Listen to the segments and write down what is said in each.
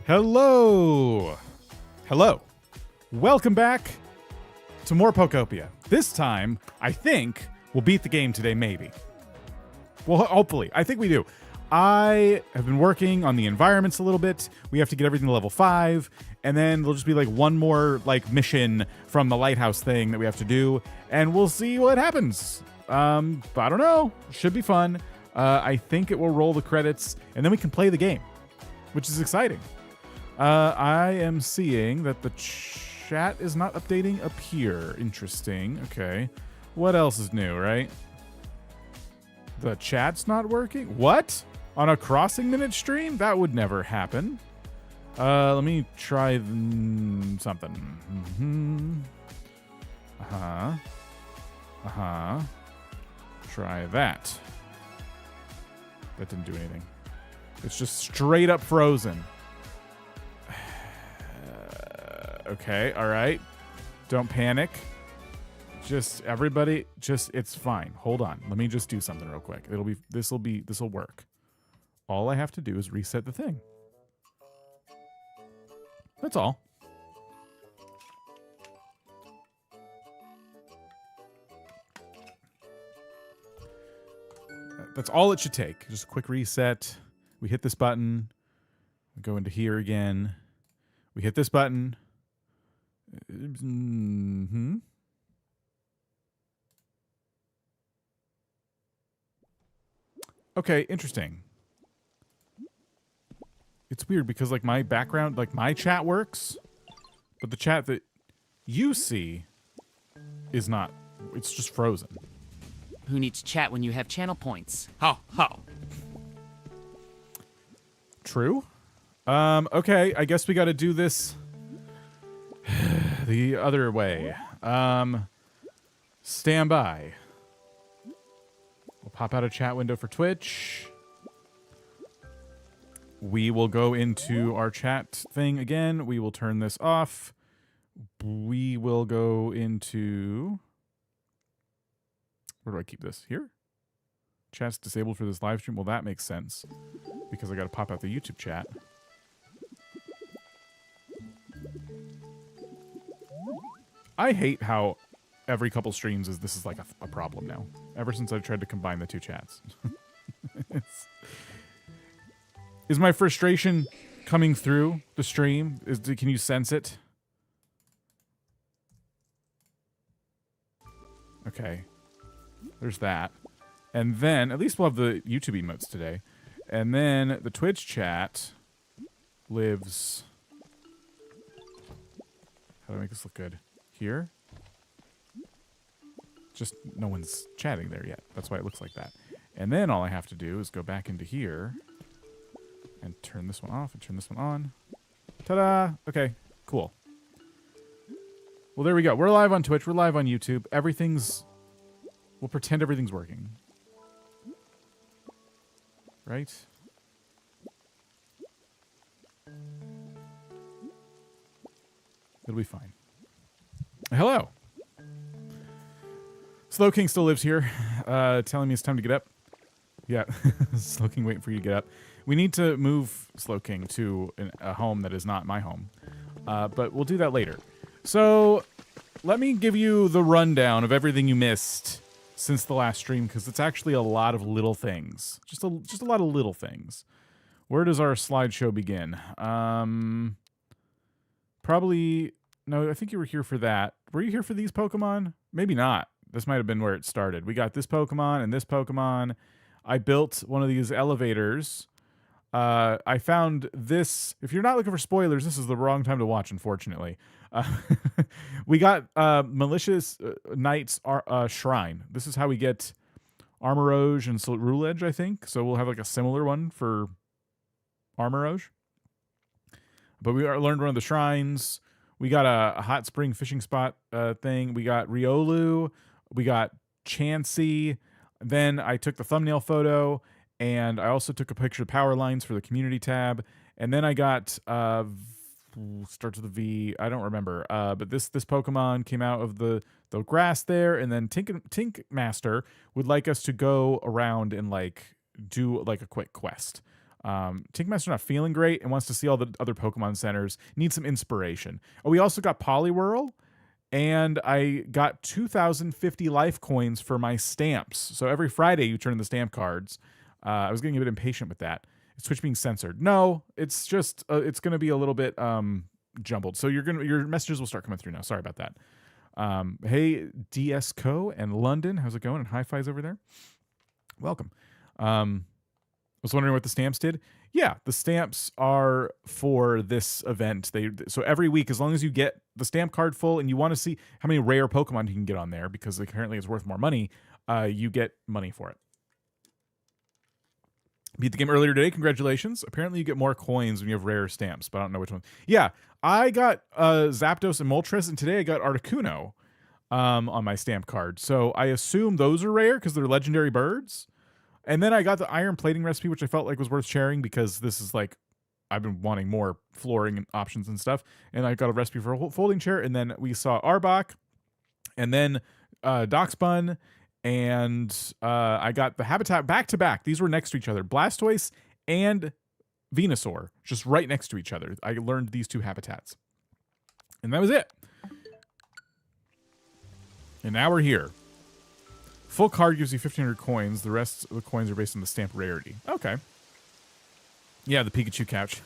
Hello. Welcome back to more Pokopia. This time, I think we'll beat the game today, maybe. Well, hopefully. I think we do. I have been working on the environments a little bit. We have to get everything to level 5, and then there'll just be like one more like mission from the lighthouse thing that we have to do, and we'll see what happens. I don't know. Should be fun. I think it will roll the credits, and then we can play the game, which is exciting. I am seeing that the chat is not updating up here. Interesting. Okay. What else is new, right? The chat's not working? What? On a Crossing Minute stream? That would never happen. Let me try something. Try that. That didn't do anything. It's just straight up frozen. Okay, all right. Don't panic. Just everybody, it's fine. Hold on. Let me just do something real quick. This will work. All I have to do is reset the thing. That's all. That's all it should take. Just a quick reset. We hit this button. We go into here again. We hit this button. Okay, interesting. It's weird because like my background, like my chat works, but the chat that you see is not. It's just frozen. Who needs chat when you have channel points? Ho, ho. True. Okay, I guess we got to do this the other way. Stand by. We'll pop out a chat window for Twitch. We will go into our chat thing again. We will turn this off. We will go into... Where do I keep this? Here? Chat's disabled for this live stream. Well, that makes sense because I got to pop out the YouTube chat. I hate how every couple streams this is like a problem now. Ever since I tried to combine the two chats. Is my frustration coming through the stream? Can you sense it? Okay. There's that. And then, at least we'll have the YouTube emotes today. And then the Twitch chat lives... How do I make this look good? Here? Just no one's chatting there yet. That's why it looks like that. And then all I have to do is go back into here and turn this one off and turn this one on. Ta-da! Okay, cool. Well, there we go. We're live on Twitch. We're live on YouTube. We'll pretend everything's working. Right? It'll be fine. Hello. Slow King still lives here, telling me it's time to get up. Yeah, Slow King waiting for you to get up. We need to move Slow King to a home that is not my home, but we'll do that later. So let me give you the rundown of everything you missed since the last stream, because it's actually a lot of little things. Just a lot of little things. Where does our slideshow begin? Probably... No, I think you were here for that. Were you here for these Pokemon? Maybe not. This might have been where it started. We got this Pokemon and this Pokemon. I built one of these elevators. I found this. If you're not looking for spoilers, this is the wrong time to watch, unfortunately. We got Malicious Knight's Shrine. This is how we get Armorage and Ruledge, I think. So we'll have like a similar one for Armorage. But we learned one of the shrines. We got a hot spring fishing spot thing. We got Riolu. We got Chansey. Then I took the thumbnail photo, and I also took a picture of power lines for the community tab. And then I got starts with a V. I don't remember. But this Pokemon came out of the grass there, and then Tink Master would like us to go around and like do like a quick quest. Tinkmaster's not feeling great and wants to see all the other Pokemon centers. Needs some inspiration. Oh, we also got Poliwhirl, and I got 2,050 life coins for my stamps. So every Friday you turn in the stamp cards. I was getting a bit impatient with that. Is Twitch being censored? No, it's just it's going to be a little bit jumbled. So your messages will start coming through now. Sorry about that. Hey, DSCO and London, how's it going? And high fives over there. Welcome. Was wondering what the stamps did. Yeah, the stamps are for this event. So every week, as long as you get the stamp card full and you want to see how many rare Pokemon you can get on there, because apparently it's worth more money, you get money for it. Beat the game earlier today. Congratulations. Apparently you get more coins when you have rare stamps, but I don't know which one. Yeah, I got Zapdos and Moltres, and today I got Articuno on my stamp card. So I assume those are rare because they're legendary birds. And then I got the iron plating recipe, which I felt like was worth sharing because this is like, I've been wanting more flooring and options and stuff. And I got a recipe for a folding chair. And then we saw Arbok, and then Doxbun, and I got the habitat back to back. These were next to each other. Blastoise and Venusaur, just right next to each other. I learned these two habitats. And that was it. And now we're here. Full card gives you 1,500 coins. The rest of the coins are based on the stamp rarity. Okay. Yeah, the Pikachu couch.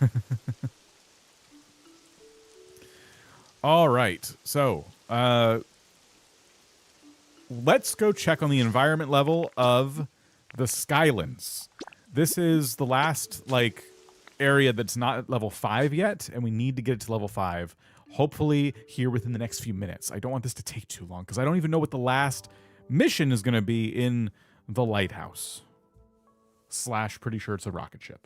All right. So, let's go check on the environment level of the Skylands. This is the last, like, area that's not at level 5 yet, and we need to get it to level 5, hopefully here within the next few minutes. I don't want this to take too long, because I don't even know what the last mission is going to be in the lighthouse. / pretty sure it's a rocket ship.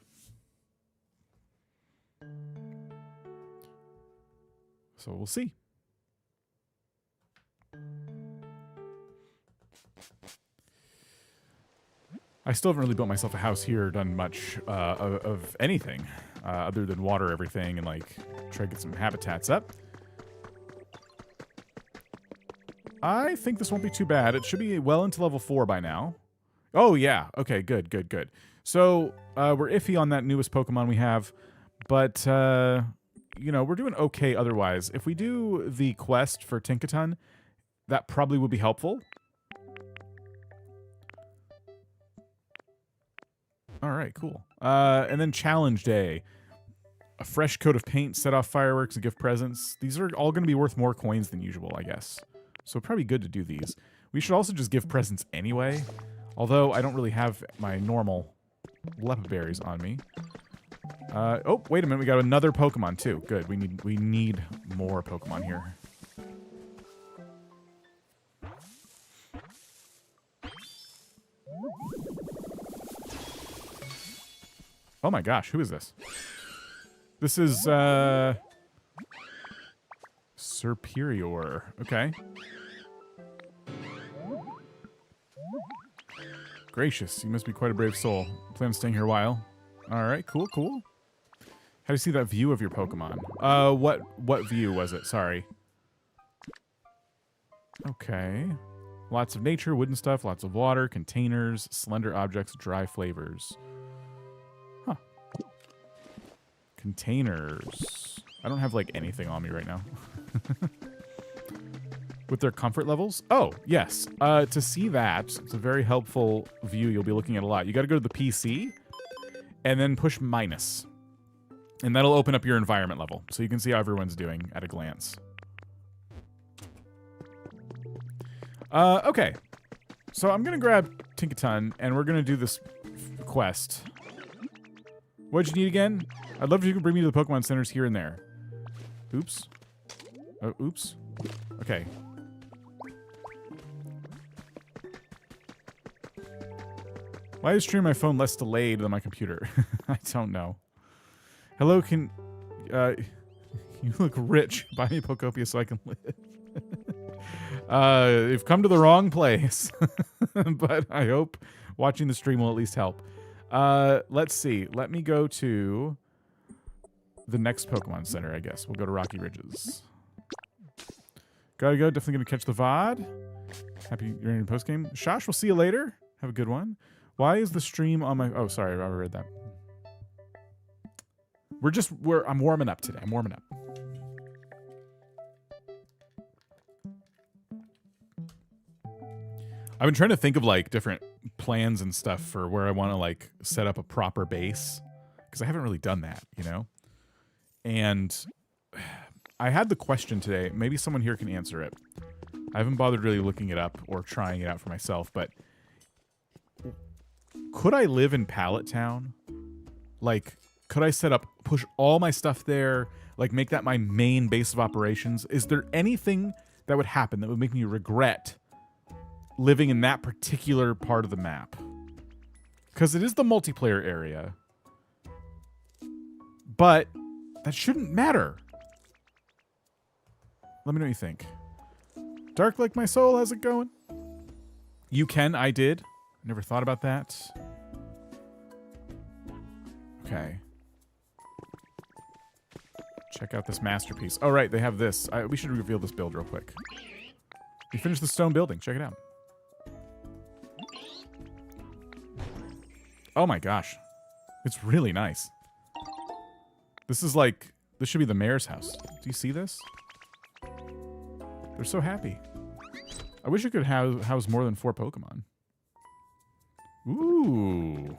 So we'll see. I still haven't really built myself a house here, done much of anything other than water everything and like try to get some habitats up. I think this won't be too bad. It should be well into level 4 by now. Oh, yeah. Okay, good, good, good. So we're iffy on that newest Pokemon we have, but, you know, we're doing okay otherwise. If we do the quest for Tinkaton, that probably would be helpful. All right, cool. And then Challenge Day. A fresh coat of paint, set off fireworks, and give presents. These are all going to be worth more coins than usual, I guess. So probably good to do these. We should also just give presents anyway. Although I don't really have my normal Lepa berries on me. Oh, wait a minute. We got another Pokemon too. Good. We need more Pokemon here. Oh my gosh, who is this? This is Serperior. Okay. Gracious, you must be quite a brave soul. Plan on staying here a while. All right, cool, cool. How do you see that view of your Pokemon? What view was it? Sorry. Okay. Lots of nature, wooden stuff, lots of water, containers, slender objects, dry flavors. Huh. Containers. I don't have, like, anything on me right now. With their comfort levels? Oh, yes. To see that, it's a very helpful view you'll be looking at a lot. You got to go to the PC and then push minus. And that'll open up your environment level. So you can see how everyone's doing at a glance. Okay. So I'm going to grab Tinkaton and we're going to do this quest. What'd you need again? I'd love if you could bring me to the Pokemon centers here and there. Oops. Oh, oops. Okay. Why is streaming my phone less delayed than my computer? I don't know. Hello, can... you look rich. Buy me Pokopia so I can live. You've come to the wrong place. But I hope watching the stream will at least help. Let's see. Let me go to the next Pokemon Center, I guess. We'll go to Rocky Ridges. Gotta go. Definitely gonna catch the VOD. Happy you're in postgame. Shosh, we'll see you later. Have a good one. Why is the stream on my... Oh, sorry. I already read that. I'm warming up today. I'm warming up. I've been trying to think of like different plans and stuff for where I want to like set up a proper base, because I haven't really done that, you know? And I had the question today. Maybe someone here can answer it. I haven't bothered really looking it up or trying it out for myself, but could I live in Pallet Town? Like, could I push all my stuff there, like make that my main base of operations? Is there anything that would happen that would make me regret living in that particular part of the map? Because it is the multiplayer area. But that shouldn't matter. Let me know what you think. Dark like my soul, how's it going? You can, I did. Never thought about that. Okay. Check out this masterpiece. Oh, right, they have this. We should reveal this build real quick. We finished the stone building. Check it out. Oh my gosh. It's really nice. This should be the mayor's house. Do you see this? They're so happy. I wish it could house more than 4 Pokemon. Ooh.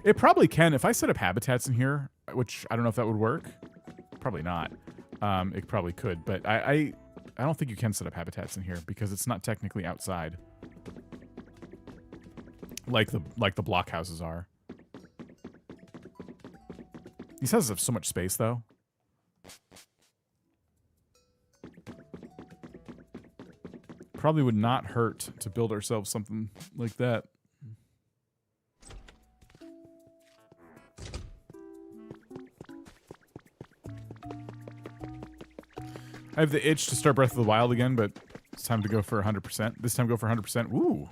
It probably can. If I set up habitats in here, which I don't know if that would work. Probably not. It probably could, but I don't think you can set up habitats in here because it's not technically outside. Like the block houses are. These houses have so much space though. Probably would not hurt to build ourselves something like that. I have the itch to start Breath of the Wild again, but it's time to go for 100%. This time go for 100%. Woo!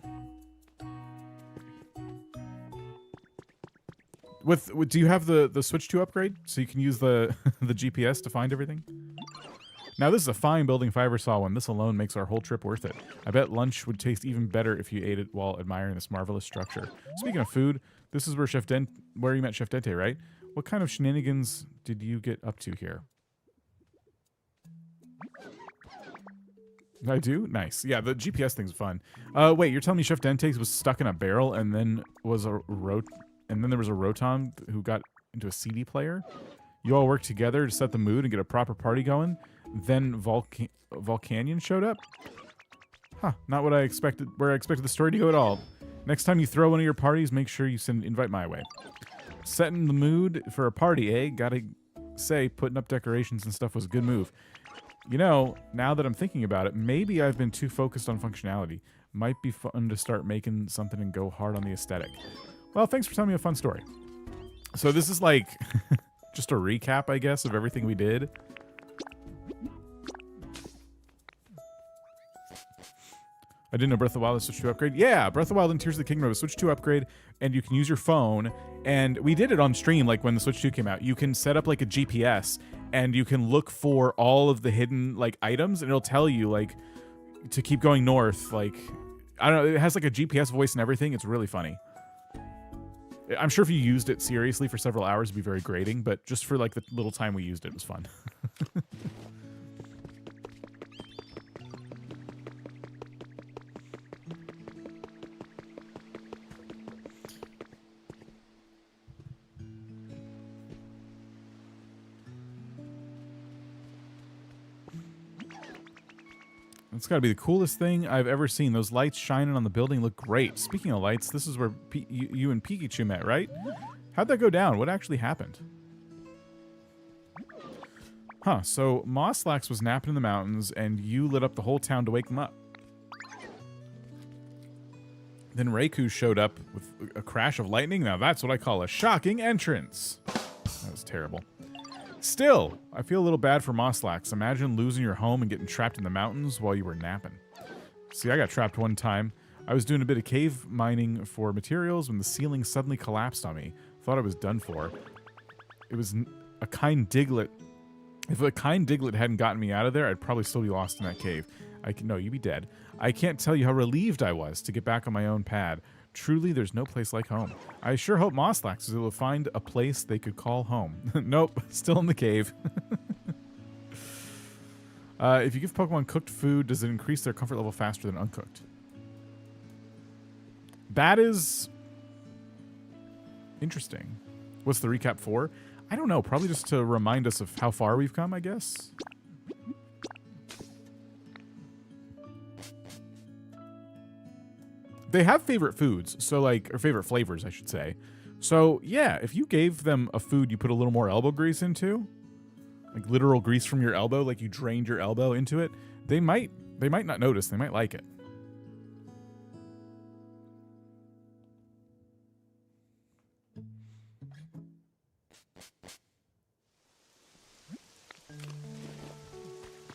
Do you have the Switch 2 upgrade so you can use the the GPS to find everything? Now this is a fine building if I ever saw one. This alone makes our whole trip worth it. I bet lunch would taste even better if you ate it while admiring this marvelous structure. Speaking of food, this is where where you met Chef Dente, right? What kind of shenanigans did you get up to here? I do? Nice. Yeah, the GPS thing's fun. Wait, you're telling me Chef Dente was stuck in a barrel and then there was a Rotom who got into a CD player? You all worked together to set the mood and get a proper party going? Then Volcanion showed up? Huh, not what I expected, where I expected the story to go at all. Next time you throw one of your parties, make sure you send an invite my way. Setting the mood for a party, eh? Gotta say, putting up decorations and stuff was a good move. You know, now that I'm thinking about it, maybe I've been too focused on functionality. Might be fun to start making something and go hard on the aesthetic. Well, thanks for telling me a fun story. So this is like just a recap, I guess, of everything we did. I didn't know Breath of the Wild is Switch 2 upgrade. Yeah, Breath of the Wild and Tears of the Kingdom is Switch 2 upgrade, and you can use your phone. And we did it on stream, like when the Switch 2 came out. You can set up like a GPS, and you can look for all of the hidden like items, and it'll tell you like to keep going north. Like, I don't know, it has like a GPS voice and everything. It's really funny. I'm sure if you used it seriously for several hours, it'd be very grating, but just for like the little time we used it, it was fun. It's got to be the coolest thing I've ever seen. Those lights shining on the building look great. Speaking of lights, this is where you and Pikachu met, right? How'd that go down? What actually happened? Huh, so Mosslax was napping in the mountains, and you lit up the whole town to wake them up. Then Raikou showed up with a crash of lightning. Now that's what I call a shocking entrance. That was terrible. Still, I feel a little bad for Mosslax. Imagine losing your home and getting trapped in the mountains while you were napping. See, I got trapped one time. I was doing a bit of cave mining for materials when the ceiling suddenly collapsed on me. Thought I was done for. It was a kind Diglett. If a kind Diglett hadn't gotten me out of there, I'd probably still be lost in that cave. No, you'd be dead. I can't tell you how relieved I was to get back on my own pad. Truly, there's no place like home. I sure hope Mosslax will find a place they could call home. Nope, still in the cave. If you give Pokemon cooked food, does it increase their comfort level faster than uncooked? That is interesting. What's the recap for? I don't know. Probably just to remind us of how far we've come, I guess. They have favorite foods, so like, or favorite flavors, I should say. So yeah, if you gave them a food you put a little more elbow grease into, like literal grease from your elbow, like you drained your elbow into it, they might not notice. They might like it.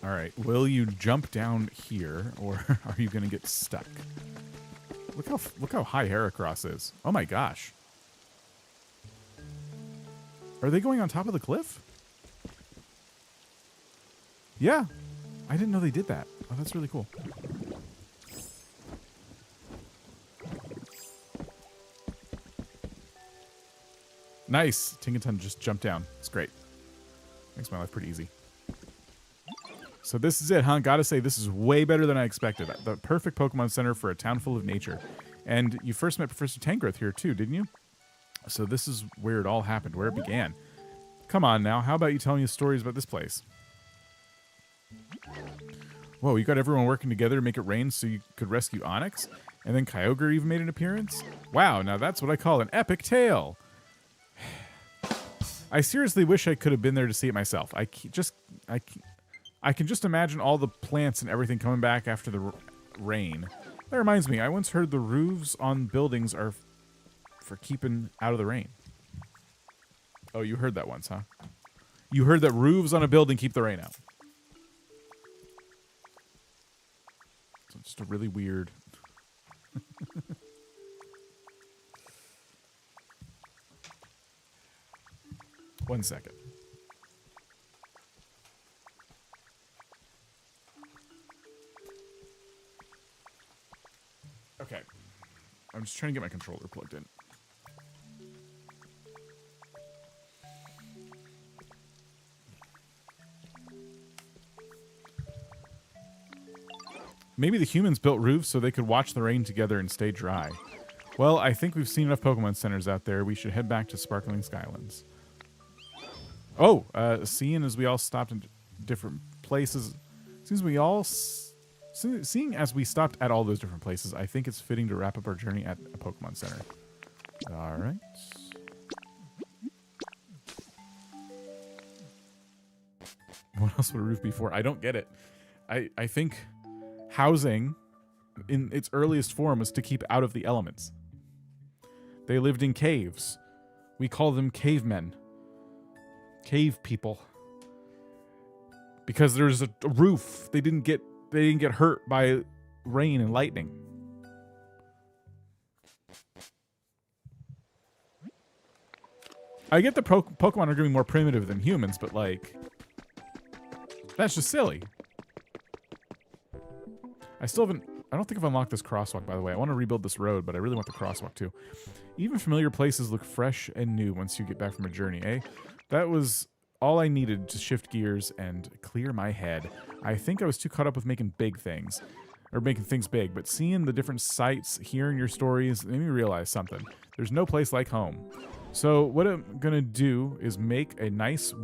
All right, will you jump down here, or are you going to get stuck? Look how high Heracross is. Oh my gosh. Are they going on top of the cliff? Yeah. I didn't know they did that. Oh, that's really cool. Nice. Tinkaton just jumped down. It's great. Makes my life pretty easy. So this is it, huh? Gotta say, this is way better than I expected. The perfect Pokemon Center for a town full of nature. And you first met Professor Tangrowth here too, didn't you? So this is where it all happened, where it began. Come on now, how about you telling me stories about this place? Whoa, you got everyone working together to make it rain so you could rescue Onyx? And then Kyogre even made an appearance? Wow, now that's what I call an epic tale. I seriously wish I could have been there to see it myself. I can just imagine all the plants and everything coming back after the rain. That reminds me, I once heard the roofs on buildings are for keeping out of the rain. Oh, you heard that once, huh? You heard that roofs on a building keep the rain out. So it's just a really weird... One second. Okay. I'm just trying to get my controller plugged in. Maybe the humans built roofs so they could watch the rain together and stay dry. Well, I think we've seen enough Pokemon centers out there. We should head back to Sparkling Skylands. Oh, seeing as we all stopped in different places, seeing as we stopped at all those different places, I think it's fitting to wrap up our journey at a Pokemon Center. All right. What else would a roof be for? I don't get it. I think housing in its earliest form was to keep out of the elements. They lived in caves. We call them cavemen. Cave people. Because there's a roof. They didn't get hurt by rain and lightning. I get the Pokemon are going to be more primitive than humans, but like, that's just silly. I don't think I've unlocked this crosswalk, by the way. I want to rebuild this road, but I really want the crosswalk too. Even familiar places look fresh and new once you get back from a journey, eh? That was all I needed to shift gears and clear my head. I think I was too caught up with making big things, or making things big, but seeing the different sights, hearing your stories, made me realize something. There's no place like home. So what I'm gonna do is make a nice,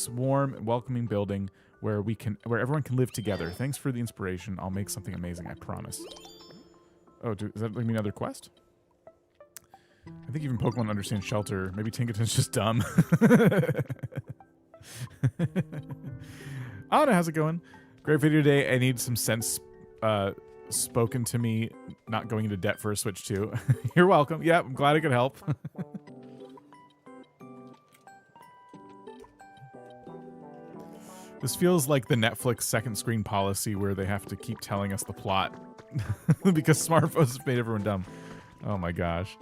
warm, welcoming building where everyone can live together. Thanks for the inspiration. I'll make something amazing, I promise. Oh, does that like me another quest? I think even Pokemon understand shelter. Maybe Tinkaton's just dumb. Anna, how's it going? Great video today. I need some sense spoken to me not going into debt for a Switch 2. You're welcome. Yeah, I'm glad I could help. This feels like the Netflix second screen policy where they have to keep telling us the plot because smartphones have made everyone dumb. Oh my gosh.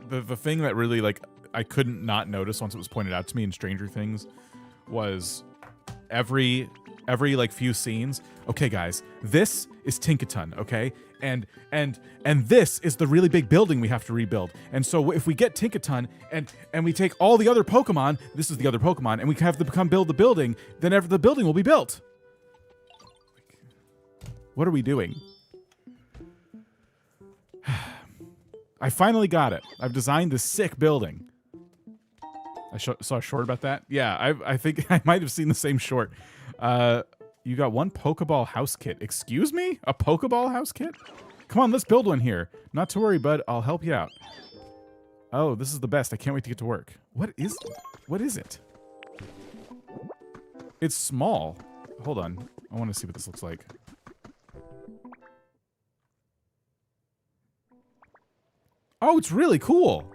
The thing that really, like, I couldn't not notice once it was pointed out to me in Stranger Things was every like few scenes. Okay, guys, this is Tinkaton, okay? And this is the really big building we have to rebuild. And so if we get Tinkaton and we take all the other Pokemon, this is the other Pokemon, and we have to build the building, then the building will be built. What are we doing? I finally got it. I've designed this sick building. I saw a short about that. Yeah, I think I might have seen the same short. You got one Pokeball house kit. Excuse me? A Pokeball house kit? Come on, let's build one here. Not to worry, bud. I'll help you out. Oh, this is the best. I can't wait to get to work. What is it? It's small. Hold on. I want to see what this looks like. Oh, it's really cool.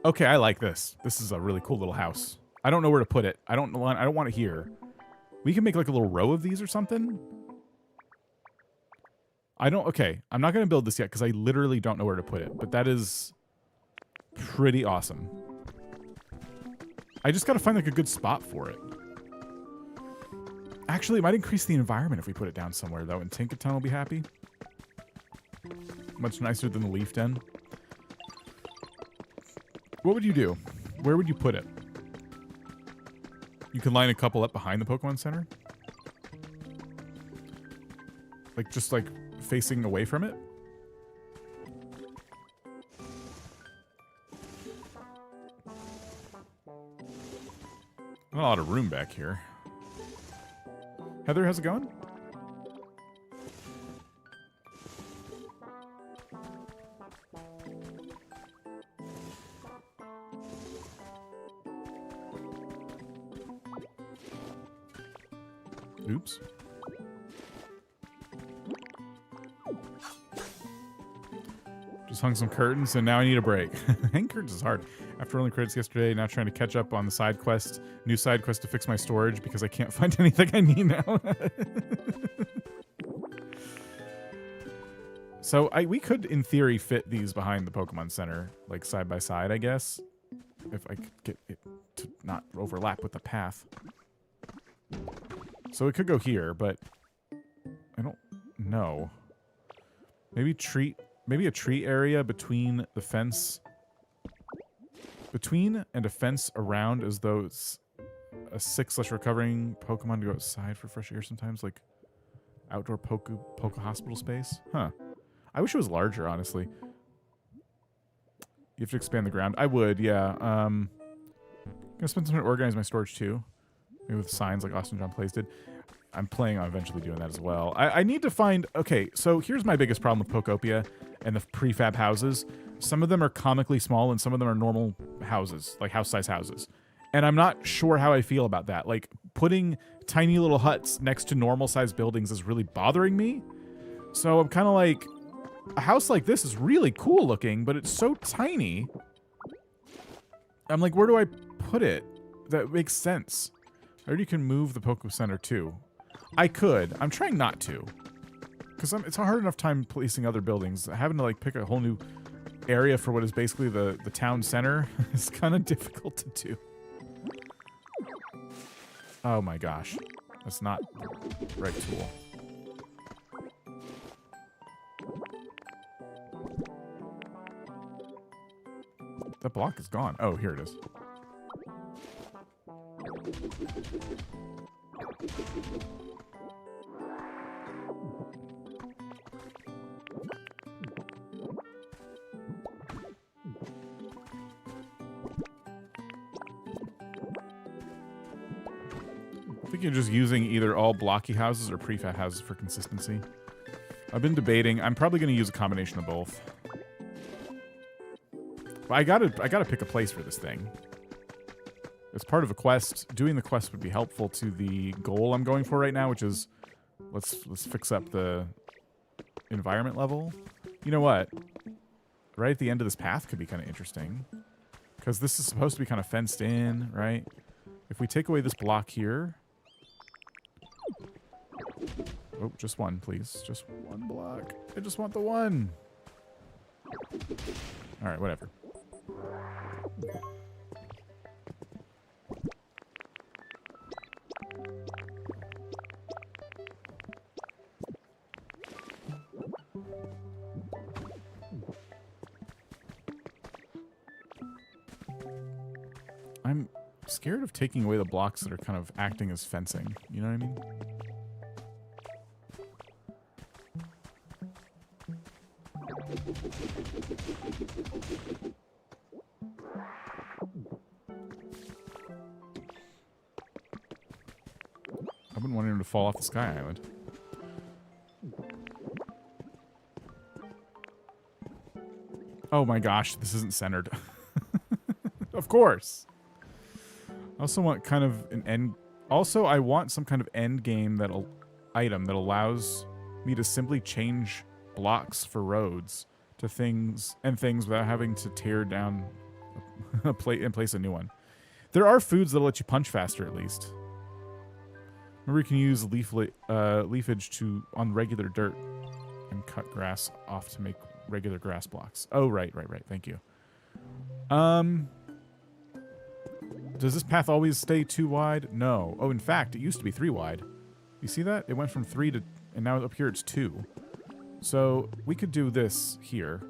Okay, I like this. This is a really cool little house. I don't know where to put it. I don't want it here. We can make like a little row of these or something. Okay, I'm not going to build this yet because I literally don't know where to put it. But that is pretty awesome. I just got to find like a good spot for it. Actually, it might increase the environment if we put it down somewhere though. And Tinkaton will be happy. Much nicer than the Leaf Den. What would you do? Where would you put it? You can line a couple up behind the Pokemon Center. Like, just like facing away from it. Not a lot of room back here. Heather, how's it going? Oops. Just hung some curtains and now I need a break. Hanging curtains is hard. After rolling credits yesterday, now trying to catch up on the side quest. New side quest to fix my storage because I can't find anything I need now. So we could, in theory, fit these behind the Pokemon Center, like side by side, I guess. If I could get it to not overlap with the path. So it could go here, but I don't know. Maybe a tree area between the fence. Between and a fence around, as though it's a 6 recovering Pokemon to go outside for fresh air sometimes, like outdoor Poke hospital space. Huh. I wish it was larger, honestly. You have to expand the ground. I would, yeah. Gonna spend some time to organize my storage too. Maybe with signs like Austin John Plays did. I'm planning on eventually doing that as well. I need to find... Okay, so here's my biggest problem with Pokopia and the prefab houses. Some of them are comically small and some of them are normal houses, like house-size houses. And I'm not sure how I feel about that. Like, putting tiny little huts next to normal-sized buildings is really bothering me. So I'm kind of like... A house like this is really cool looking, but it's so tiny. I'm like, where do I put it? That makes sense. I already can move the Poke Center too. I could. I'm trying not to. Because it's a hard enough time placing other buildings. Having to like pick a whole new area for what is basically the town center is kind of difficult to do. Oh my gosh. That's not the right tool. That block is gone. Oh, here it is. I think you're just using either all blocky houses or prefab houses for consistency. I've been debating. I'm probably going to use a combination of both. But I gotta pick a place for this thing. As part of a quest, doing the quest would be helpful to the goal I'm going for right now, which is let's fix up the environment level. You know what? Right at the end of this path could be kind of interesting. Because this is supposed to be kind of fenced in, right? If we take away this block here... Oh, just one, please. Just one block. I just want the one. Alright, whatever. scared of taking away the blocks that are kind of acting as fencing. You know what I mean? I've been wanting him to fall off the Sky Island. Oh my gosh, this isn't centered. Of course. I also want kind of an end. Also, I want some kind of end game item that allows me to simply change blocks for roads to things without having to tear down a plate and place a new one. There are foods that'll let you punch faster, at least. Remember, you can use leafage on regular dirt and cut grass off to make regular grass blocks. Oh, right. Thank you. Does this path always stay 2 wide? No. Oh, in fact, it used to be 3 wide. You see that? It went from 3 to, and now up here it's 2. So we could do this here.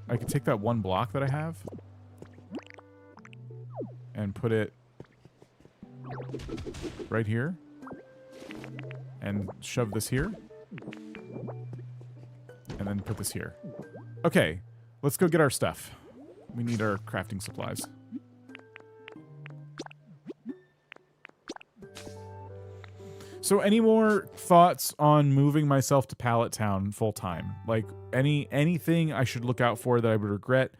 I could take that 1 block that I have and put it right here and shove this here and then put this here. Okay, let's go get our stuff. We need our crafting supplies. So any more thoughts on moving myself to Pallet Town full time? Like anything I should look out for that I would regret?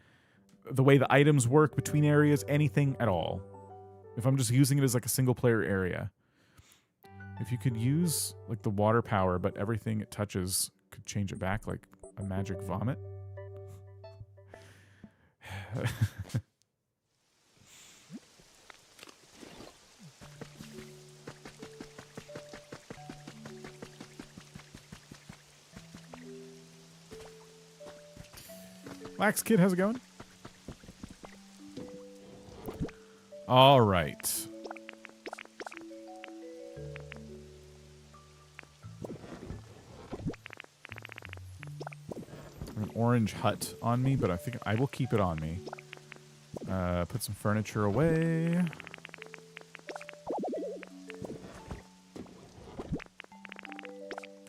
The way the items work between areas? Anything at all? If I'm just using it as like a single player area. If you could use like the water power, but everything it touches could change it back like a magic vomit. Lax Kid, how's it going? All right. An orange hut on me, but I think I will keep it on me. Put some furniture away.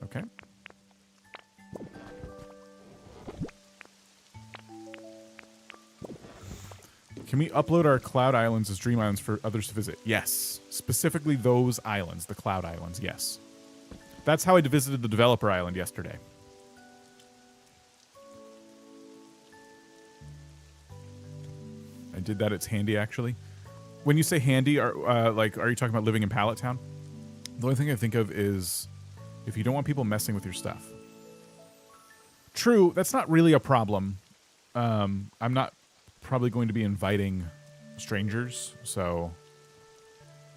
Okay. Can we upload our Cloud Islands as Dream Islands for others to visit? Yes. Specifically those islands, the Cloud Islands, yes. That's how I visited the Developer Island yesterday. I did that. It's handy, actually. When you say handy, are you talking about living in Pallet Town? The only thing I think of is if you don't want people messing with your stuff. True, that's not really a problem. I'm not probably going to be inviting strangers, so...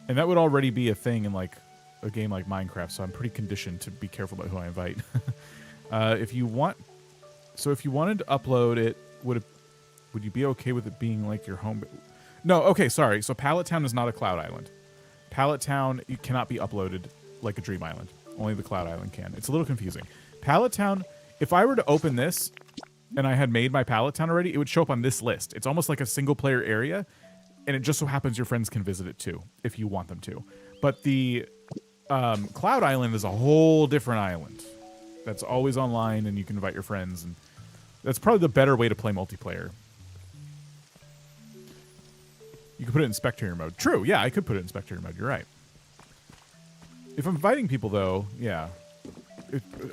And that would already be a thing in, like, a game like Minecraft, so I'm pretty conditioned to be careful about who I invite. If you wanted to upload it, would you be okay with it being like your home? No, okay, sorry. So Pallet Town is not a Cloud Island. Pallet Town, it cannot be uploaded like a Dream Island. Only the Cloud Island can. It's a little confusing. Pallet Town, if I were to open this and I had made my Pallet Town already, it would show up on this list. It's almost like a single player area, and it just so happens your friends can visit it too, if you want them to. But the Cloud Island is a whole different island that's always online, and you can invite your friends, and that's probably the better way to play multiplayer. You could put it in spectator mode. True, yeah, I could put it in spectator mode. You're right. If I'm inviting people, though, yeah,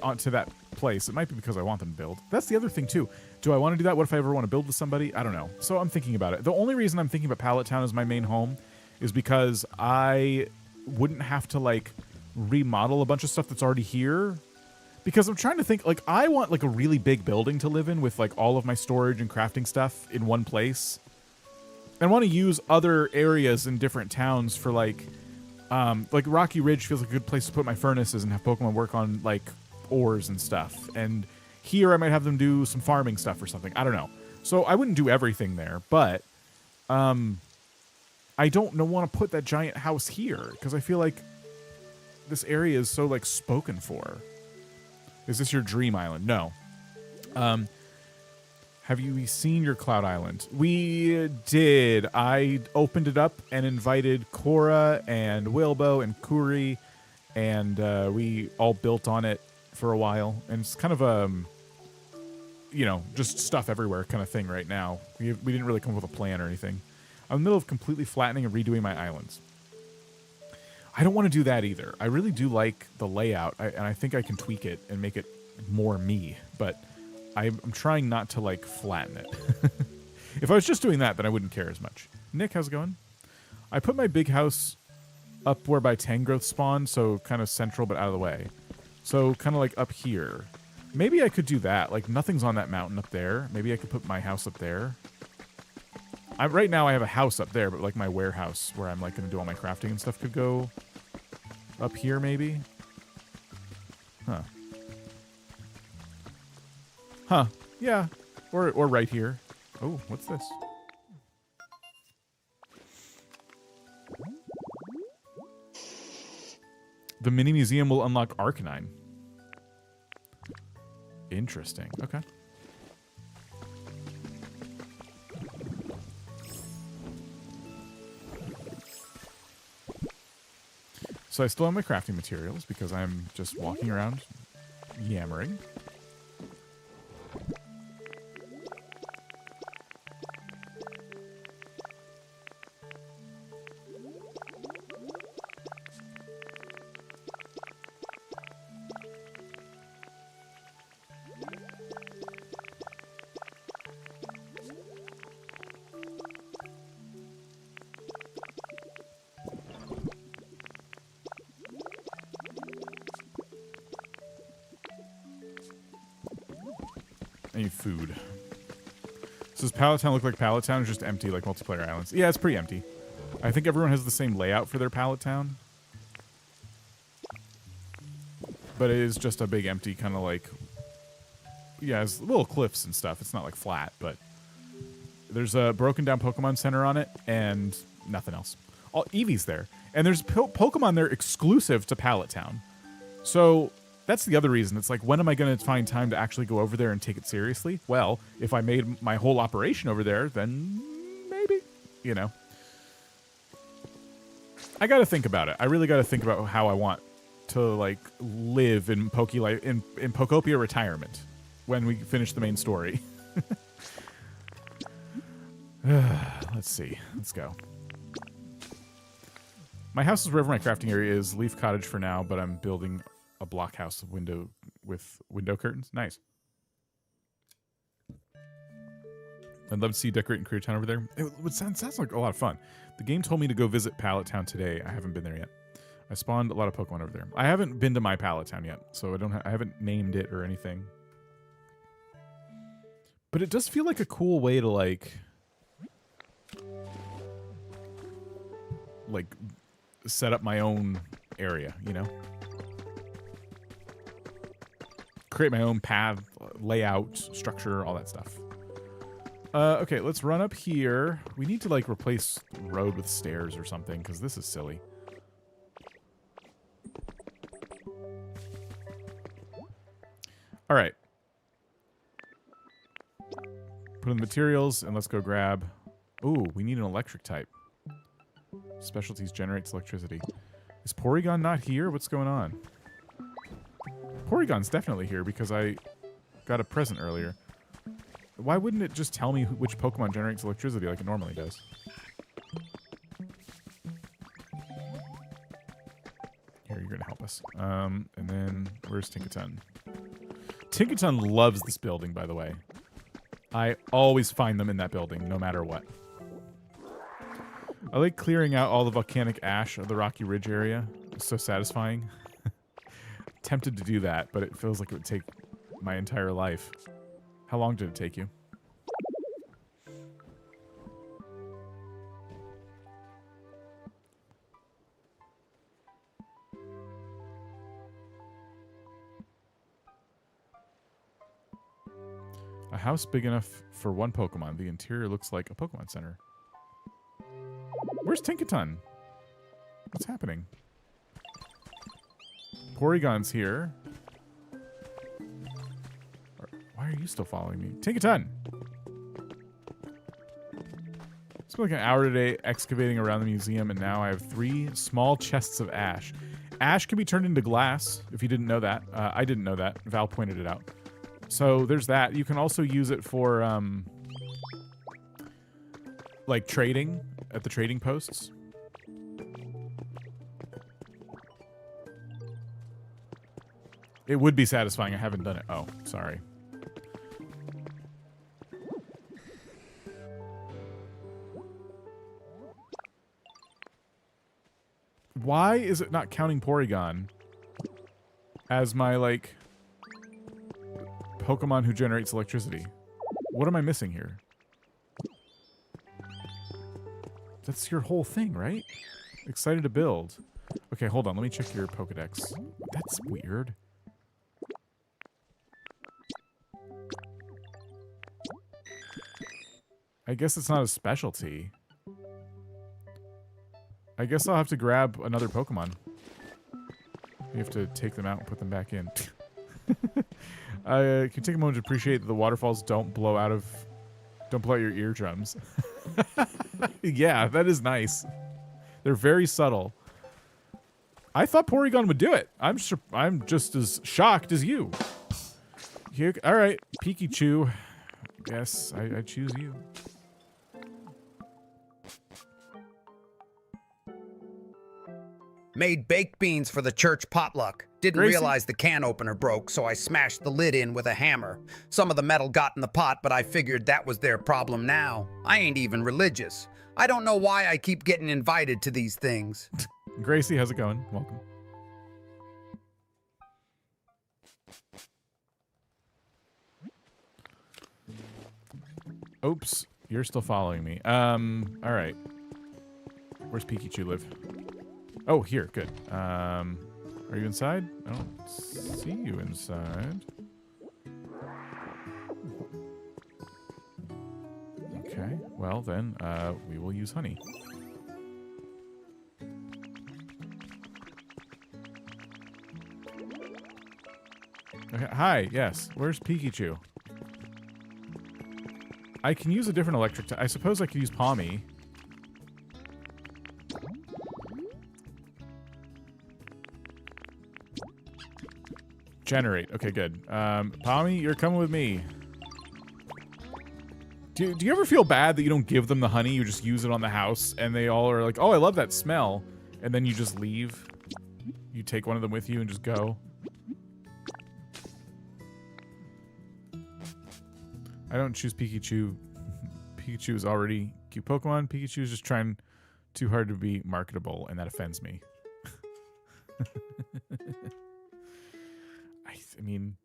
onto that place, it might be because I want them to build. That's the other thing, too. Do I want to do that? What if I ever want to build with somebody? I don't know. So I'm thinking about it. The only reason I'm thinking about Pallet Town as my main home is because I wouldn't have to, like, remodel a bunch of stuff that's already here. Because I'm trying to think, like, I want, like, a really big building to live in with, like, all of my storage and crafting stuff in one place. And I want to use other areas in different towns for, like Rocky Ridge feels like a good place to put my furnaces and have Pokemon work on, like, ores and stuff. And here I might have them do some farming stuff or something. I don't know. So I wouldn't do everything there, but I don't want to put that giant house here because I feel like this area is so, like, spoken for. Is this your dream island? No. Have you seen your Cloud Island? We did. I opened it up and invited Cora and Wilbo and Kuri, and we all built on it for a while. And it's kind of you know, just stuff everywhere kind of thing right now. We didn't really come up with a plan or anything. I'm in the middle of completely flattening and redoing my islands. I don't want to do that either. I really do like the layout, and I think I can tweak it and make it more me, but I'm trying not to, like, flatten it. If I was just doing that, then I wouldn't care as much. Nick, how's it going? I put my big house up where my Tangrowth spawned, so kind of central but out of the way. So kind of like up here. Maybe I could do that. Like, nothing's on that mountain up there. Maybe I could put my house up there. Right now I have a house up there, but like my warehouse where I'm like going to do all my crafting and stuff could go up here maybe. Huh. Huh. Yeah. Or right here. Oh, what's this? The mini museum will unlock Arcanine. Interesting. Okay. So I still have my crafting materials because I'm just walking around yammering. I need food. So does Pallet Town look like Pallet Town or just empty like multiplayer islands? Yeah, it's pretty empty. I think everyone has the same layout for their Pallet Town. But it is just a big empty kind of like... Yeah, it's little cliffs and stuff. It's not like flat, but... There's a broken down Pokemon Center on it and nothing else. Eevee's there. And there's Pokemon there exclusive to Pallet Town. So... That's the other reason. It's like, when am I going to find time to actually go over there and take it seriously? Well, if I made my whole operation over there, then maybe, you know. I got to think about it. I really got to think about how I want to, like, live in Pokopia retirement when we finish the main story. Let's see. Let's go. My house is wherever my crafting area is. Leaf Cottage for now, but I'm building a blockhouse with window curtains. Nice. I'd love to see you decorating Koreatown over there. It would sounds like a lot of fun. The game told me to go visit Pallet Town today. I haven't been there yet. I spawned a lot of Pokemon over there. I haven't been to my Pallet Town yet, so I haven't named it or anything. But it does feel like a cool way to like set up my own area, you know? Create my own path, layout, structure, all that stuff. Okay, let's run up here. We need to, like, replace road with stairs or something, because this is silly. All right. Put in the materials, and let's go grab... Ooh, we need an electric type. Specialties generates electricity. Is Porygon not here? What's going on? Porygon's definitely here because I got a present earlier. Why wouldn't it just tell me which Pokemon generates electricity like it normally does? Here, you're going to help us. And then, where's Tinkaton? Tinkaton loves this building, by the way. I always find them in that building, no matter what. I like clearing out all the volcanic ash of the Rocky Ridge area. It's so satisfying. Tempted to do that, but it feels like it would take my entire life. How long did it take you? A house big enough for one Pokemon. The interior looks like a Pokemon Center. Where's Tinkaton? What's happening? Porygon's here. Why are you still following me? Tinkaton! Spent like an hour today excavating around the museum, and now I have 3 small chests of ash. Ash can be turned into glass, if you didn't know that. I didn't know that. Val pointed it out. So there's that. You can also use it for, like, trading at the trading posts. It would be satisfying. I haven't done it. Oh, sorry. Why is it not counting Porygon as my, like, Pokemon who generates electricity? What am I missing here? That's your whole thing, right? Excited to build. Okay, hold on. Let me check your Pokedex. That's weird. I guess it's not a specialty. I guess I'll have to grab another Pokemon. You have to take them out and put them back in. I can take a moment to appreciate that the waterfalls don't blow out your eardrums. Yeah, that is nice. They're very subtle. I thought Porygon would do it. I'm just as shocked as you. All right, Pikachu. Yes, I choose you. Made baked beans for the church potluck. Didn't realize the can opener broke, so I smashed the lid in with a hammer. Some of the metal got in the pot, but I figured that was their problem now. I ain't even religious. I don't know why I keep getting invited to these things. Gracie, how's it going? Welcome. Oops, you're still following me. All right. Where's Pikachu live? Oh, here, good. Are you inside? I don't see you inside. Okay, well then, we will use honey. Okay, hi, yes. Where's Pikachu? I can use a different electric I suppose I could use Palmy. Generate. Okay, good. Palmy, you're coming with me. Do you ever feel bad that you don't give them the honey, you just use it on the house, and they all are like, oh, I love that smell, and then you just leave? You take one of them with you and just go? I don't choose Pikachu. Pikachu is already cute Pokemon. Pikachu is just trying too hard to be marketable, and that offends me. I mean,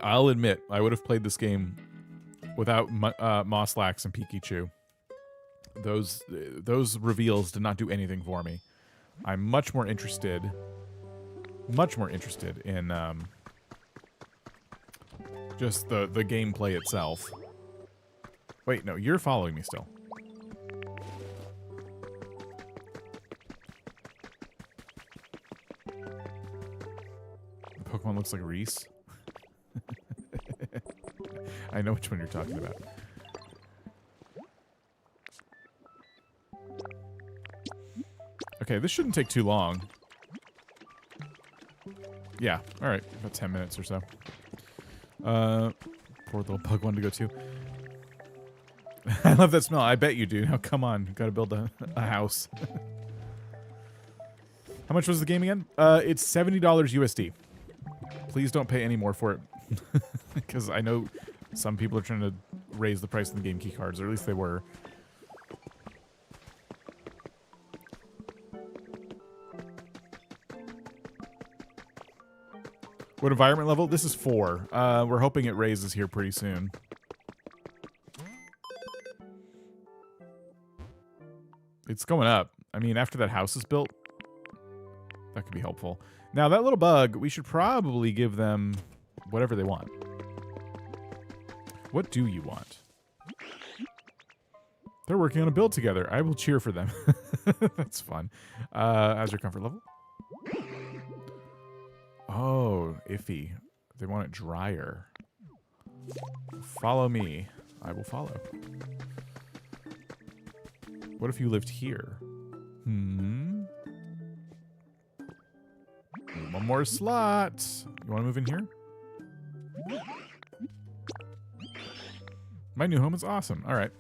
I'll admit, I would have played this game without Mosslax and Pikachu. Those reveals did not do anything for me. I'm much more interested in just the gameplay itself. Wait, no, you're following me still. The Pokemon looks like Reese. I know which one you're talking about. Okay, this shouldn't take too long. Yeah, alright, about 10 minutes or so. Poor little bug one to go to. I love that smell. I bet you do. Now, come on. Gotta build a house. How much was the game again? It's $70 USD. Please don't pay any more for it. Because I know some people are trying to raise the price of the game key cards, or at least they were. What environment level? This is 4. We're hoping it raises here pretty soon. It's going up. I mean, after that house is built, that could be helpful. Now, that little bug, we should probably give them whatever they want. What do you want? They're working on a build together. I will cheer for them. That's fun. How's your comfort level? Oh, iffy. They want it drier. Follow me. I will follow. What if you lived here? One more slot. You want to move in here? My new home is awesome. All right.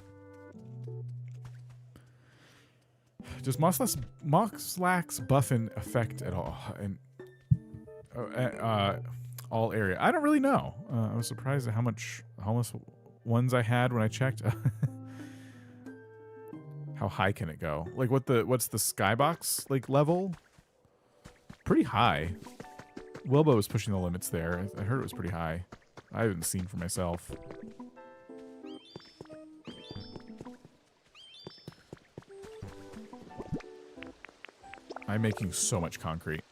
Does Moxlax buffin affect at all in all area? I don't really know. I was surprised at how much homeless ones I had when I checked. How high can it go? Like what's the skybox like level? Pretty high. Wilbo was pushing the limits there. I heard it was pretty high. I haven't seen for myself. I'm making so much concrete.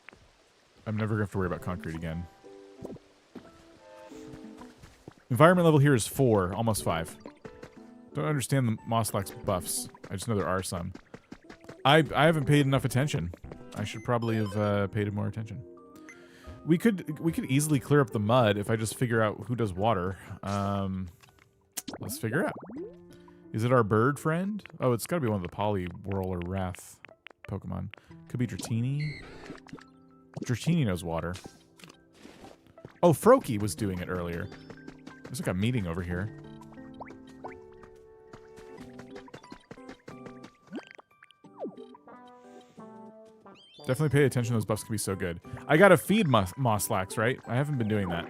I'm never going to have to worry about concrete again. Environment level here is 4, almost 5. Don't understand the Moslax buffs. I just know there are some. I haven't paid enough attention. I should probably have paid more attention. We could easily clear up the mud if I just figure out who does water. Let's figure it out. Is it our bird friend? Oh, it's got to be one of the Poliwhirl or Wrath Pokemon. Could be Dratini. Dratini knows water. Oh, Froakie was doing it earlier. There's like a meeting over here. Definitely pay attention. Those buffs can be so good. I gotta feed Moslax, right? I haven't been doing that.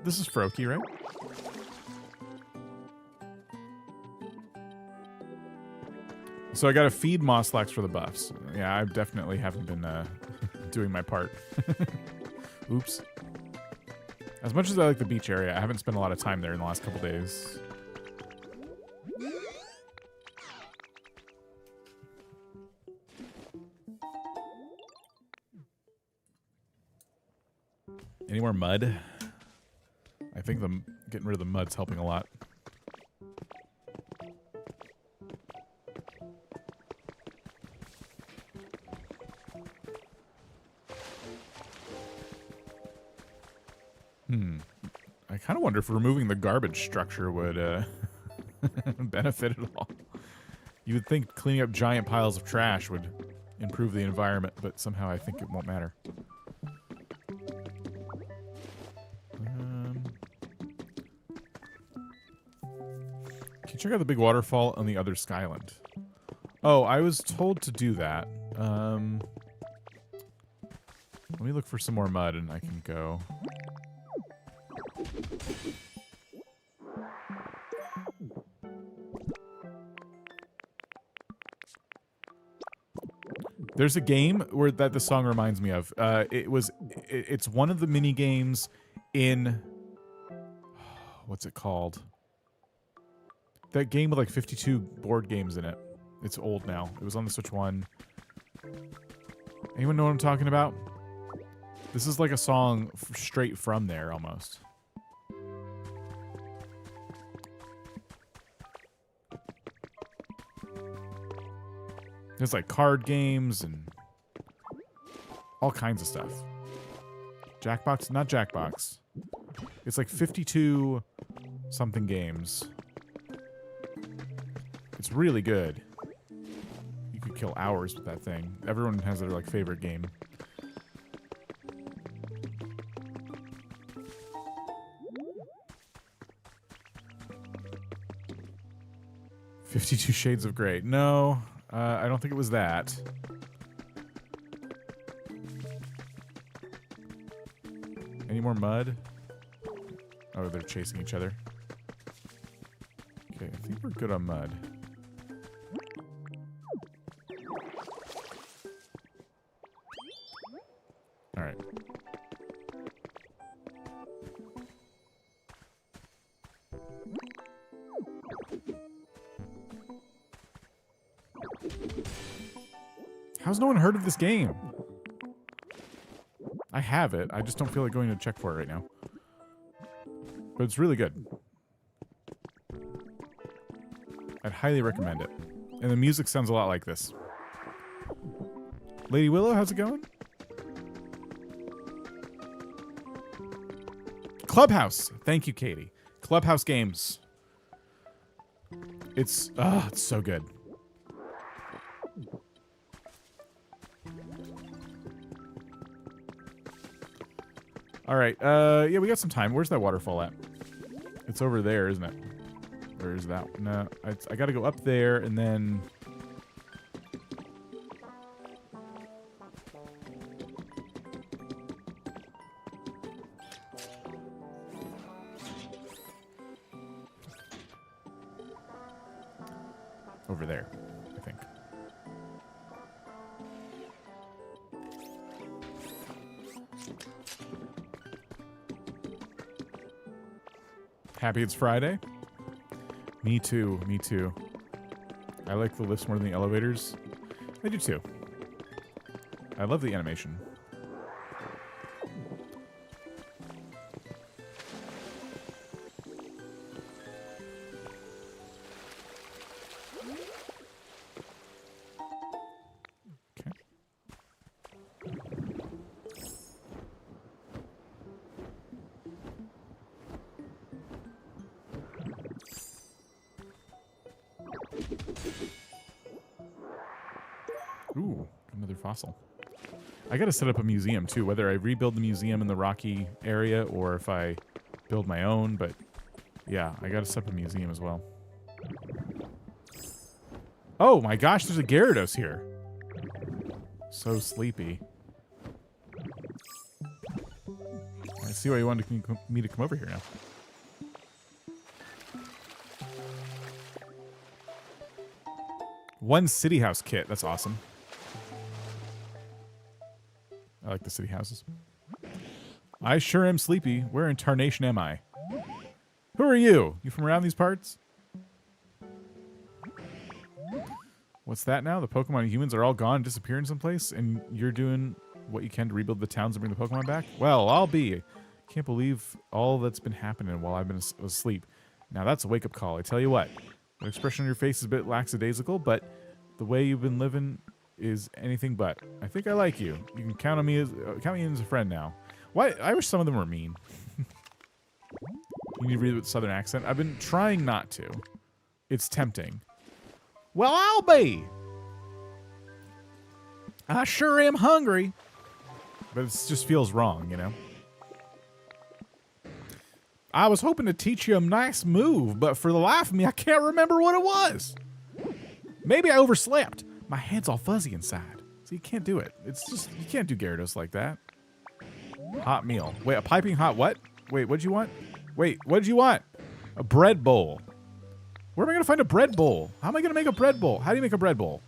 This is Froakie, right? So I gotta feed Moslax for the buffs. Yeah, I definitely haven't been doing my part. Oops. As much as I like the beach area, I haven't spent a lot of time there in the last couple days. Any more mud? I think getting rid of the mud's helping a lot. I kind of wonder if removing the garbage structure would benefit at all. You would think cleaning up giant piles of trash would improve the environment, but somehow I think it won't matter. Can you check out the big waterfall on the other Skyland? Oh, I was told to do that. Let me look for some more mud and I can go. There's a game that the song reminds me of. It's one of the mini games in what's it called? That game with like 52 board games in it. It's old now. It was on the Switch 1. Anyone know what I'm talking about? This is like a song straight from there almost. There's like card games and all kinds of stuff. Jackbox? Not Jackbox. It's like 52 something games. It's really good. You could kill hours with that thing. Everyone has their like favorite game. "52 Shades of Grey." No. I don't think it was that. Any more mud? Oh, they're chasing each other. Okay, I think we're good on mud. All right. How's no one heard of this game? I have it. I just don't feel like going to check for it right now. But it's really good. I'd highly recommend it. And the music sounds a lot like this. Lady Willow, how's it going? Clubhouse. Thank you, Katie. Clubhouse games. It's so good. All right. Yeah, we got some time. Where's that waterfall at? It's over there, isn't it? Where is that? No, I got to go up there and then. Over there, I think. Happy it's Friday. Me too, me too. I like the lifts more than the elevators. I do too. I love the animation. Ooh, another fossil. I gotta set up a museum too, whether I rebuild the museum in the rocky area or if I build my own, but yeah, I gotta set up a museum as well. Oh my gosh, there's a Gyarados here. So sleepy. I see why you wanted me to come over here now. One city house kit, that's awesome. I like the city houses. I sure am sleepy. Where in tarnation am I? Who are you? You from around these parts? What's that now? The Pokemon humans are all gone, disappearing someplace, and you're doing what you can to rebuild the towns and bring the Pokemon back? Well, I'll be. Can't believe all that's been happening while I've been asleep. Now that's a wake-up call. I tell you what. The expression on your face is a bit lackadaisical, but the way you've been living is anything but. I think I like you. You can count me in as a friend now. Why? I wish some of them were mean. You need to read it with a southern accent. I've been trying not to. It's tempting. Well, I'll be. I sure am hungry. But it just feels wrong, you know? I was hoping to teach you a nice move, but for the life of me, I can't remember what it was. Maybe I overslept. My head's all fuzzy inside. So you can't do it. It's just, you can't do Gyarados like that. Hot meal. Wait, a piping hot what? Wait, what'd you want? Wait, what'd you want? A bread bowl. Where am I going to find a bread bowl? How am I going to make a bread bowl? How do you make a bread bowl?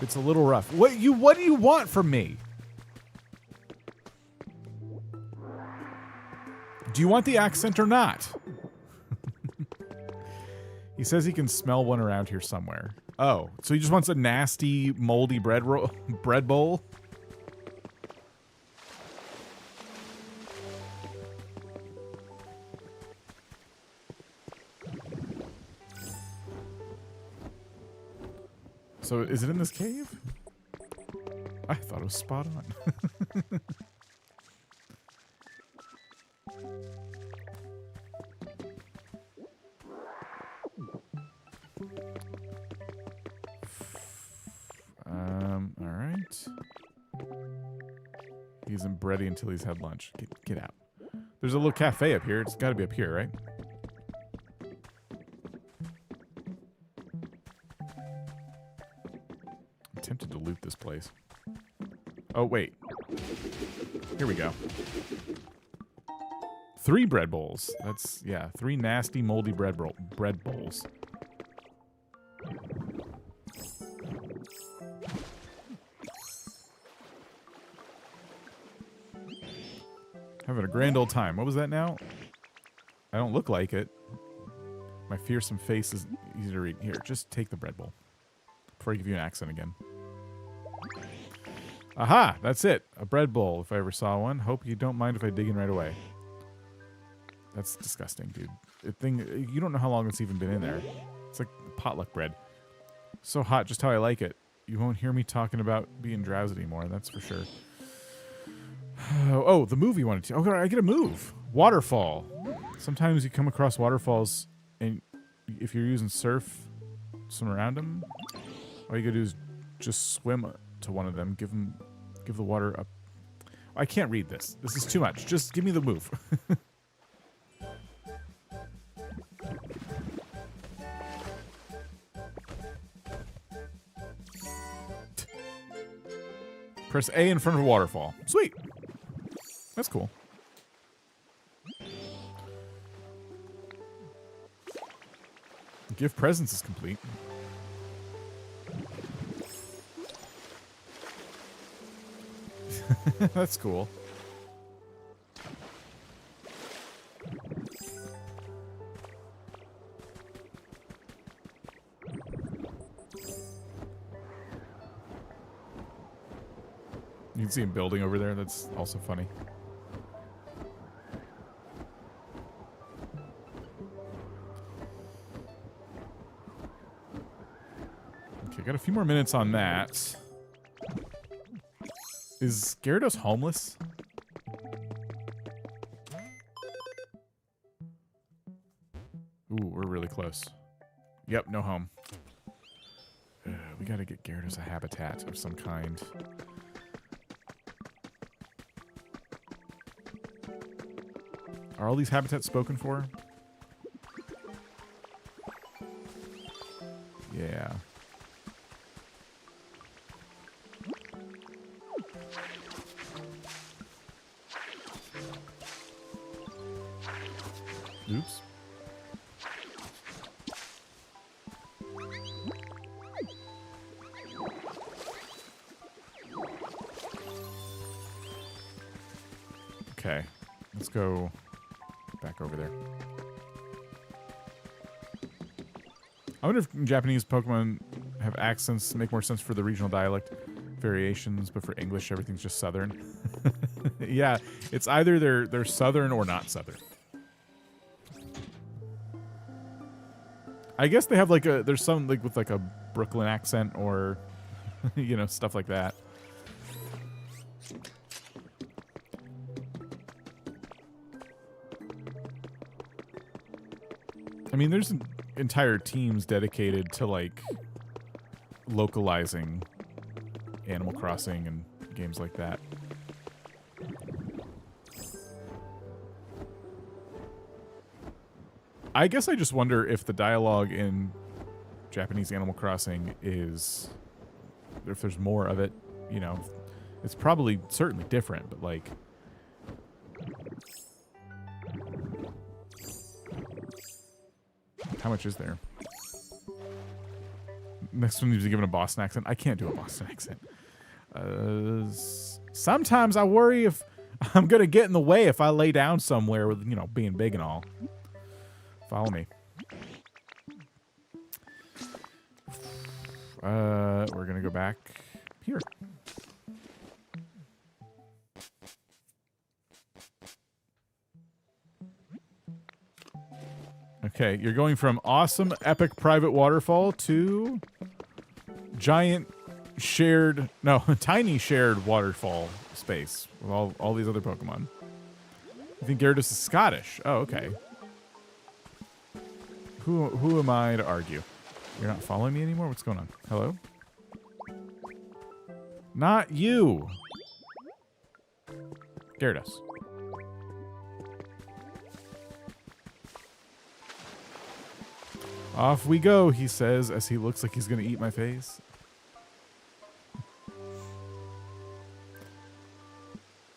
It's a little rough. What do you want from me? Do you want the accent or not? He says he can smell one around here somewhere. Oh, so he just wants a nasty, moldy bread bowl? So is it in this cave? I thought it was spot on. All right. He isn't bready until he's had lunch. Get out. There's a little cafe up here. It's got to be up here, right? I'm tempted to loot this place. Oh, wait. Here we go. 3 bread bowls. That's, yeah, 3 nasty, moldy bread bowls. Having a grand old time. What was that now? I don't look like it. My fearsome face is easy to read. Here, just take the bread bowl. Before I give you an accent again. Aha, that's it. A bread bowl, if I ever saw one. Hope you don't mind if I dig in right away. That's disgusting, dude. You don't know how long it's even been in there. It's like potluck bread. So hot, just how I like it. You won't hear me talking about being drowsy anymore, that's for sure. Oh, the move you wanted to. Okay, I get a move. Waterfall. Sometimes you come across waterfalls, and if you're using surf, swim around them. All you gotta do is just swim to one of them. Give the water up. I can't read this. This is too much. Just give me the move. Press A in front of a waterfall. Sweet. That's cool. Give presents is complete. That's cool. You can see him building over there. That's also funny. Okay, got a few more minutes on that. Is Gyarados homeless? Ooh, we're really close. Yep, no home. We gotta get Gyarados a habitat of some kind. Are all these habitats spoken for? Yeah. Oops. Okay, let's go back over there. I wonder if Japanese Pokemon have accents that make more sense for the regional dialect variations, but for English, everything's just Southern. Yeah, it's either they're Southern or not Southern. I guess they have like there's some like with like a Brooklyn accent or, you know, stuff like that. I mean, there's entire teams dedicated to like localizing Animal Crossing and games like that. I guess I just wonder if the dialogue in Japanese Animal Crossing is, if there's more of it, you know, it's probably certainly different, but like, how much is there? Next one needs to be given a Boston accent. I can't do a Boston accent. Sometimes I worry if I'm going to get in the way if I lay down somewhere with, you know, being big and all. Follow me. We're going to go back here. Okay, you're going from awesome epic private waterfall to giant shared, no, tiny shared waterfall space with all these other Pokemon. You think Gyarados is Scottish? Oh, okay. Who am I to argue? You're not following me anymore? What's going on? Hello? Not you! Gyarados. Off we go, he says, as he looks like he's going to eat my face.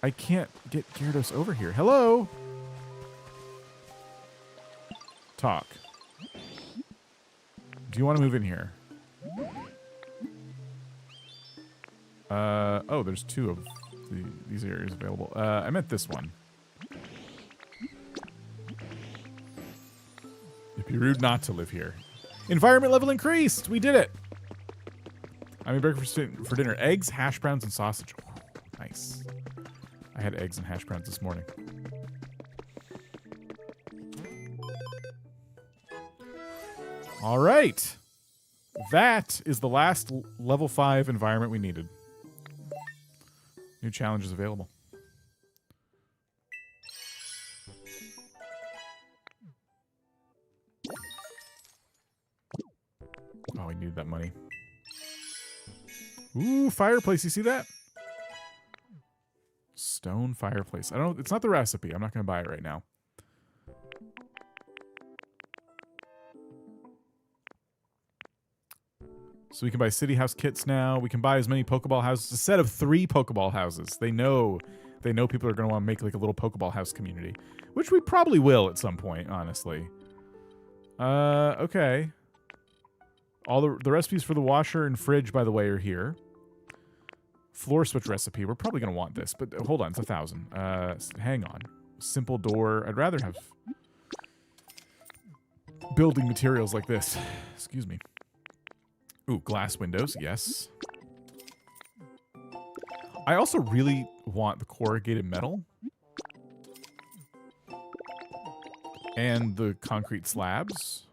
I can't get Gyarados over here. Hello? Talk. Do you want to move in here? Oh, there's two of these areas available. I meant this one. It'd be rude not to live here. Environment level increased! We did it! I mean, breakfast for dinner: eggs, hash browns, and sausage. Ooh, nice. I had eggs and hash browns this morning. All right. That is the last level 5 environment we needed. New challenges available. Oh, we needed that money. Ooh, fireplace. You see that? Stone fireplace. I don't. It's not the recipe. I'm not going to buy it right now. So we can buy city house kits now. We can buy as many Pokeball houses. A set of 3 Pokeball houses. They know people are going to want to make like a little Pokeball house community, which we probably will at some point, honestly. Okay. All the recipes for the washer and fridge, by the way, are here. Floor switch recipe. We're probably going to want this, but hold on. It's 1,000. Hang on. Simple door. I'd rather have building materials like this. Excuse me. Ooh, glass windows. Yes. I also really want the corrugated metal. And the concrete slabs.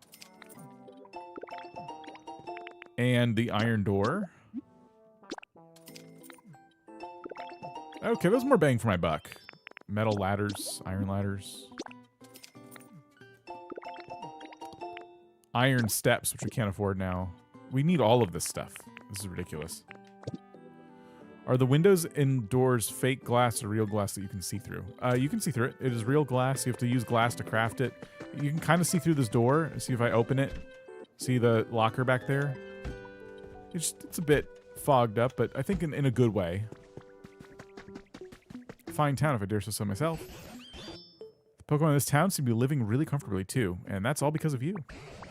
And the iron door. Okay, those more bang for my buck. Metal ladders, iron ladders. Iron steps, which we can't afford now. We need all of this stuff. This is ridiculous. Are the windows and doors fake glass or real glass that you can see through? You can see through it. It is real glass. You have to use glass to craft it. You can kind of see through this door. See if I open it. See the locker back there? It's a bit fogged up, but I think in a good way. Fine town, if I dare say so myself. The Pokemon in this town seem to be living really comfortably, too. And that's all because of you.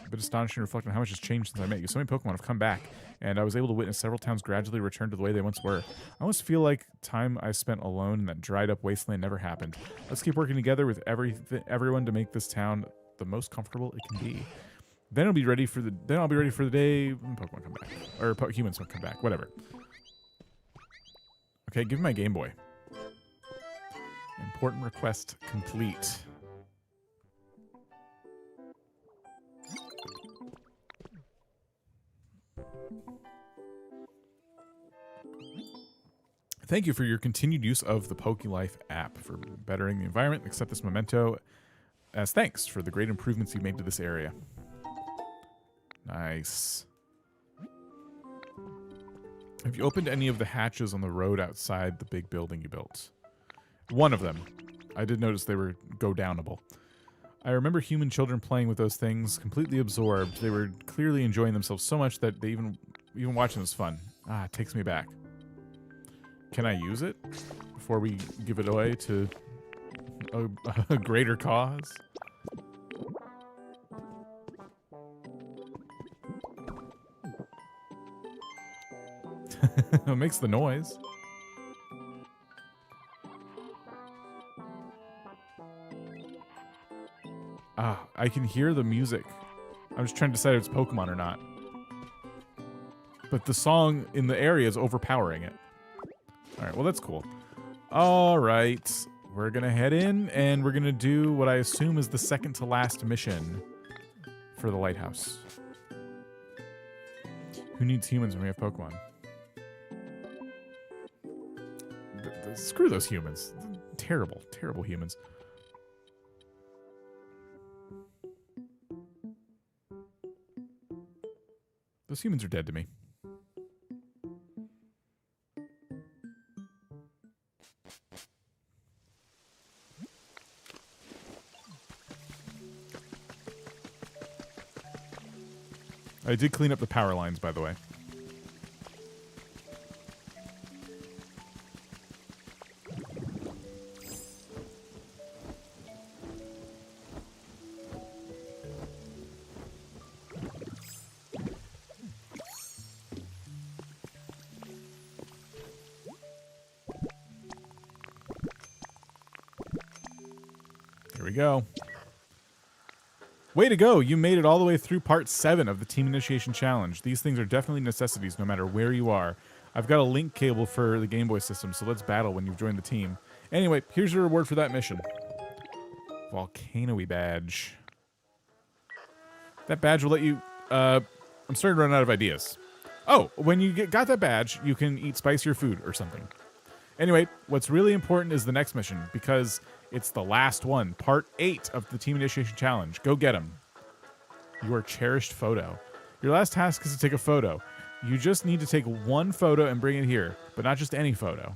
A bit astonishing to reflect on how much has changed since I met you. So many Pokemon have come back, and I was able to witness several towns gradually return to the way they once were. I almost feel like time I spent alone in that dried-up wasteland never happened. Let's keep working together with everyone to make this town the most comfortable it can be. Then I'll be ready for the day Pokemon come back. Or humans will come back. Whatever. Okay, give me my Game Boy. Important request complete. Thank you for your continued use of the PokeLife app for bettering the environment. Accept this memento as thanks for the great improvements you made to this area. Nice. Have you opened any of the hatches on the road outside the big building you built? One of them. I did notice they were go-downable. I remember human children playing with those things, completely absorbed. They were clearly enjoying themselves so much that they even watching was fun. Ah, it takes me back. Can I use it before we give it away to a greater cause? It makes the noise. Ah, I can hear the music. I'm just trying to decide if it's Pokemon or not. But the song in the area is overpowering it. Alright, well that's cool. Alright, we're gonna head in and we're gonna do what I assume is the second to last mission for the lighthouse. Who needs humans when we have Pokemon? Screw those humans. Terrible, terrible humans. Those humans are dead to me. I did clean up the power lines, by the way. Here we go. Way to go. You made it all the way through part 7 of the Team Initiation Challenge. These things are definitely necessities no matter where you are. I've got a link cable for the Game Boy system, so let's battle when you've joined the team. Anyway, here's your reward for that mission. Volcano-y badge. That badge will let you... I'm starting to run out of ideas. Oh, when you got that badge, you can eat spicier food or something. Anyway, what's really important is the next mission, because it's the last one, part 8 of the Team Initiation Challenge. Go get them. Your cherished photo. Your last task is to take a photo. You just need to take one photo and bring it here, but not just any photo.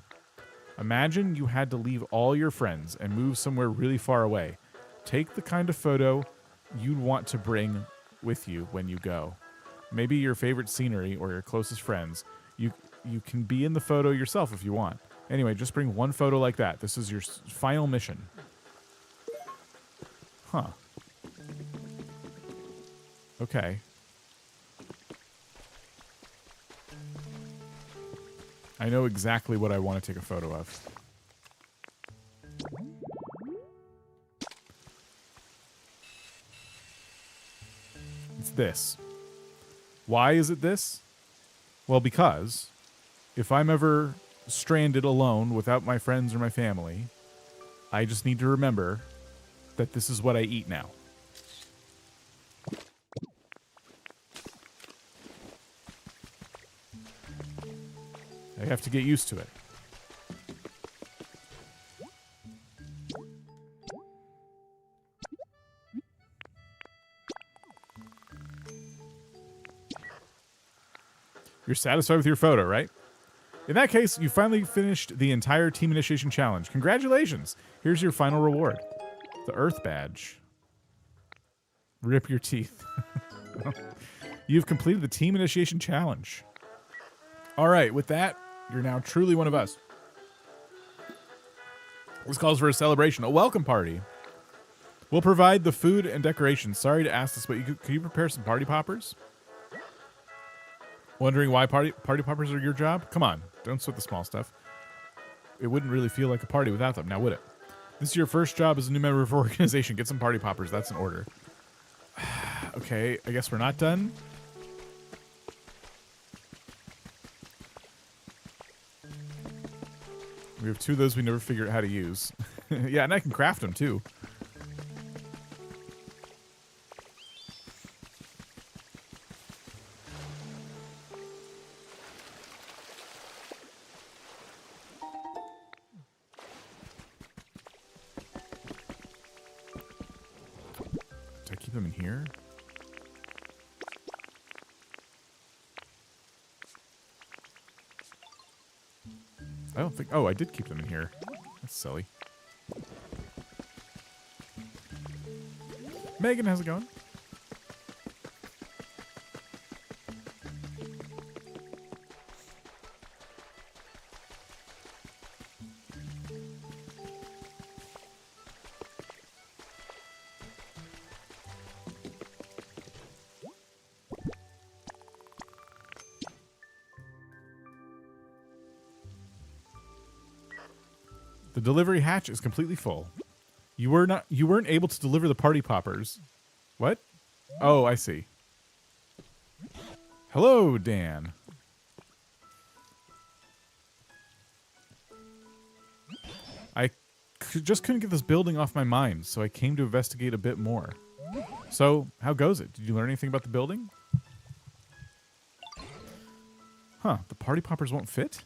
Imagine you had to leave all your friends and move somewhere really far away. Take the kind of photo you'd want to bring with you when you go. Maybe your favorite scenery or your closest friends. You can be in the photo yourself if you want. Anyway, just bring one photo like that. This is your final mission. Huh. Okay. I know exactly what I want to take a photo of. It's this. Why is it this? Well, because if I'm ever stranded alone without my friends or my family, I just need to remember that this is what I eat now. I have to get used to it. You're satisfied with your photo, right? In that case, you finally finished the entire Team Initiation Challenge. Congratulations! Here's your final reward. The Earth Badge. Rip your teeth. You've completed the Team Initiation Challenge. Alright, with that, you're now truly one of us. This calls for a celebration, a welcome party. We'll provide the food and decorations. Sorry to ask this, but could you prepare some party poppers? Wondering why party poppers are your job? Come on, don't sweat the small stuff. It wouldn't really feel like a party without them, now would it? This is your first job as a new member of our organization. Get some party poppers, that's an order. Okay, I guess we're not done. We have 2 of those we never figured out how to use. Yeah, and I can craft them too. Do I keep them in here? I don't think... Oh, I did keep them in here. That's silly. Megan, how's it going? The delivery hatch is completely full. You weren't able to deliver the party poppers. What? Oh, I see. Hello, Dan. I just couldn't get this building off my mind, so I came to investigate a bit more. So, how goes it? Did you learn anything about the building? Huh, the party poppers won't fit?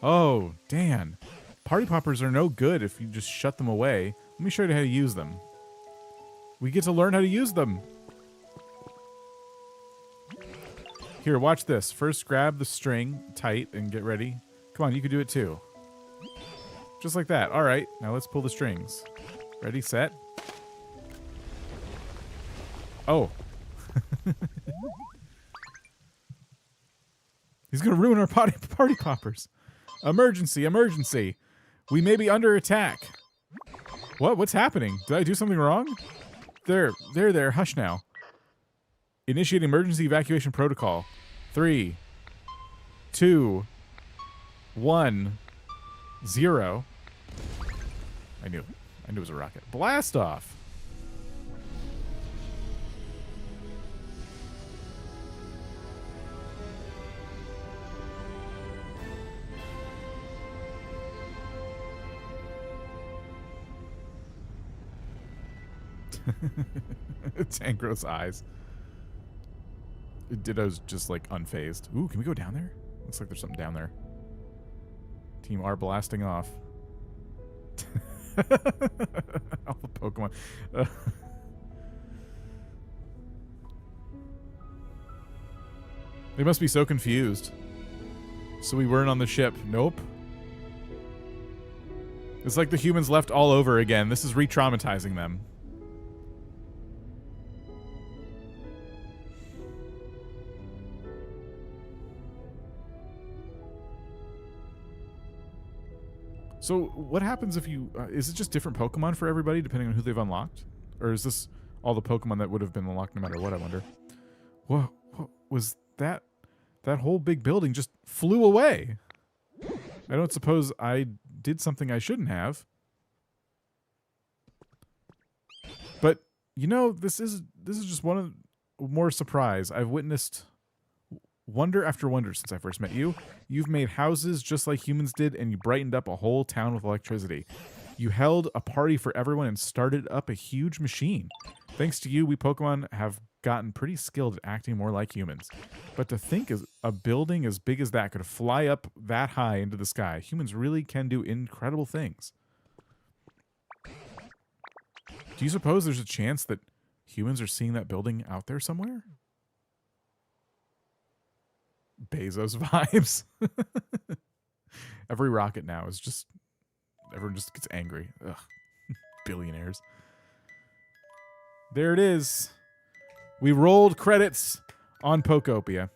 Oh, Dan. Party poppers are no good if you just shut them away. Let me show you how to use them. We get to learn how to use them. Here, watch this. First, grab the string tight and get ready. Come on, you can do it too. Just like that. All right, now let's pull the strings. Ready, set. Oh. He's going to ruin our party poppers. Emergency, emergency. We may be under attack. What? What's happening? Did I do something wrong? There. Hush now. Initiate emergency evacuation protocol. 3, 2, 1, 0. I knew it was a rocket. Blast off. Tangro's eyes. Ditto's just like unfazed. Ooh, can we go down there? Looks like there's something down there. Team R blasting off. All the Pokemon. They must be so confused. So we weren't on the ship. Nope. It's like the humans left all over again. This is re-traumatizing them. So what happens if you... is it just different Pokemon for everybody depending on who they've unlocked? Or is this all the Pokemon that would have been unlocked no matter what, I wonder? What was that? That whole big building just flew away. I don't suppose I did something I shouldn't have. But, you know, this is just one of more surprise. I've witnessed wonder after wonder since I first met you. You've made houses just like humans did, and you brightened up a whole town with electricity. You held a party for everyone and started up a huge machine. Thanks to you, we Pokemon have gotten pretty skilled at acting more like humans. But to think is a building as big as that could fly up that high into the sky. Humans really can do incredible things. Do you suppose there's a chance that humans are seeing that building out there somewhere? Bezos vibes. Every rocket now is just... everyone just gets angry. Ugh. Billionaires. There it is. We rolled credits on Pokopia. It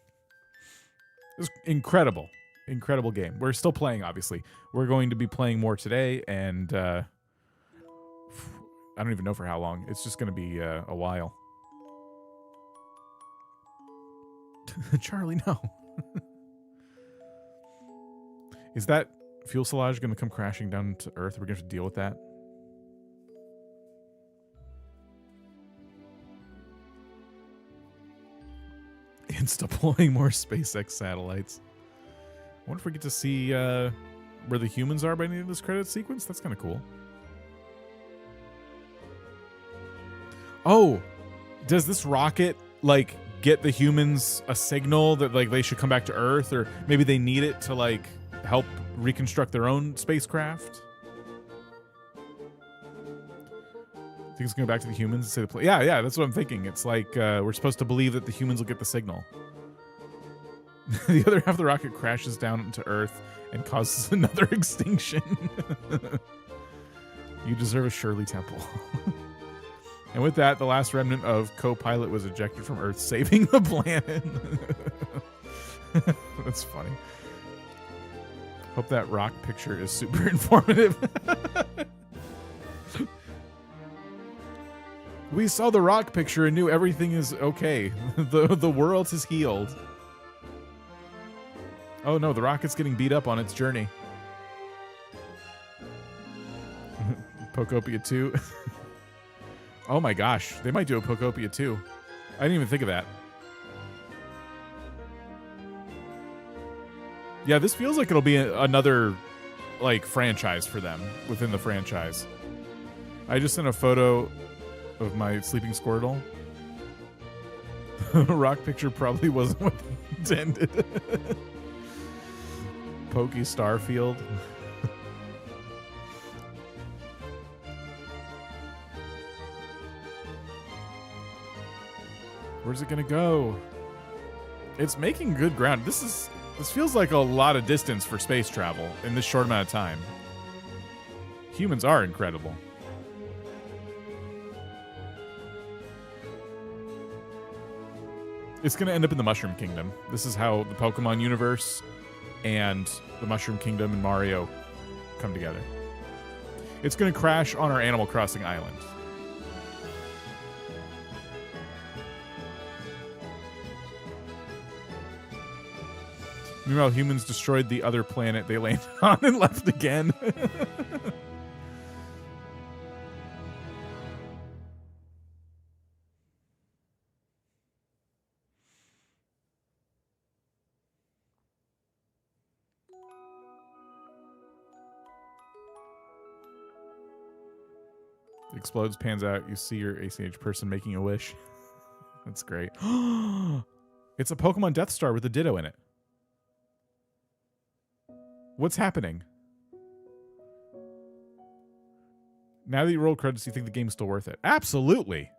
was incredible. Incredible game. We're still playing, obviously. We're going to be playing more today, and I don't even know for how long. It's just going to be a while. Charlie, no. Is that fuselage going to come crashing down to Earth? We're going to have to deal with that. It's deploying more SpaceX satellites. I wonder if we get to see where the humans are by the end of this credit sequence. That's kind of cool. Oh, does this rocket like get the humans a signal that like they should come back to Earth, or maybe they need it to like help reconstruct their own spacecraft? I think it's going back to the humans and say the play. Yeah, that's what I'm thinking. It's like we're supposed to believe that the humans will get the signal. The other half of the rocket crashes down into Earth and causes another extinction. You deserve a Shirley Temple. And with that, the last remnant of co-pilot was ejected from Earth, saving the planet. That's funny. Hope that rock picture is super informative. We saw the rock picture and knew everything is okay. The world is healed. Oh no, the rocket's getting beat up on its journey. Pokopia 2. Oh my gosh, they might do a Pokopia 2. I didn't even think of that. Yeah, this feels like it'll be another like franchise for them within the franchise. I just sent a photo of my sleeping Squirtle. Rock picture probably wasn't what they intended. Pokey Starfield. Where's it gonna go? It's making good ground. This feels like a lot of distance for space travel in this short amount of time. Humans are incredible. It's going to end up in the Mushroom Kingdom. This is how the Pokemon universe and the Mushroom Kingdom and Mario come together. It's going to crash on our Animal Crossing island. Meanwhile, humans destroyed the other planet they landed on and left again. explodes, pans out. You see your ACH person making a wish. That's great. It's a Pokemon Death Star with a Ditto in it. What's happening? Now that you roll credits, you think the game's still worth it? Absolutely.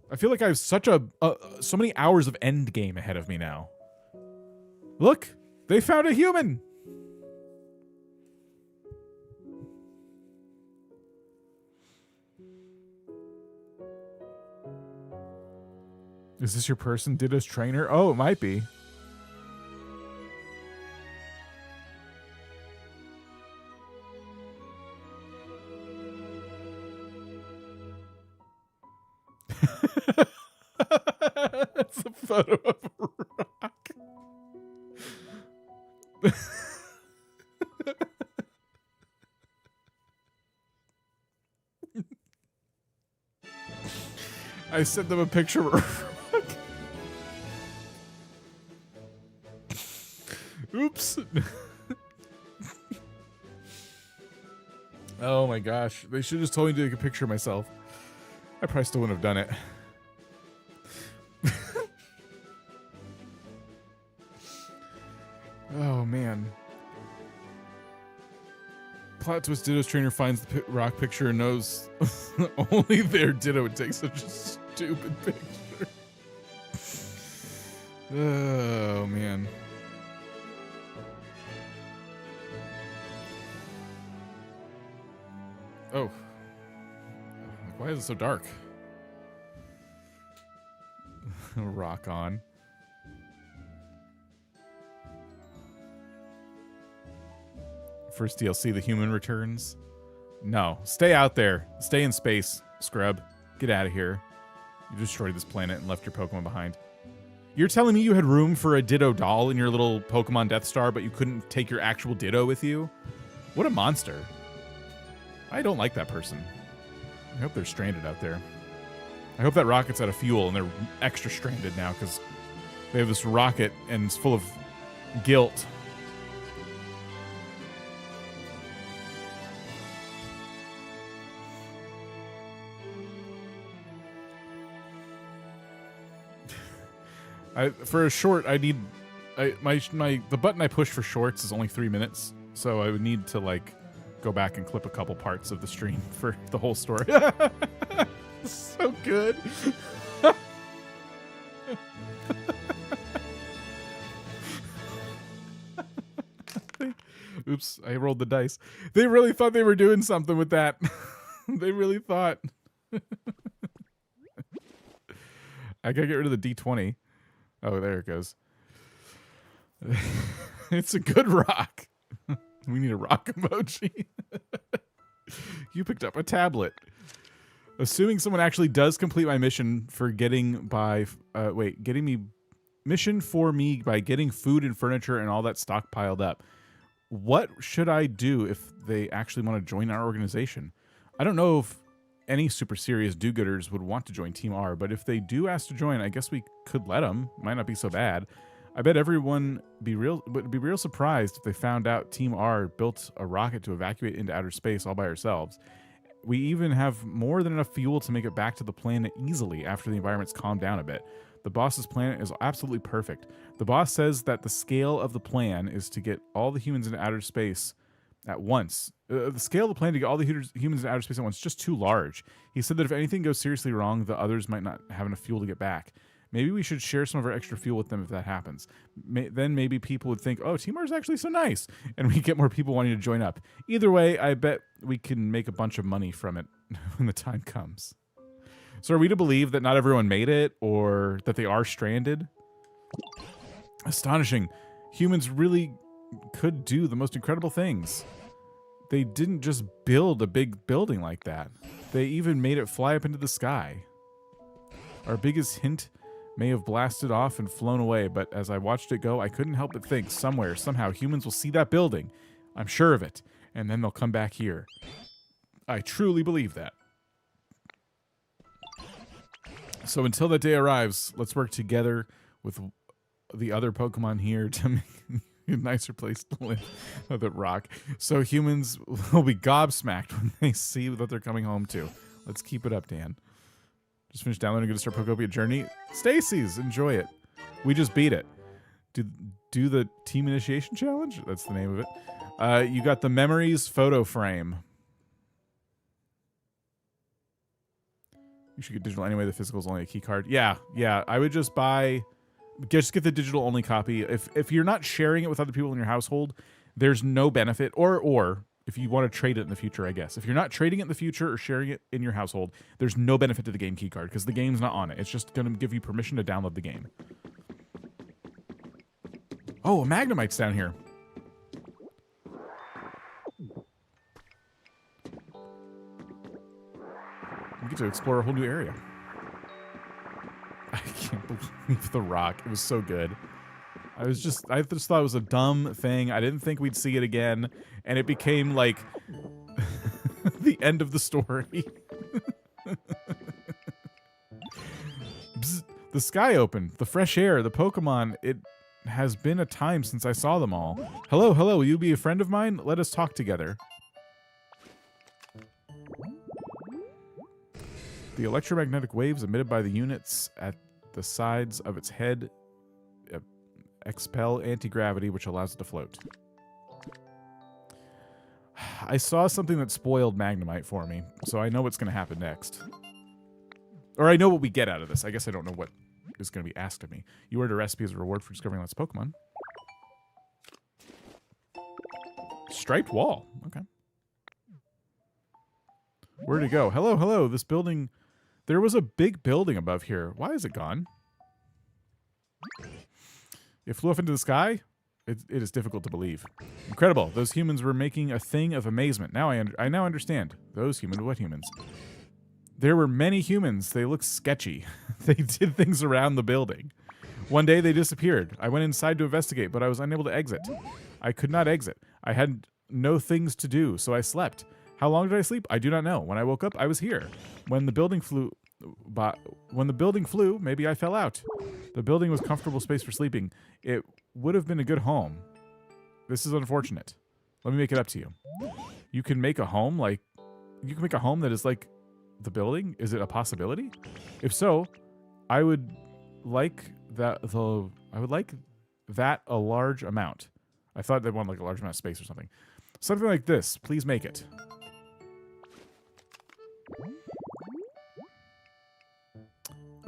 I feel like I have so many hours of end game ahead of me now. Look, they found a human. Is this your person? Ditto's trainer? Oh, it might be. That's a photo of a rock. I sent them a picture of a rock. Oops. Oh my gosh. They should have just told me to take a picture of myself. I probably still wouldn't have done it. Oh man. Plot twist: Ditto's trainer finds the rock picture and knows only their Ditto would take such a stupid picture. Oh man. Oh. Why is it so dark? Rock on. First DLC, the human returns. No, stay out there. Stay in space, scrub. Get out of here. You destroyed this planet and left your Pokemon behind. You're telling me you had room for a Ditto doll in your little Pokemon Death Star, but you couldn't take your actual Ditto with you? What a monster. I don't like that person. I hope they're stranded out there. I hope that rocket's out of fuel and they're extra stranded now because they have this rocket and it's full of guilt. For a short, I need the button I push for shorts is only 3 minutes, so I would need to like go back and clip a couple parts of the stream for the whole story. So good. Oops, I rolled the dice. They really thought they were doing something with that. They really thought. I gotta get rid of the D20. Oh, there it goes. It's a good rock. We need a rock emoji. You picked up a tablet. Assuming someone actually does complete my mission for getting mission for me by getting food and furniture and all that stockpiled up. What should I do if they actually want to join our organization? I don't know if any super serious do-gooders would want to join Team R, but if they do ask to join, I guess we could let them. Might not be so bad. I bet everyone would be real surprised if they found out Team R built a rocket to evacuate into outer space all by ourselves. We even have more than enough fuel to make it back to the planet easily after the environment's calmed down a bit. The boss's planet is absolutely perfect. The boss says that the scale of the plan is to get all the humans into outer space at once. The scale of the plan to get all the humans in outer space at once is just too large. He said that if anything goes seriously wrong, the others might not have enough fuel to get back. Maybe we should share some of our extra fuel with them if that happens. Then maybe people would think, oh, Team R is actually so nice, and we get more people wanting to join up. Either way, I bet we can make a bunch of money from it when the time comes. So are we to believe that not everyone made it, or that they are stranded? Astonishing. Humans really could do the most incredible things. They didn't just build a big building like that. They even made it fly up into the sky. Our biggest hint may have blasted off and flown away, but as I watched it go, I couldn't help but think somewhere, somehow, humans will see that building. I'm sure of it. And then they'll come back here. I truly believe that. So until that day arrives, let's work together with the other Pokemon here to A nicer place to live with a rock. So humans will be gobsmacked when they see what they're coming home to. Let's keep it up, Dan. Just finished downloading. Going to start Pokopia Journey. Stacy's, enjoy it. We just beat it. Do the team initiation challenge. That's the name of it. You got the memories photo frame. You should get digital anyway. The physical is only a key card. Yeah. I would just get the digital only copy. If you're not sharing it with other people in your household, there's no benefit. Or if you want to trade it in the future, I guess. If you're not trading it in the future or sharing it in your household, there's no benefit to the game key card because the game's not on it. It's just going to give you permission to download the game. Oh, a Magnemite's down here. We get to explore a whole new area. I can't believe the rock. It was so good. I just thought it was a dumb thing. I didn't think we'd see it again, and it became like the end of the story. Bzz, the sky opened, the fresh air, the Pokemon. It has been a time since I saw them all. Hello, will you be a friend of mine? Let us talk together. The electromagnetic waves emitted by the units at the sides of its head expel anti-gravity, which allows it to float. I saw something that spoiled Magnemite for me, so I know what's going to happen next. Or I know what we get out of this. I guess I don't know what is going to be asked of me. You earned a recipe as a reward for discovering lots of Pokemon. Striped wall. Okay. Where'd it go? Hello. This building... There was a big building above here. Why is it gone? It flew off into the sky? It is difficult to believe. Incredible. Those humans were making a thing of amazement. Now I now understand. Those humans, what humans? There were many humans. They looked sketchy. They did things around the building. One day they disappeared. I went inside to investigate, but I was unable to exit. I could not exit. I had no things to do, so I slept. How long did I sleep? I do not know. When I woke up, I was here. When the building flew, maybe I fell out. The building was comfortable space for sleeping. It would have been a good home. This is unfortunate. Let me make it up to you. You can make a home that is like the building? Is it a possibility? If so, I would like that a large amount. I thought they wanted like a large amount of space or something. Something like this. Please make it.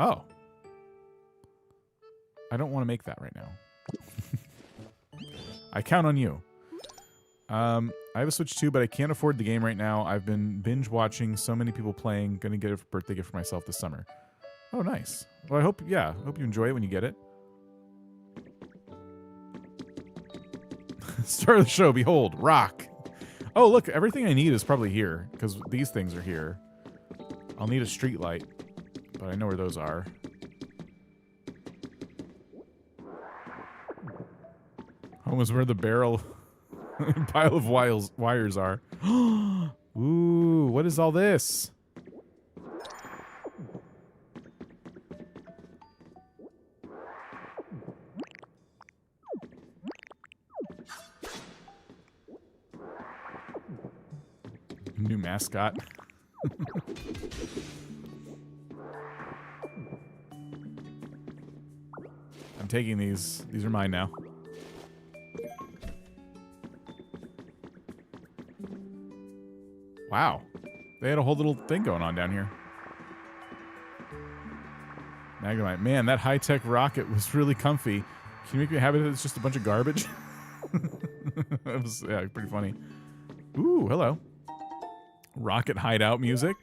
Oh. I don't want to make that right now. I count on you. I have a Switch 2, but I can't afford the game right now. I've been binge watching so many people playing. Gonna get a birthday gift for myself this summer. Oh, nice. Well, I hope you enjoy it when you get it. Start of the show. Behold, rock. Oh, look, everything I need is probably here because these things are here. I'll need a street light, but I know where those are. Home is where the barrel pile of wires are. Ooh, what is all this? New mascot. I'm taking these. These are mine now. Wow. They had a whole little thing going on down here. Magnemite. Man, that high-tech rocket was really comfy. Can you make me happy that it's just a bunch of garbage? That was, yeah, pretty funny. Ooh, hello. Rocket hideout music.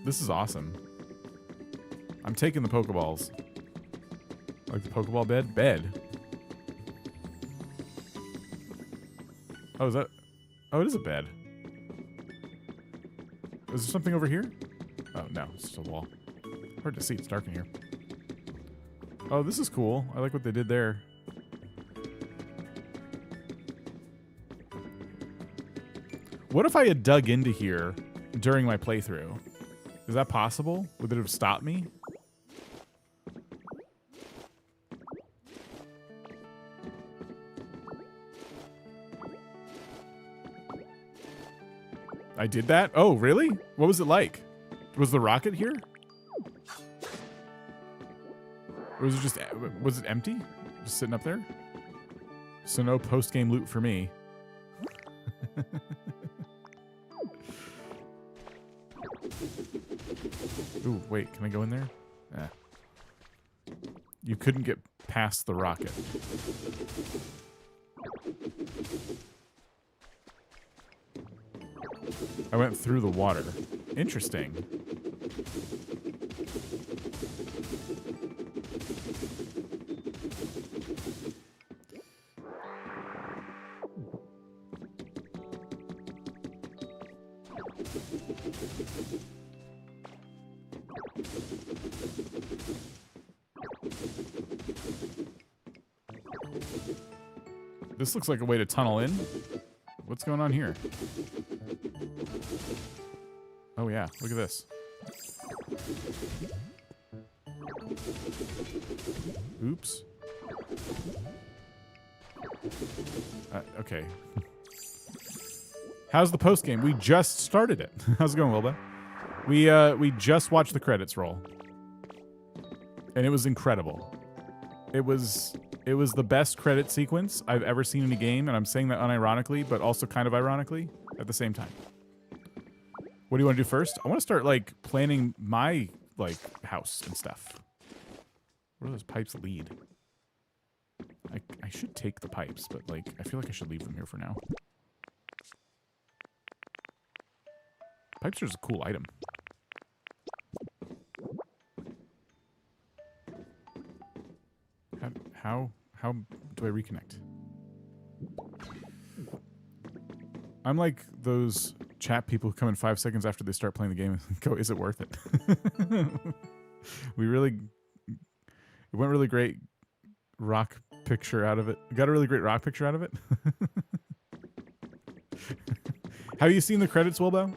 This is awesome. I'm taking the Pokeballs. Like the Pokeball bed? Bed. Oh, is that... Oh, it is a bed. Is there something over here? Oh, no. It's just a wall. Hard to see. It's dark in here. Oh, this is cool. I like what they did there. What if I had dug into here during my playthrough? Is that possible? Would it have stopped me? I did that? Oh, really? What was it like? Was the rocket here? Or was it just, was it empty? Just sitting up there? So no post-game loot for me. Ooh, wait, can I go in there? You couldn't get past the rocket. I went through the water. Interesting. This looks like a way to tunnel in. What's going on here? Oh yeah, look at this. Oops. Okay. How's the post game? We just started it. How's it going, Wilba? We just watched the credits roll, and it was incredible. It was the best credit sequence I've ever seen in a game, and I'm saying that unironically, but also kind of ironically at the same time. What do you want to do first? I want to start, like, planning my, like, house and stuff. Where do those pipes lead? I should take the pipes, but, like, I feel like I should leave them here for now. Pipes are just a cool item. How do I reconnect? I'm like those chat people who come in 5 seconds after they start playing the game and go, is it worth it? It went really great rock picture out of it. Got a really great rock picture out of it. Have you seen the credits, Wilbo?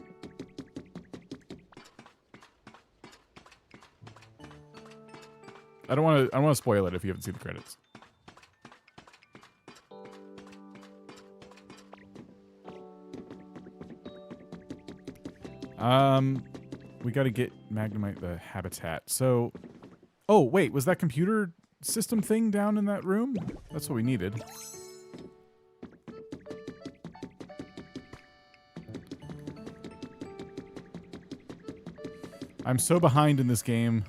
I don't want to spoil it if you haven't seen the credits. We got to get Magnemite the habitat. So, oh wait, was that computer system thing down in that room? That's what we needed. I'm so behind in this game.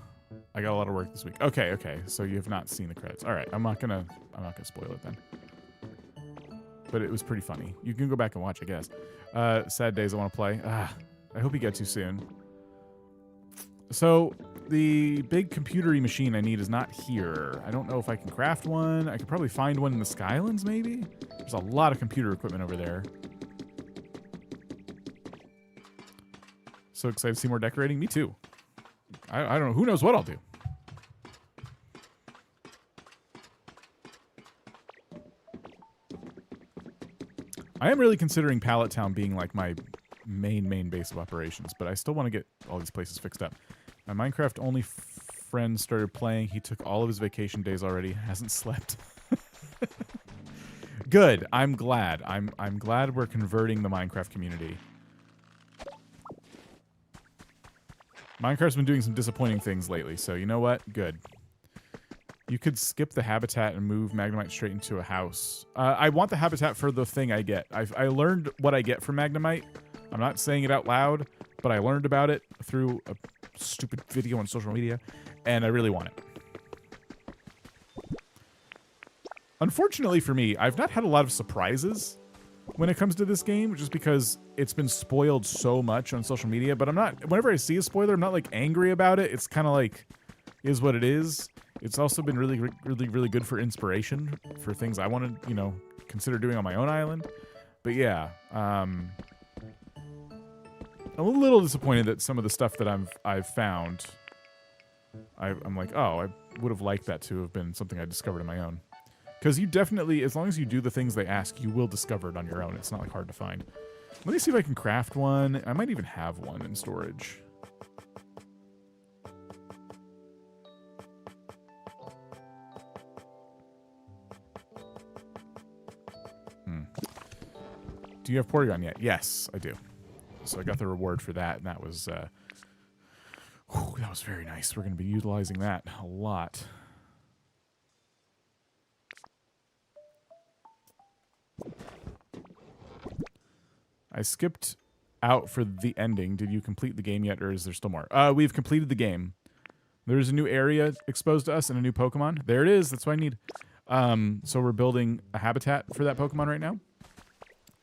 I got a lot of work this week. Okay. So you have not seen the credits. All right, I'm not gonna spoil it then. But it was pretty funny. You can go back and watch, I guess. Sad days I want to play. I hope you get to soon. So the big computer-y machine I need is not here. I don't know if I can craft one. I could probably find one in the Skylands, maybe. There's a lot of computer equipment over there. So excited to see more decorating. Me too. I don't know. Who knows what I'll do? I am really considering Pallet Town being like my main base of operations, but I still want to get all these places fixed up. My Minecraft only friend started playing. He took all of his vacation days already. Hasn't slept. Good. I'm glad. I'm glad we're converting the Minecraft community. Minecraft's been doing some disappointing things lately, so you know what? Good. You could skip the habitat and move Magnemite straight into a house. I want the habitat for the thing I get. I learned what I get from Magnemite. I'm not saying it out loud, but I learned about it through a stupid video on social media, and I really want it. Unfortunately for me, I've not had a lot of surprises when it comes to this game, just because it's been spoiled so much on social media, but I'm not, whenever I see a spoiler, I'm not like angry about it. It's kind of like, is what it is. It's also been really good for inspiration for things I want to, you know, consider doing on my own island. But yeah, I'm a little disappointed that some of the stuff that I've found, I'm like, oh, I would have liked that to have been something I discovered on my own. Because you definitely, as long as you do the things they ask, you will discover it on your own. It's not like hard to find. Let me see if I can craft one. I might even have one in storage. Do you have Porygon yet? Yes, I do. So I got the reward for that, and that was very nice. We're going to be utilizing that a lot. I skipped out for the ending. Did you complete the game yet, or is there still more? We've completed the game. There's a new area exposed to us and a new Pokemon. There it is. That's what I need. So we're building a habitat for that Pokemon right now.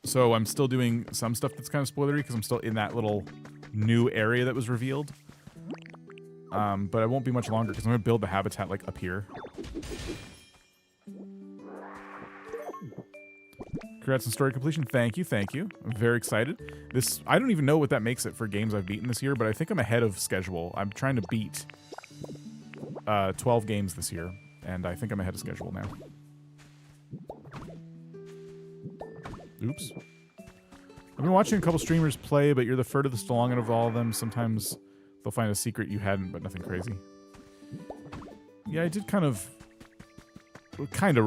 So I'm still doing some stuff that's kind of spoilery because I'm still in that little new area that was revealed. But I won't be much longer because I'm going to build the habitat like up here. Congrats on story completion. Thank you, thank you. I'm very excited. I don't even know what that makes it for games I've beaten this year, but I think I'm ahead of schedule. I'm trying to beat 12 games this year, and I think I'm ahead of schedule now. Oops. I've been watching a couple streamers play, but you're the furthest along out of all of them. Sometimes they'll find a secret you hadn't, but nothing crazy. Yeah, I did kind of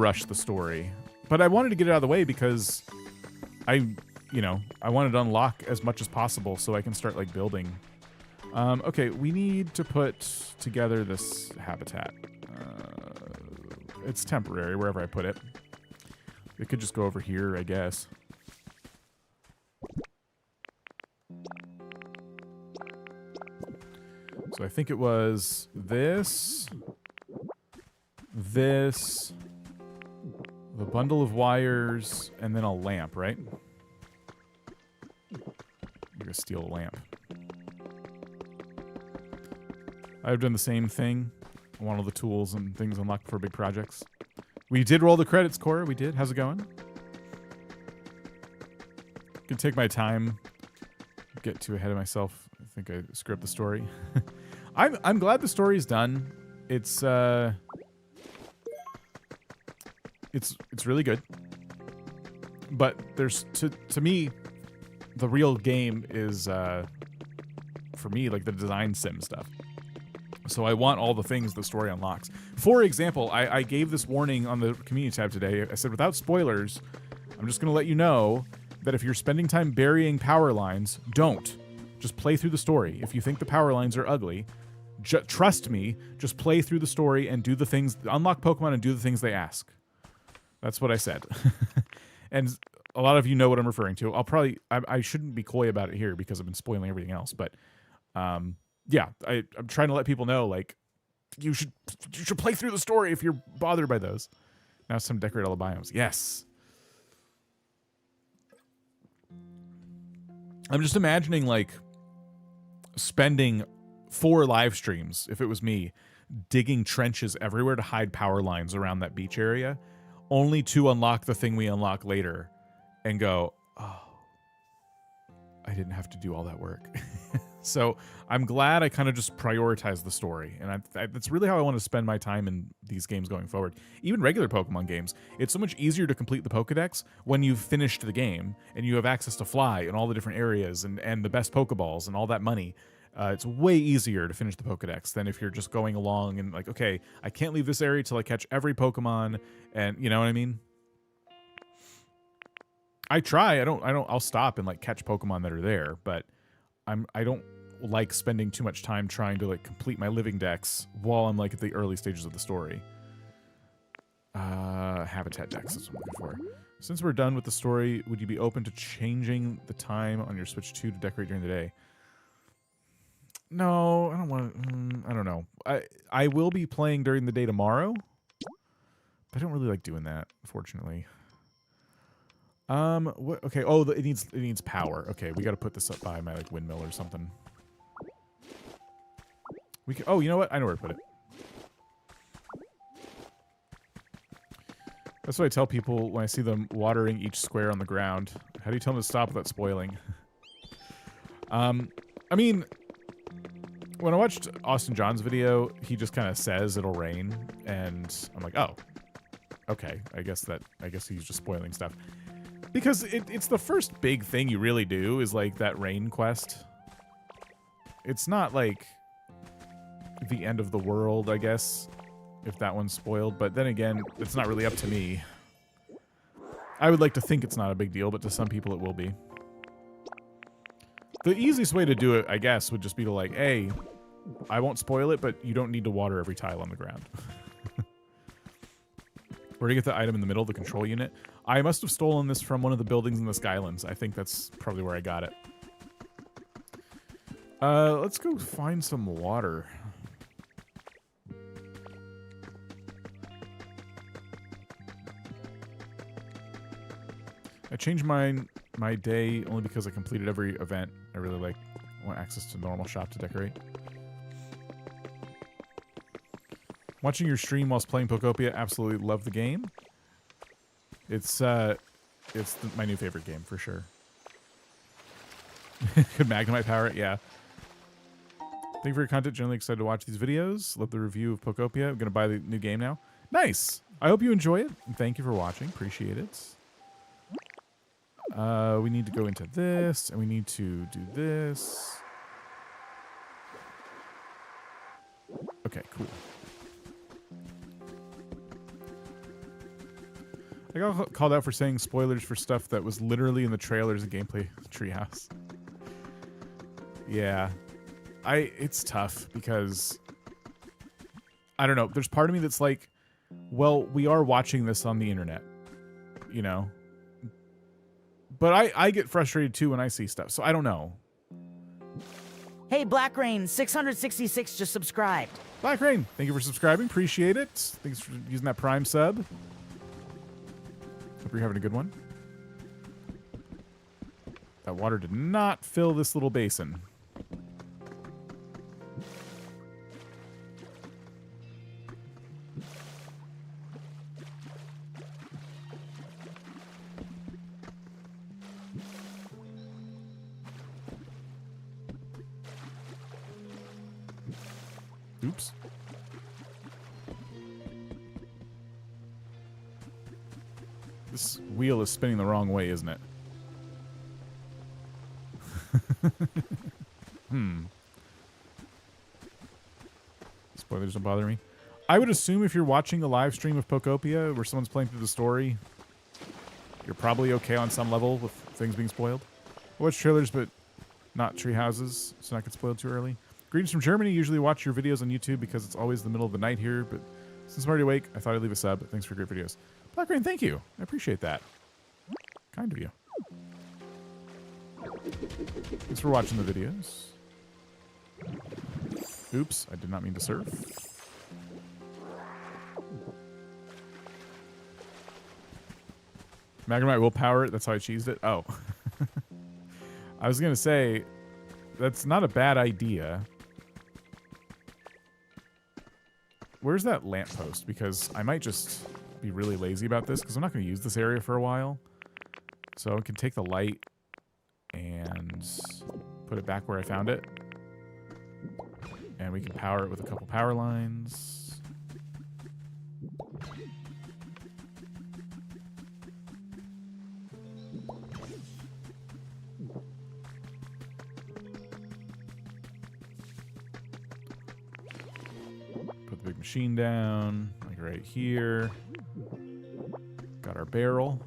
rush the story. But I wanted to get it out of the way because I wanted to unlock as much as possible so I can start, like, building. Okay, we need to put together this habitat. It's temporary, wherever I put it. It could just go over here, I guess. So I think it was this, the bundle of wires, and then a lamp, right? You're gonna steal a lamp. I've done the same thing. I want all the tools and things unlocked for big projects. We did roll the credits, Cora. We did. How's it going? Can take my time. Get too ahead of myself. I think I screwed up the story. I'm glad the story's done. It's really good. But there's to me, the real game is for me like the design sim stuff. So I want all the things the story unlocks. For example, I gave this warning on the community tab today. I said, without spoilers, I'm just going to let you know that if you're spending time burying power lines, don't. Just play through the story. If you think the power lines are ugly, trust me, just play through the story and do the things, unlock Pokemon and do the things they ask. That's what I said. And a lot of you know what I'm referring to. I shouldn't be coy about it here because I've been spoiling everything else, but yeah, I'm trying to let people know, like, you should play through the story if you're bothered by those. Now some decorate all the biomes. Yes. I'm just imagining, like, spending 4 live streams, if it was me, digging trenches everywhere to hide power lines around that beach area, only to unlock the thing we unlock later and go, oh, I didn't have to do all that work. So I'm glad I kind of just prioritized the story. And that's really how I want to spend my time in these games going forward. Even regular Pokemon games. It's so much easier to complete the Pokedex when you've finished the game and you have access to fly in all the different areas and the best Pokeballs and all that money. It's way easier to finish the Pokedex than if you're just going along and like, okay, I can't leave this area till I catch every Pokemon, and you know what I mean? I try. I'll stop and like catch Pokemon that are there, but I don't like spending too much time trying to like complete my living dex while I'm like at the early stages of the story. Habitat dex is what I'm looking for. Since we're done with the story, would you be open to changing the time on your Switch 2 to decorate during the day? No, I don't want to. I don't know. I will be playing during the day tomorrow, but I don't really like doing that, unfortunately. What? Okay. Oh, it needs power. Okay, we got to put this up by my like windmill or something. We can. Oh, you know what? I know where to put it. That's what I tell people when I see them watering each square on the ground. How do you tell them to stop without spoiling? I mean, when I watched Austin John's video, he just kind of says it'll rain, and I'm like, oh, okay. I guess he's just spoiling stuff. Because it's the first big thing you really do is like that rain quest. It's not like the end of the world, I guess, if that one's spoiled. But then again, it's not really up to me. I would like to think it's not a big deal, but to some people it will be. The easiest way to do it, I guess, would just be to like, hey, I won't spoil it, but you don't need to water every tile on the ground. Where do you get the item in the middle, the control unit? I must have stolen this from one of the buildings in the Skylands. I think that's probably where I got it. Let's go find some water. I changed my day only because I completed every event. I really want access to normal shop to decorate. Watching your stream whilst playing Pokopia, absolutely love the game. It's my new favorite game for sure. Could Magnemite power it? Yeah. Thank you for your content. Generally excited to watch these videos. Love the review of Pokopia. I'm gonna buy the new game now. Nice. I hope you enjoy it. And thank you for watching. Appreciate it. We need to go into this, and we need to do this. Okay, cool. I got called out for saying spoilers for stuff that was literally in the trailers of Gameplay Treehouse. Yeah. It's tough because I don't know. There's part of me that's like, well, we are watching this on the internet, you know? But I get frustrated too when I see stuff, so I don't know. Hey, Black Rain 666 just subscribed. Black Rain, thank you for subscribing. Appreciate it. Thanks for using that Prime sub. Hope you're having a good one. That water did not fill this little basin. Oops. This wheel is spinning the wrong way, isn't it? Spoilers don't bother me. I would assume if you're watching a live stream of Pokopia where someone's playing through the story, you're probably okay on some level with things being spoiled. I watch trailers, but not tree houses, so not get spoiled too early. Greetings from Germany. Usually watch your videos on YouTube because it's always the middle of the night here, but since I'm already awake, I thought I'd leave a sub. Thanks for great videos. Black Rain, thank you. I appreciate that. Kind of you. Thanks for watching the videos. Oops, I did not mean to surf. Magnemite will power it. That's how I cheesed it. Oh. I was going to say, that's not a bad idea. Where's that lamppost? Because I might just be really lazy about this because I'm not going to use this area for a while. So I can take the light and put it back where I found it. And we can power it with a couple power lines. Put the big machine down, like right here. Got our barrel.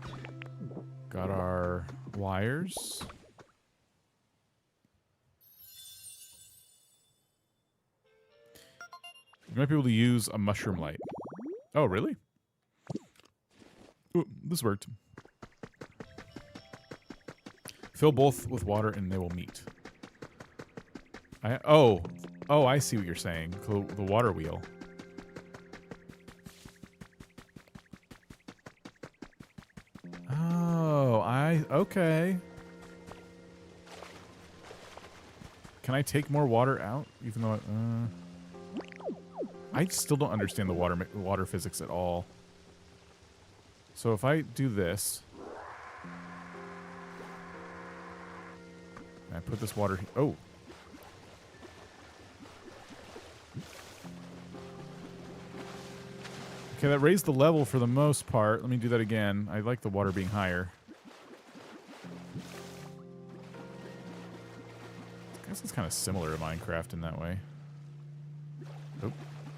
Got our wires. You might be able to use a mushroom light. Oh, really? Ooh, this worked. Fill both with water and they will meet. Oh, I see what you're saying. The water wheel. Oh, okay. Can I take more water out? Even though I still don't understand the water physics at all. So if I do this, and I put this water. Oh. Okay, that raised the level for the most part. Let me do that again. I like the water being higher. I guess it's kind of similar to Minecraft in that way. Oh,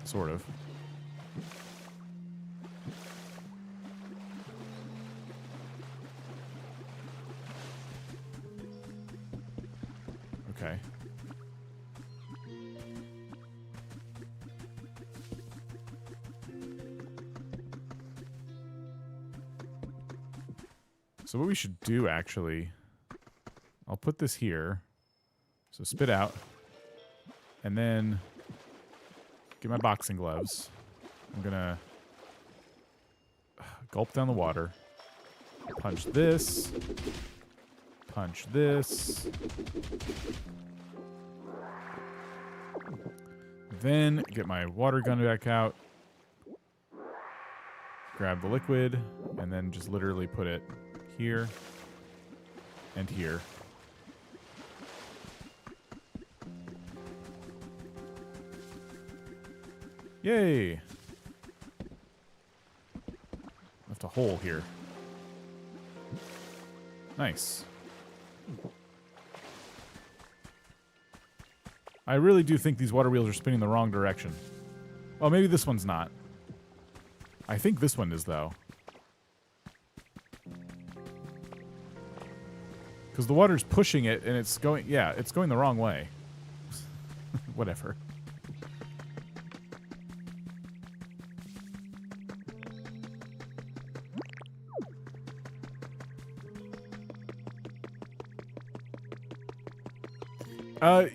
sort of. So what we should do, actually, I'll put this here. So spit out. And then get my boxing gloves. I'm going to gulp down the water. Punch this. Punch this. Then get my water gun back out. Grab the liquid. And then just literally put it here and here. Yay! Left a hole here. Nice. I really do think these water wheels are spinning the wrong direction. Oh, maybe this one's not. I think this one is, though. Because the water's pushing it, and it's going... Yeah, it's going the wrong way. Whatever.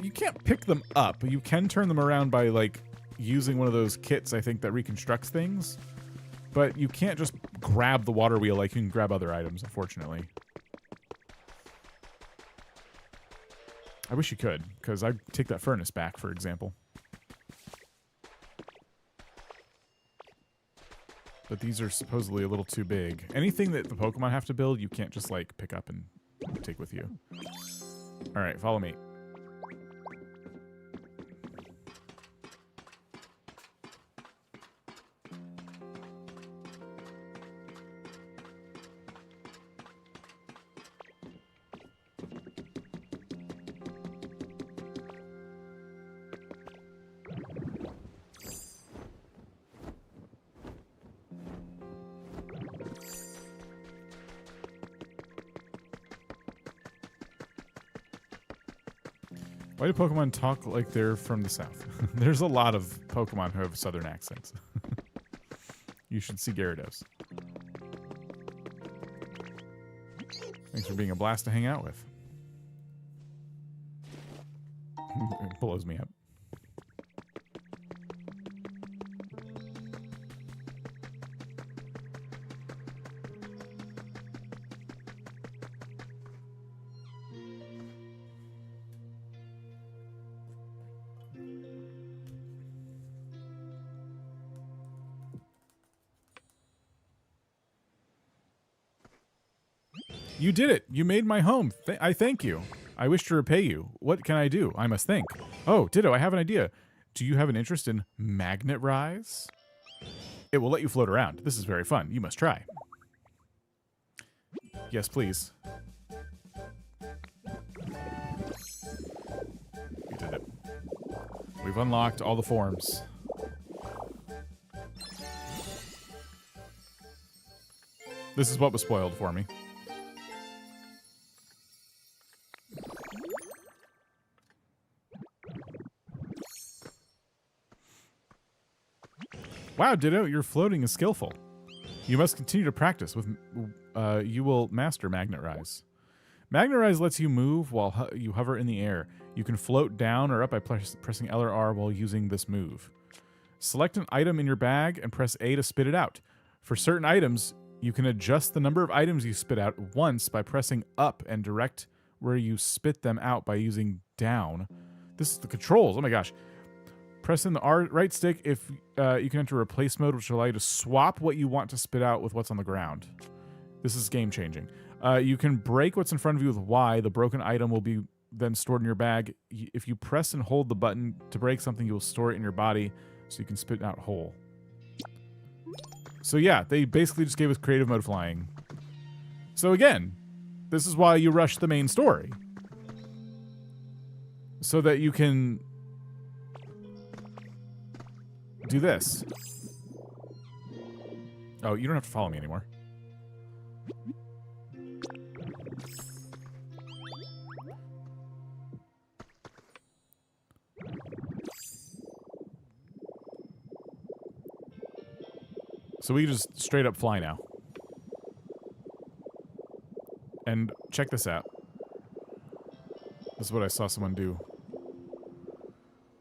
You can't pick them up, but you can turn them around by, like, using one of those kits, I think, that reconstructs things. But you can't just grab the water wheel like you can grab other items, unfortunately. I wish you could, because I'd take that furnace back, for example. But these are supposedly a little too big. Anything that the Pokemon have to build, you can't just, like, pick up and take with you. Alright, follow me. Why do Pokemon talk like they're from the South? There's a lot of Pokemon who have Southern accents. You should see Gyarados. Thanks for being a blast to hang out with. It blows me up. You did it. You made my home. I thank you. I wish to repay you. What can I do? I must think. Oh, Ditto, I have an idea. Do you have an interest in Magnet Rise? It will let you float around. This is very fun. You must try. Yes, please. We did it. We've unlocked all the forms. This is what was spoiled for me. Wow, Ditto, your floating is skillful. You must continue to practice. You will master Magnet Rise. Magnet Rise lets you move while you hover in the air. You can float down or up by pressing L or R while using this move. Select an item in your bag and press A to spit it out. For certain items, you can adjust the number of items you spit out once by pressing up and direct where you spit them out by using down. This is the controls. Oh my gosh. Press in the right stick if you can enter replace mode, which will allow you to swap what you want to spit out with what's on the ground. This is game changing. You can break what's in front of you with Y. The broken item will be then stored in your bag. If you press and hold the button to break something, you will store it in your body so you can spit it out whole. So yeah, they basically just gave us creative mode flying. So again, this is why you rush the main story. So that you can do this. Oh, you don't have to follow me anymore. So we just straight up fly now. And check this out. This is what I saw someone do.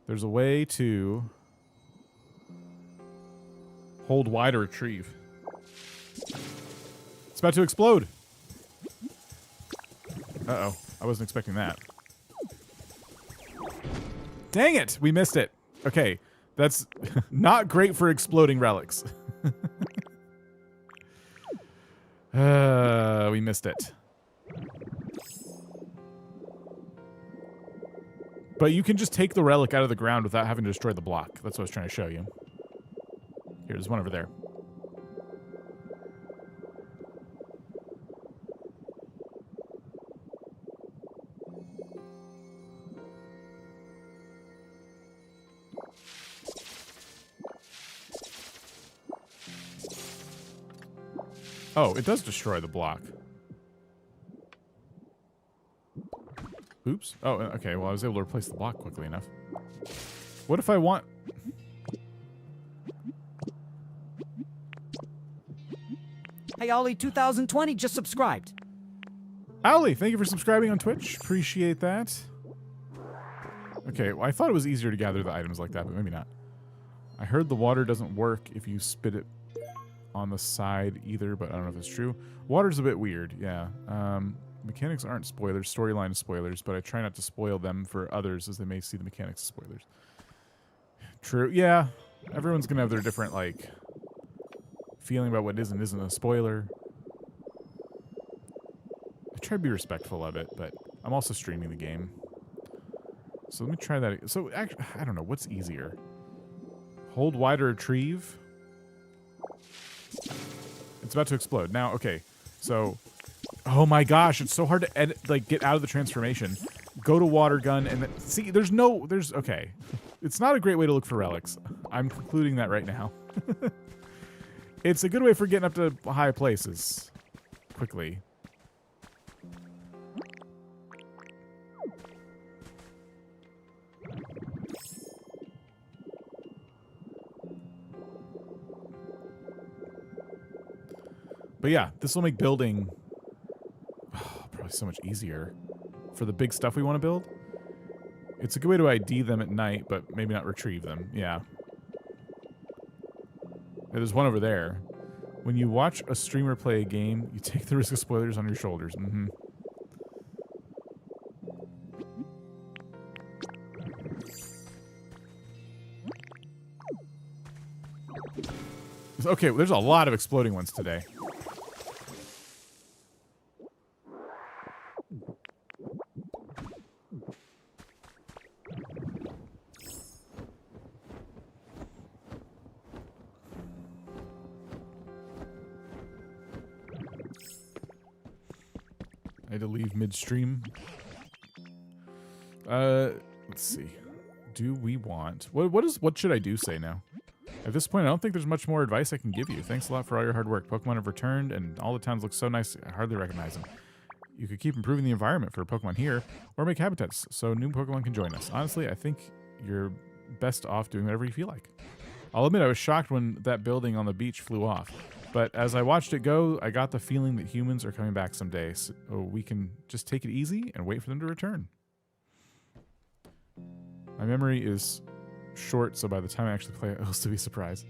There's a way to hold Y to retrieve. It's about to explode. Uh-oh. I wasn't expecting that. Dang it! We missed it. Okay. That's not great for exploding relics. We missed it. But you can just take the relic out of the ground without having to destroy the block. That's what I was trying to show you. Here, there's one over there. Oh, it does destroy the block. Oops. Oh, okay. Well, I was able to replace the block quickly enough. What if I want... Hey, Ollie 2020 just subscribed. Owly, thank you for subscribing on Twitch. Appreciate that. Okay, well, I thought it was easier to gather the items like that, but maybe not. I heard the water doesn't work if you spit it on the side either, but I don't know if it's true. Water's a bit weird, yeah. Mechanics aren't spoilers, storyline is spoilers, but I try not to spoil them for others as they may see the mechanics as spoilers. True, yeah. Everyone's gonna have their different, like, feeling about what is and isn't a spoiler. I try to be respectful of it, but I'm also streaming the game. So let me try that. So, actually, I don't know. What's easier? Hold Y to retrieve. It's about to explode. Now, okay. So, oh my gosh, it's so hard to edit, like, get out of the transformation. Go to water gun and then, see, okay. It's not a great way to look for relics. I'm concluding that right now. It's a good way for getting up to high places quickly. But yeah, this will make building probably so much easier for the big stuff we want to build. It's a good way to ID them at night, but maybe not retrieve them. Yeah. There's one over there. When you watch a streamer play a game, you take the risk of spoilers on your shoulders. Mm-hmm. Okay, there's a lot of exploding ones today. I had to leave midstream. Let's see. Do we want... What should I do say now? At this point, I don't think there's much more advice I can give you. Thanks a lot for all your hard work. Pokemon have returned, and all the towns look so nice, I hardly recognize them. You could keep improving the environment for Pokemon here, or make habitats so new Pokemon can join us. Honestly, I think you're best off doing whatever you feel like. I'll admit I was shocked when that building on the beach flew off. But as I watched it go, I got the feeling that humans are coming back someday, so we can just take it easy and wait for them to return. My memory is short, so by the time I actually play it, I'll still be surprised.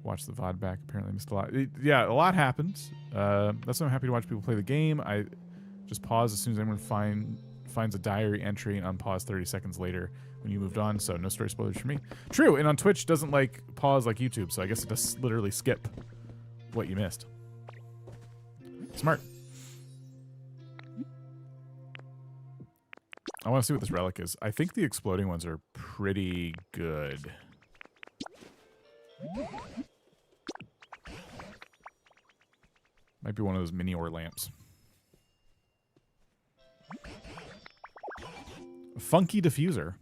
Watch the VOD back. Apparently missed a lot. Yeah, a lot happened. That's why I'm happy to watch people play the game. I just pause as soon as anyone finds a diary entry and unpause 30 seconds later when you moved on, so no story spoilers for me. True, and on Twitch doesn't like pause like YouTube, so I guess it does literally skip what you missed. Smart. I want to see what this relic is. I think the exploding ones are pretty good. Might be one of those mini ore lamps. A funky diffuser.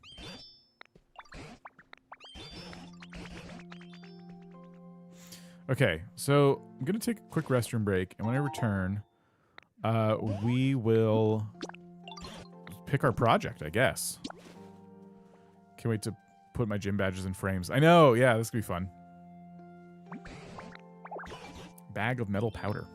Okay, so I'm going to take a quick restroom break, and when I return, we will pick our project, I guess. Can't wait to put my gym badges in frames. I know, yeah, this could be fun. Bag of metal powder.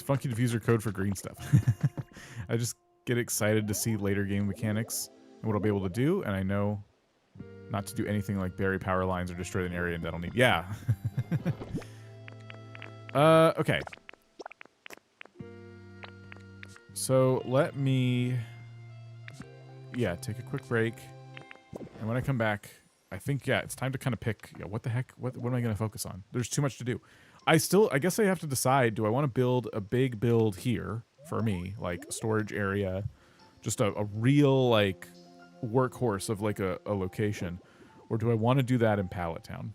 funky diffuser code for green stuff. I just get excited to see later game mechanics and what I'll be able to do, and I know not to do anything like bury power lines or destroy an area that I'll need. Yeah. Okay. So let me, take a quick break. And when I come back, I think, it's time to kind of pick, what the heck, what am I going to focus on? There's too much to do. I guess I have to decide, do I want to build a big build here for me, like storage area, just a real, like, workhorse of, like, a location, or do I want to do that in Pallet Town?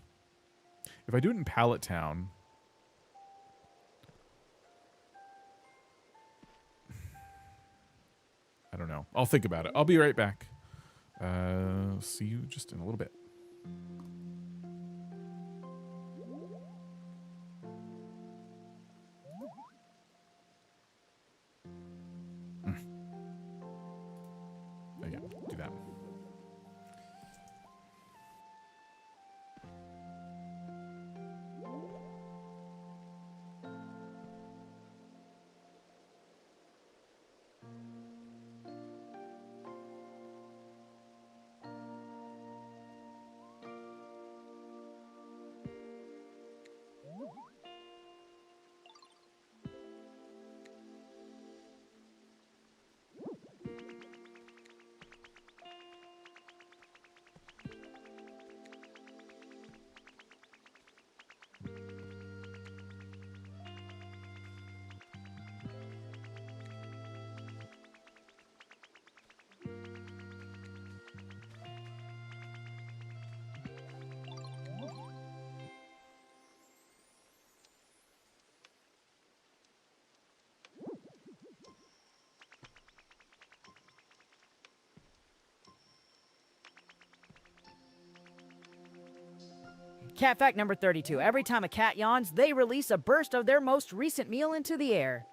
If I do it in Pallet Town, I don't know. I'll think about it. I'll be right back. See you just in a little bit. Yeah, do that. Cat fact number 32. Every time a cat yawns, they release a burst of their most recent meal into the air.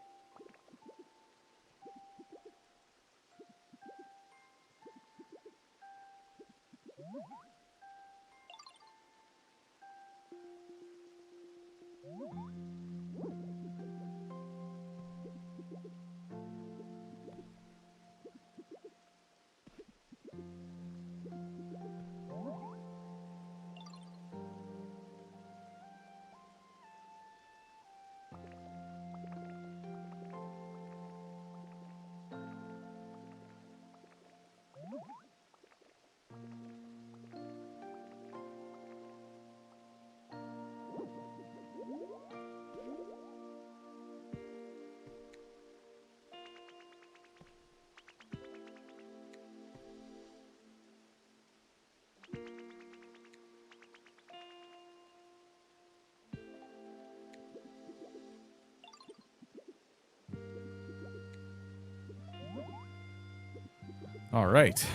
All right.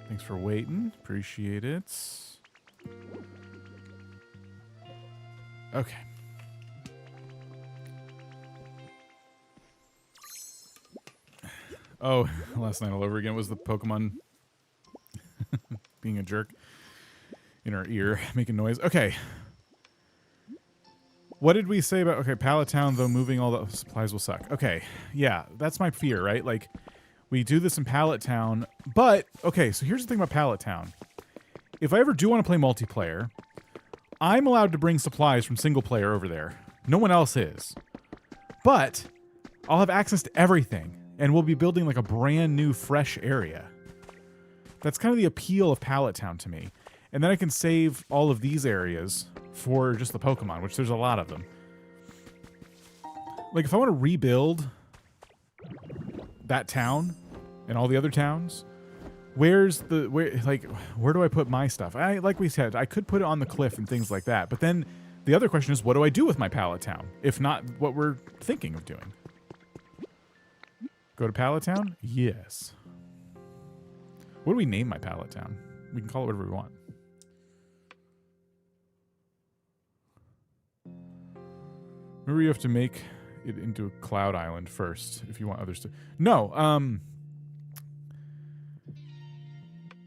Thanks for waiting. Appreciate it. Okay. Oh, last night all over again was the Pokemon being a jerk in our ear, making noise. Okay. What did we say about, okay, Pallet Town, though moving all the supplies will suck. Okay, yeah, that's my fear, right? Like, we do this in Pallet Town, but, okay, so here's the thing about Pallet Town. If I ever do want to play multiplayer, I'm allowed to bring supplies from single player over there. No one else is. But I'll have access to everything, and we'll be building like a brand new, fresh area. That's kind of the appeal of Pallet Town to me. And then I can save all of these areas for just the Pokemon, which there's a lot of them. Like, if I want to rebuild that town and all the other towns, where do I put my stuff? Like we said, I could put it on the cliff and things like that. But then the other question is, what do I do with my Pallet Town? If not what we're thinking of doing. Go to Pallet Town? Yes. What do we name my Pallet Town? We can call it whatever we want. Remember, you have to make it into a cloud island first if you want others to... No,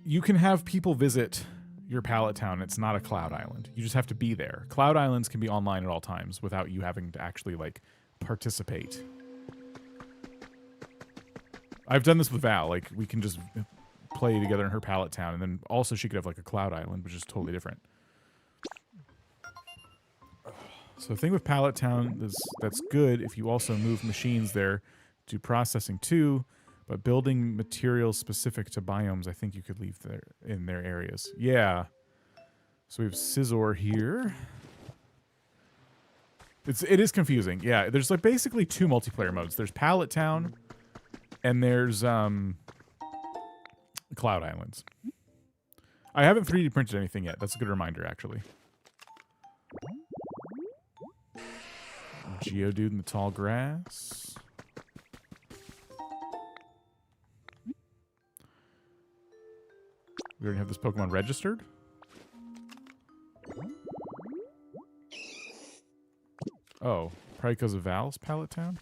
you can have people visit your Pallet Town. It's not a cloud island. You just have to be there. Cloud islands can be online at all times without you having to actually, like, participate I've done this with Val. Like, we can just play together in her pallet town, and then also she could have like a cloud island, which is totally different. So the thing with pallet town is that's good if you also move machines there to processing too, but building materials specific to biomes, I think you could leave there in their areas. Yeah. So we have Scizor here. It is confusing. Yeah, there's like basically 2 multiplayer modes. There's pallet town, and there's Cloud Islands. I haven't 3D printed anything yet. That's a good reminder, actually. Geodude in the tall grass. We already have this Pokemon registered. Oh, probably because of Val's Pallet Town?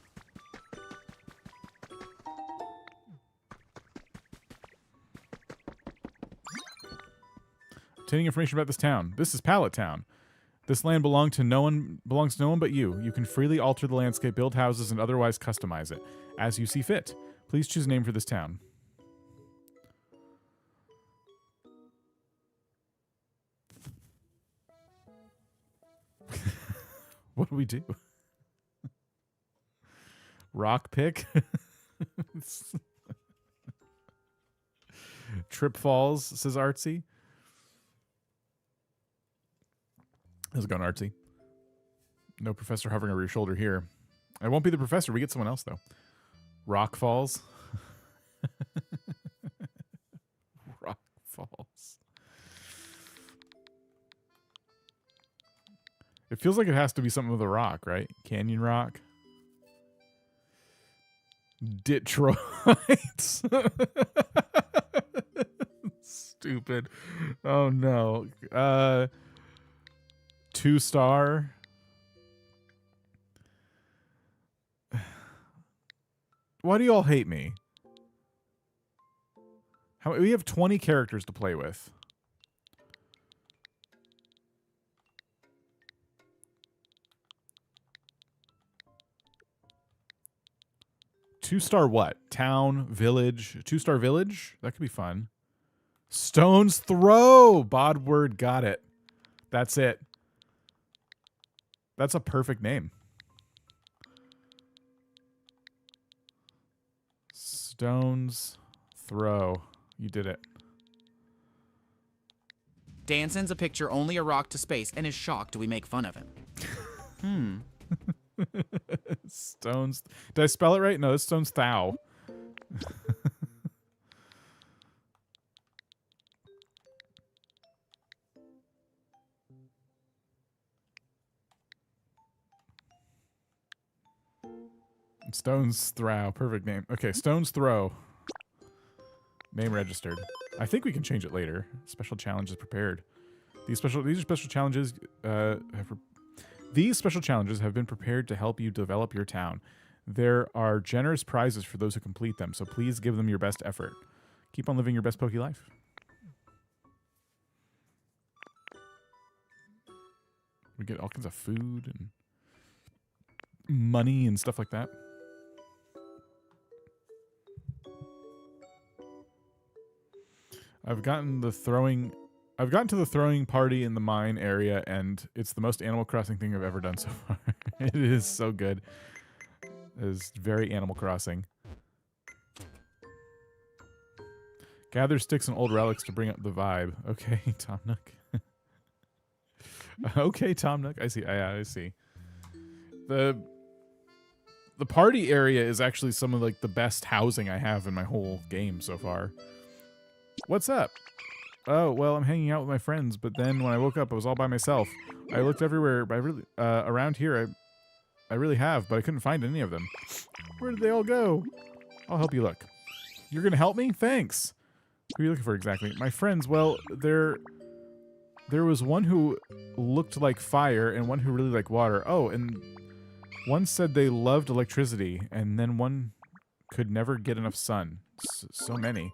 Obtaining information about this town. This is Pallet Town. This land belongs to no one but you. You can freely alter the landscape, build houses, and otherwise customize it as you see fit. Please choose a name for this town. What do we do? Rock pick? Trip falls, says Artsy. How's it going, Artsy? No professor hovering over your shoulder here. I won't be the professor. We get someone else, though. Rock falls. Rock falls. It feels like it has to be something with a rock, right? Canyon rock. Detroit. Stupid. Oh no. 2-star. Why do you all hate me? We have 20 characters to play with. Two-star what? Town, village. 2-star village? That could be fun. Stone's Throw! Bodward got it. That's it. That's a perfect name. Stone's Throw. You did it. Dan sends a picture only a rock to space and is shocked we make fun of him. Stones. Did I spell it right? No, it's Stone's Thou. Stone's Throw. Perfect name. Okay, Stone's Throw. Name registered. I think we can change it later. Special challenges prepared. These are special challenges. These special challenges have been prepared to help you develop your town. There are generous prizes for those who complete them, so please give them your best effort. Keep on living your best Poke life. We get all kinds of food and money and stuff like that. I've gotten to the throwing party in the mine area, and it's the most Animal Crossing thing I've ever done so far. It is so good. It is very Animal Crossing. Gather sticks and old relics to bring up the vibe. Okay, Tom Nook. Okay, Tom Nook. I see. I see. The party area is actually some of like the best housing I have in my whole game so far. What's up? Oh, well, I'm hanging out with my friends, but then when I woke up, I was all by myself. I looked everywhere, but around here, I really have, but I couldn't find any of them. Where did they all go? I'll help you look. You're gonna help me? Thanks. Who are you looking for exactly? My friends, well, there was one who looked like fire and one who really liked water. Oh, and one said they loved electricity, and then one could never get enough sun. So many.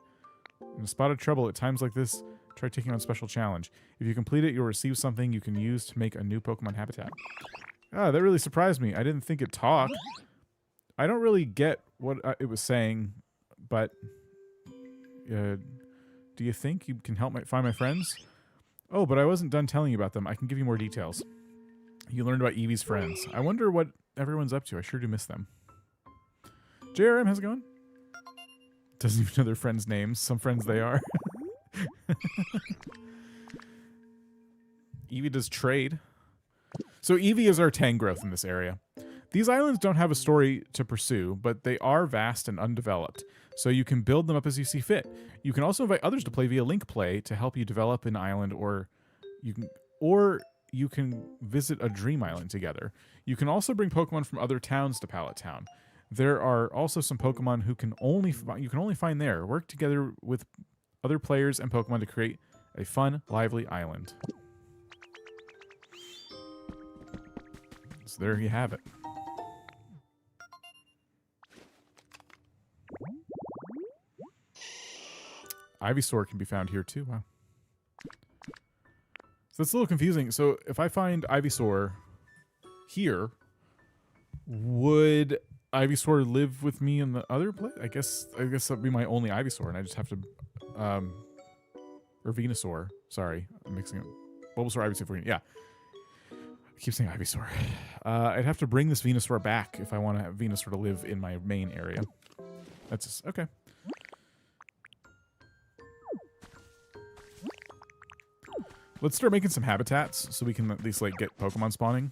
In a spot of trouble at times like this, try taking on a special challenge. If you complete it, you'll receive something you can use to make a new Pokemon habitat. Ah, that really surprised me. I didn't think it talked. I don't really get what it was saying. but do you think you can help find my friends? Oh, but I wasn't done telling you about them. I can give you more details. You learned about Evie's friends. I wonder what everyone's up to. I sure do miss them. JRM, how's it going? Doesn't even know their friends' names. Some friends they are. Evie does trade. So Evie is our Tang growth in this area. These islands don't have a story to pursue, but they are vast and undeveloped, so you can build them up as you see fit. You can also invite others to play via link play to help you develop an island, or you can visit a dream island together. You can also bring Pokemon from other towns to Pallet Town. There are also some Pokemon who you can only find there. Work together with other players and Pokemon to create a fun, lively island. So there you have it. Ivysaur can be found here too. Wow. So that's a little confusing. So if I find Ivysaur here, would Ivysaur live with me in the other place? I guess that'd be my only Ivysaur, and I just have to, or Venusaur. Sorry, I'm mixing it. Bulbasaur, Ivysaur, yeah. I keep saying Ivysaur. I'd have to bring this Venusaur back if I want to have Venusaur to live in my main area. That's just, okay. Let's start making some habitats so we can at least like get Pokemon spawning.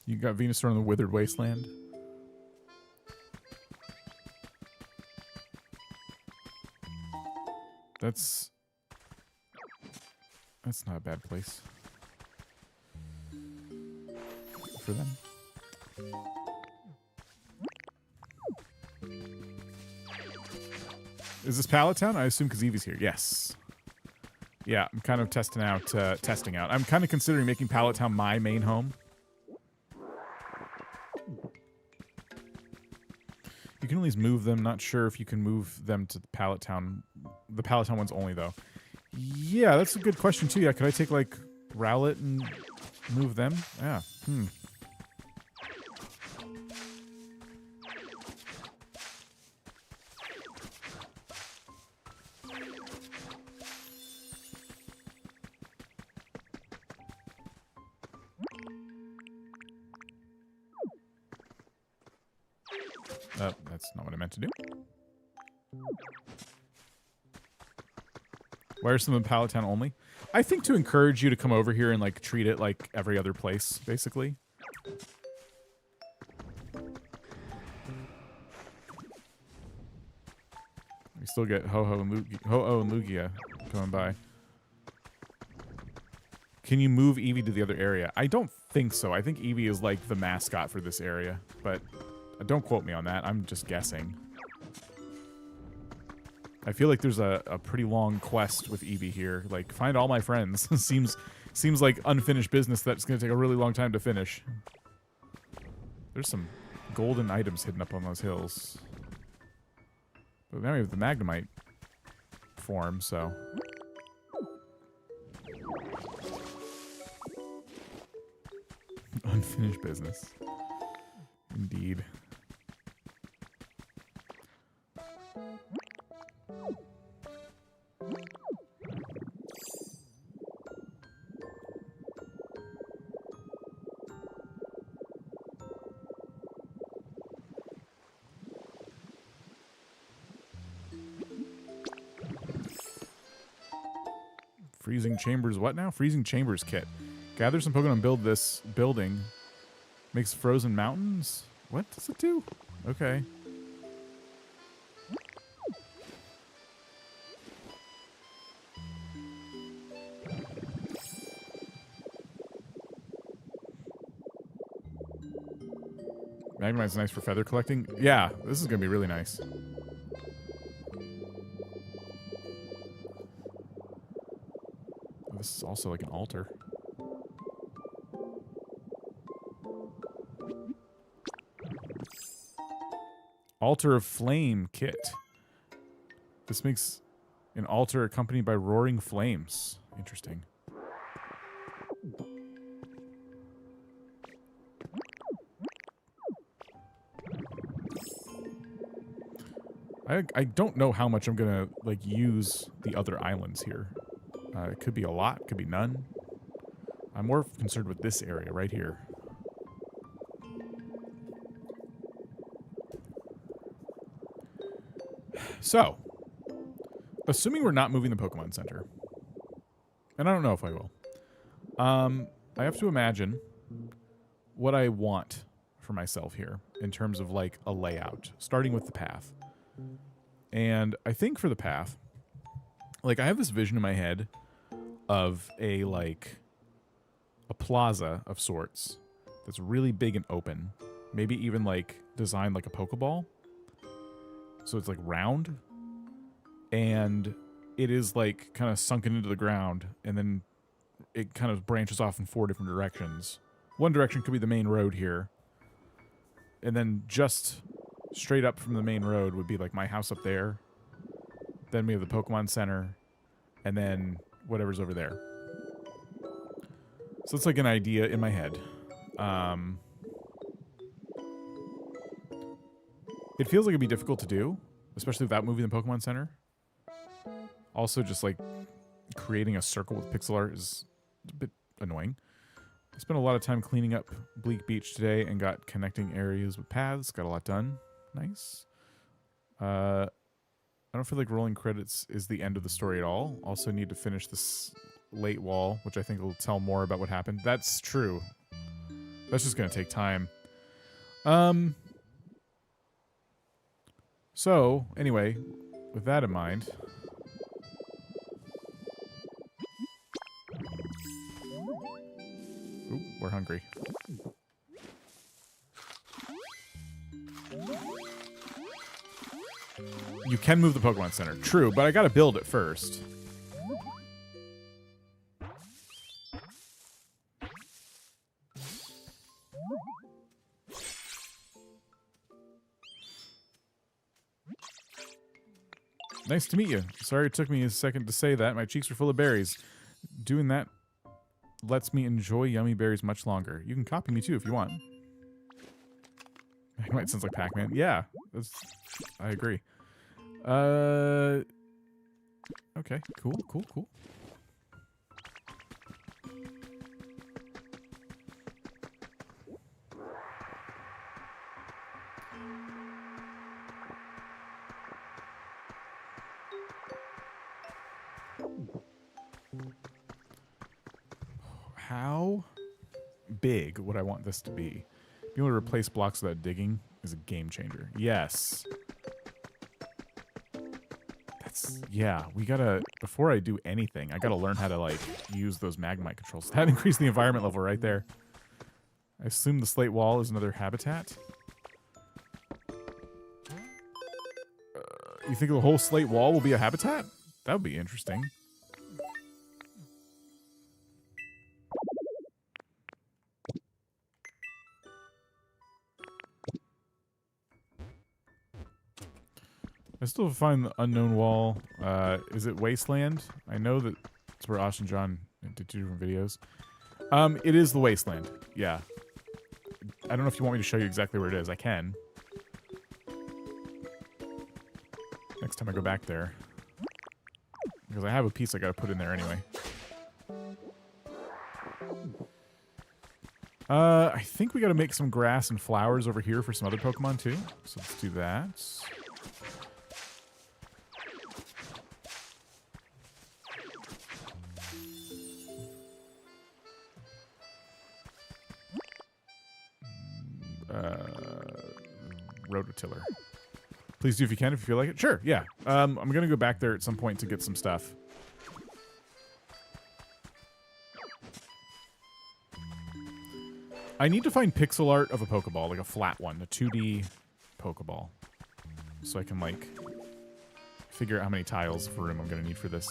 You got Venusaur on the Withered Wasteland. That's not a bad place for them. Is this Pallet Town? I assume because Eevee's here. Yes. Yeah, I'm kind of testing out. I'm kind of considering making Pallet Town my main home. You can always move them. Not sure if you can move them to the Pallet Town. The Pallet Town ones only, though. Yeah, that's a good question, too. Yeah, could I take, like, Rowlet and move them? Yeah. That's not what I meant to do. Why are some of the Pallet Town only? I think to encourage you to come over here and like treat it like every other place, basically. We still get Ho-Oh and Lugia coming by. Can you move Eevee to the other area? I don't think so. I think Eevee is like the mascot for this area, but don't quote me on that. I'm just guessing. I feel like there's a pretty long quest with Eevee here. Like, find all my friends. seems like unfinished business that's going to take a really long time to finish. There's some golden items hidden up on those hills. But now we have the Magnemite form, so... Unfinished business. Indeed. Freezing Chambers, what now? Freezing Chambers kit. Gather some Pokemon and build this building. Makes frozen mountains? What does it do? Okay. Magnemite's nice for feather collecting. Yeah, this is going to be really nice. This is also like an altar. Altar of Flame kit. This makes An altar accompanied by roaring flames. Interesting. I don't know how much I'm gonna like use the other islands here. It could be a lot, could be none. I'm more concerned with this area right here. So, assuming we're not moving the Pokemon Center, and I don't know if I will, I have to imagine what I want for myself here in terms of like a layout, starting with the path. And I think for the path, like I have this vision in my head of a plaza of sorts that's really big and open, maybe even like designed like a Pokeball. So it's like round, and it is like kind of sunken into the ground, and then it kind of branches off in 4 different directions. One direction could be the main road here, and then just straight up from the main road would be like my house up there. Then we have the Pokemon Center, and then whatever's over there. So it's like an idea in my head. It feels like it'd be difficult to do, especially without moving the Pokemon Center. Also, just like creating a circle with pixel art is a bit annoying. I spent a lot of time cleaning up Bleak Beach today and got connecting areas with paths. Got a lot done. Nice. I don't feel like rolling credits is the end of the story at all. Also need to finish this late wall, which I think will tell more about what happened. That's true. That's just going to take time. So, anyway, with that in mind... Ooh, we're hungry. You can move the Pokemon Center. True, but I gotta build it first. Nice to meet you. Sorry it took me a second to say that. My cheeks were full of berries. Doing that lets me enjoy yummy berries much longer. You can copy me too if you want. It might sound like Pac-Man. Yeah, I agree. Okay, cool. How big would I want this to be? Being able to replace blocks without digging is a game changer. Yes. Yeah, we gotta, before I do anything, I gotta learn how to, like, use those Magnemite controls. That increased the environment level right there. I assume the slate wall is another habitat. You think the whole slate wall will be a habitat? That would be interesting. I still find the unknown wall. Is it Wasteland? I know that it's where Ash and John did 2 different videos. It is the Wasteland. Yeah. I don't know if you want me to show you exactly where it is. I can. Next time I go back there. Because I have a piece I gotta put in there anyway. I think we gotta make some grass and flowers over here for some other Pokemon too. So let's do that. Rototiller. Please do if you can, if you feel like it. Sure, yeah. I'm gonna go back there at some point to get some stuff. I need to find pixel art of a Pokeball, like a flat one, a 2D Pokeball. So I can, like, figure out how many tiles of room I'm gonna need for this.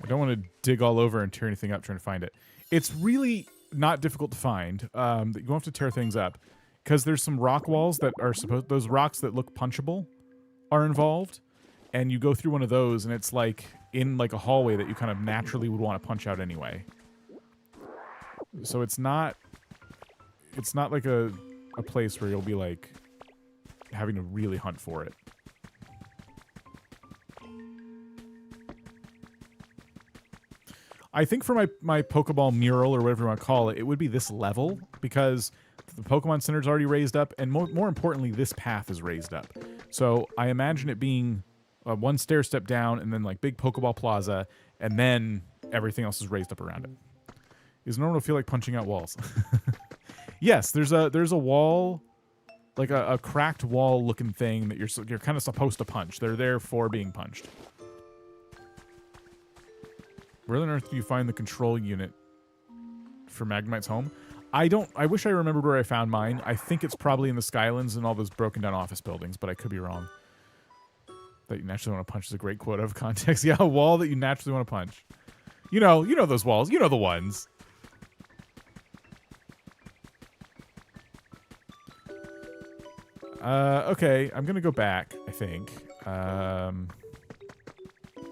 I don't want to dig all over and tear anything up trying to find it. It's really not difficult to find. You don't have to tear things up because there's some rock walls that are those rocks that look punchable are involved, and you go through one of those and it's like in like a hallway that you kind of naturally would want to punch out anyway. So it's not like a place where you'll be like having to really hunt for it. I think for my Pokeball mural, or whatever you want to call it, it would be this level, because the Pokemon Center is already raised up, and more importantly, this path is raised up. So I imagine it being one stair step down, and then like big Pokeball Plaza, and then everything else is raised up around it. Is normal to feel like punching out walls? Yes, there's a wall, like a cracked wall looking thing that you're kind of supposed to punch. They're there for being punched. Where on earth do you find the control unit for Magnemite's home? I wish I remembered where I found mine. I think it's probably in the Skylands and all those broken down office buildings, but I could be wrong. That you naturally want to punch is a great quote out of context. Yeah, a wall that you naturally want to punch. You know those walls. You know the ones. Okay, I'm gonna go back, I think.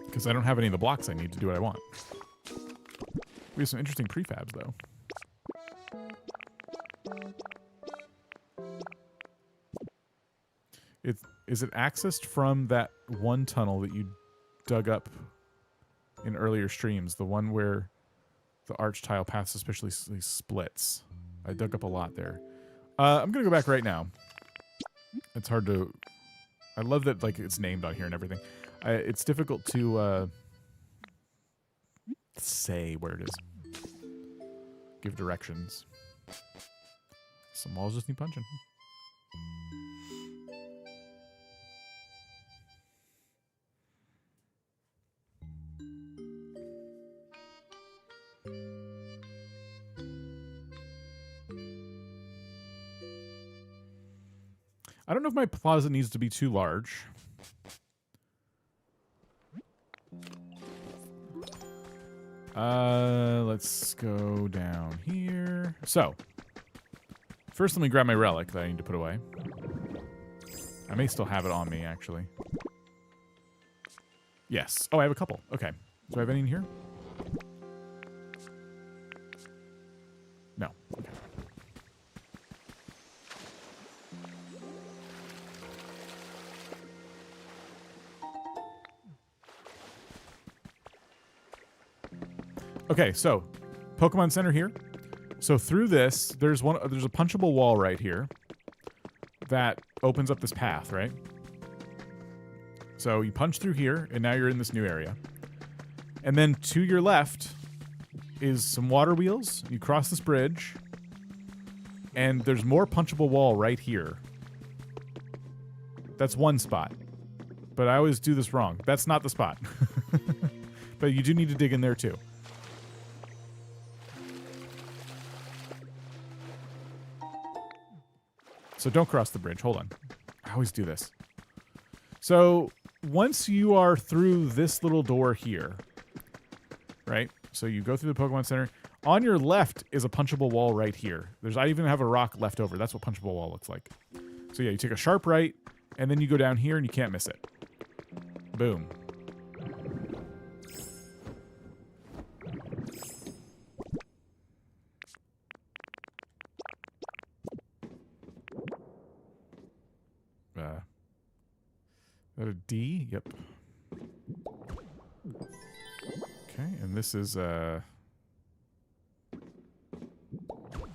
Because I don't have any of the blocks I need to do what I want. We have some interesting prefabs, though. Is it accessed from that one tunnel that you dug up in earlier streams? The one where the arch tile path suspiciously splits. I dug up a lot there. I'm going to go back right now. It's hard to... I love that like it's named on here and everything. It's difficult to say where it is. Give directions. Some walls just need punching. I don't know if my plaza needs to be too large. Let's go down here. So, first let me grab my relic that I need to put away. I may still have it on me, actually. Yes. Oh, I have a couple. Okay. Do I have any in here? No. Okay. Okay, so Pokemon Center here. So through this, there's a punchable wall right here that opens up this path, right? So you punch through here, and now you're in this new area. And then to your left is some water wheels. You cross this bridge, and there's more punchable wall right here. That's one spot. But I always do this wrong. That's not the spot. But you do need to dig in there too. So don't cross the bridge. Hold on. I always do this. So once you are through this little door here, right? So you go through the Pokemon Center. On your left is a punchable wall right here. I even have a rock left over. That's what punchable wall looks like. So yeah, you take a sharp right, and then you go down here and you can't miss it. Boom. That a D? Yep. Okay, and this is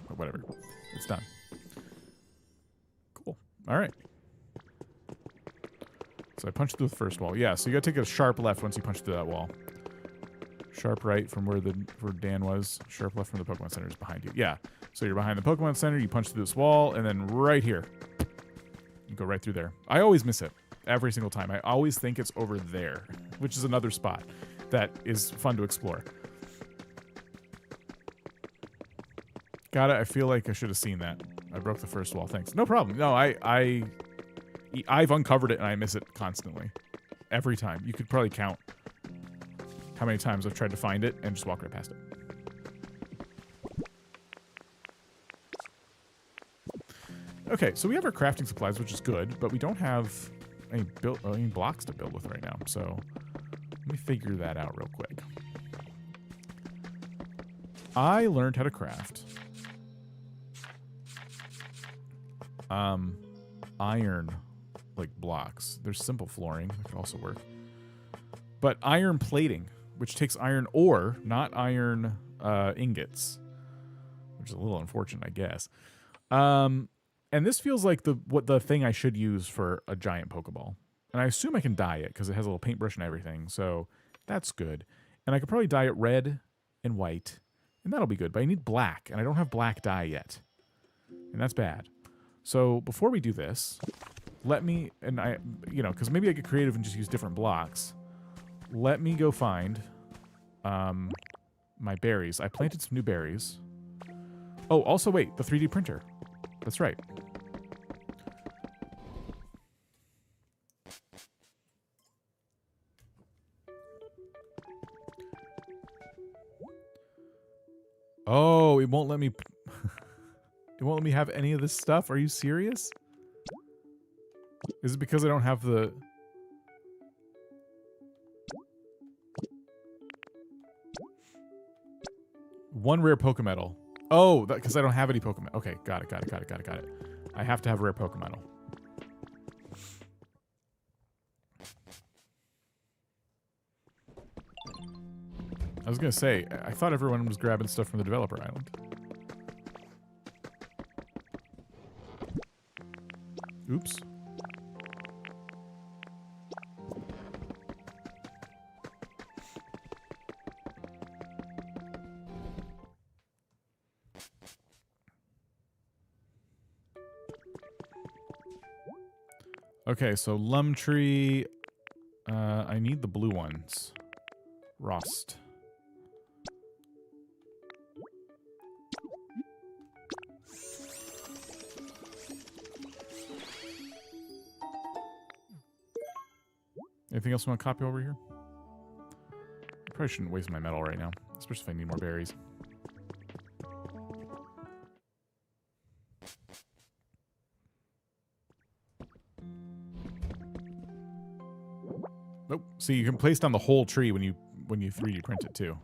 whatever. It's done. Cool. All right. So I punched through the first wall. Yeah, so you gotta take a sharp left once you punch through that wall. Sharp right from where Dan was. Sharp left from the Pokemon Center is behind you. Yeah. So you're behind the Pokemon Center, you punch through this wall, and then right here. You go right through there. I always miss it. Every single time. I always think it's over there, which is another spot that is fun to explore. Got it. I feel like I should have seen that. I broke the first wall. Thanks. No problem. No, I've uncovered it and I miss it constantly. Every time. You could probably count how many times I've tried to find it and just walk right past it. Okay, so we have our crafting supplies, which is good, but we don't have any blocks to build with right now. So let me figure that out real quick. I learned how to craft iron like blocks. There's simple flooring that could also work, but iron plating, which takes iron ore, not iron ingots, which is a little unfortunate, I guess. And this feels like the thing I should use for a giant Pokeball. And I assume I can dye it because it has a little paintbrush and everything, so that's good. And I could probably dye it red and white, and that'll be good. But I need black, and I don't have black dye yet, and that's bad. So before we do this, let me, and I, because maybe I get creative and just use different blocks. Let me go find my berries. I planted some new berries. Oh, also wait, the 3D printer. That's right. Oh, it won't let me... It won't let me have any of this stuff? Are you serious? Is it because I don't have the... One rare Pokemetal. Oh, because I don't have any Pokemon. Okay, got it. I have to have a rare Pokemetal. I was going to say, I thought everyone was grabbing stuff from the developer island. Oops. Okay, so Lumtree. I need the blue ones. Rost. Anything else you want to copy over here? I probably shouldn't waste my metal right now, especially if I need more berries. Oh, see, you can place down the whole tree when you 3D print it too.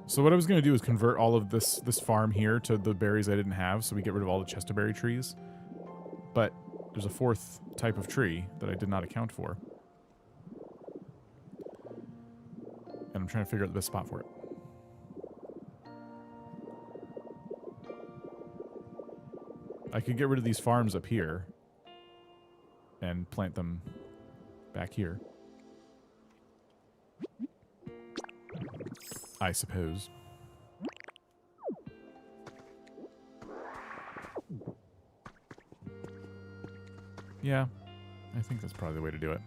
So what I was going to do is convert all of this farm here to the berries I didn't have, so we get rid of all the Chesterberry trees. But there's a fourth type of tree that I did not account for. And I'm trying to figure out the best spot for it. I could get rid of these farms up here and plant them back here, I suppose. Yeah, I think that's probably the way to do it.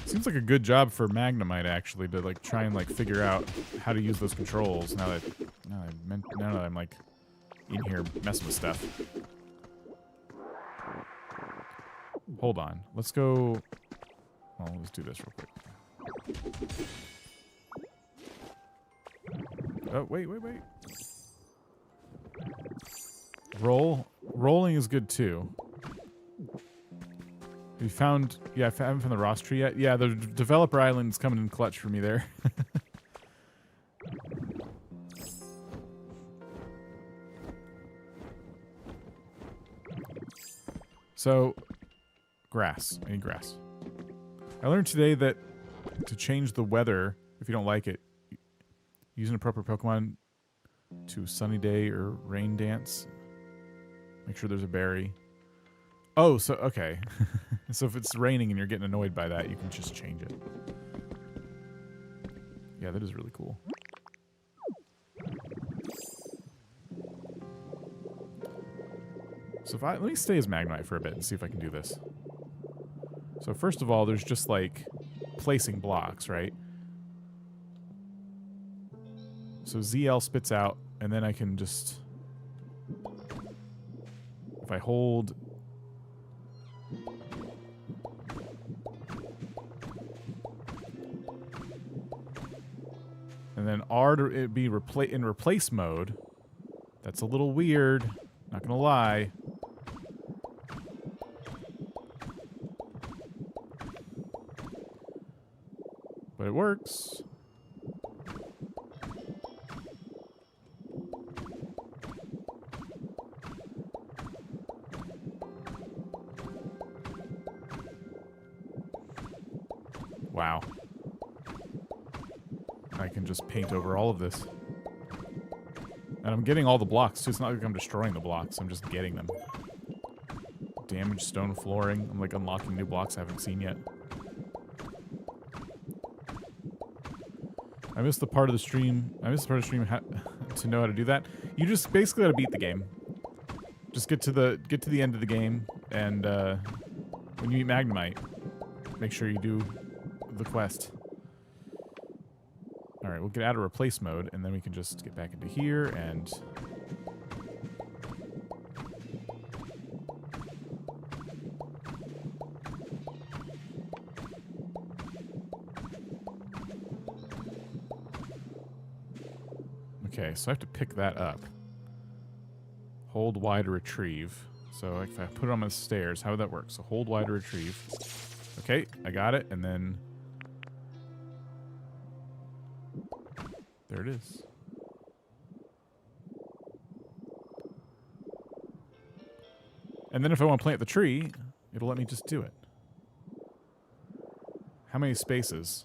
Seems like a good job for Magnemite actually to like try and like figure out how to use those controls now that I'm like in here messing with stuff. Hold on. Let's go. Well, let's do this real quick. Oh, wait. Rolling is good too. We found, yeah, I haven't found the Ross tree yet. Yeah, the developer island's coming in clutch for me there. So, grass. I need grass. I learned today that to change the weather, if you don't like it, use an appropriate Pokemon to sunny day or rain dance. Make sure there's a berry. Oh, so, okay. So if it's raining and you're getting annoyed by that, you can just change it. Yeah, that is really cool. So if let me stay as Magnemite for a bit and see if I can do this. So So first of all, there's just like placing blocks, right? So ZL spits out, and then I can just, if I hold, and then R to it be in replace mode. That's a little weird, not gonna lie. But it works. Wow. I can just paint over all of this. And I'm getting all the blocks, too. It's not like I'm destroying the blocks. I'm just getting them. Damaged stone flooring. I'm like unlocking new blocks I haven't seen yet. I missed the part of the stream. To know how to do that. You just basically got to beat the game. Just get to the end of the game, and when you meet Magnemite, make sure you do the quest. All right, we'll get out of replace mode, and then we can just get back into here and. Okay, so I have to pick that up. Hold Y to retrieve. So if I put it on the stairs, how would that work? So hold Y to retrieve. Okay, I got it, and then there it is. And then if I want to plant the tree, it'll let me just do it. How many spaces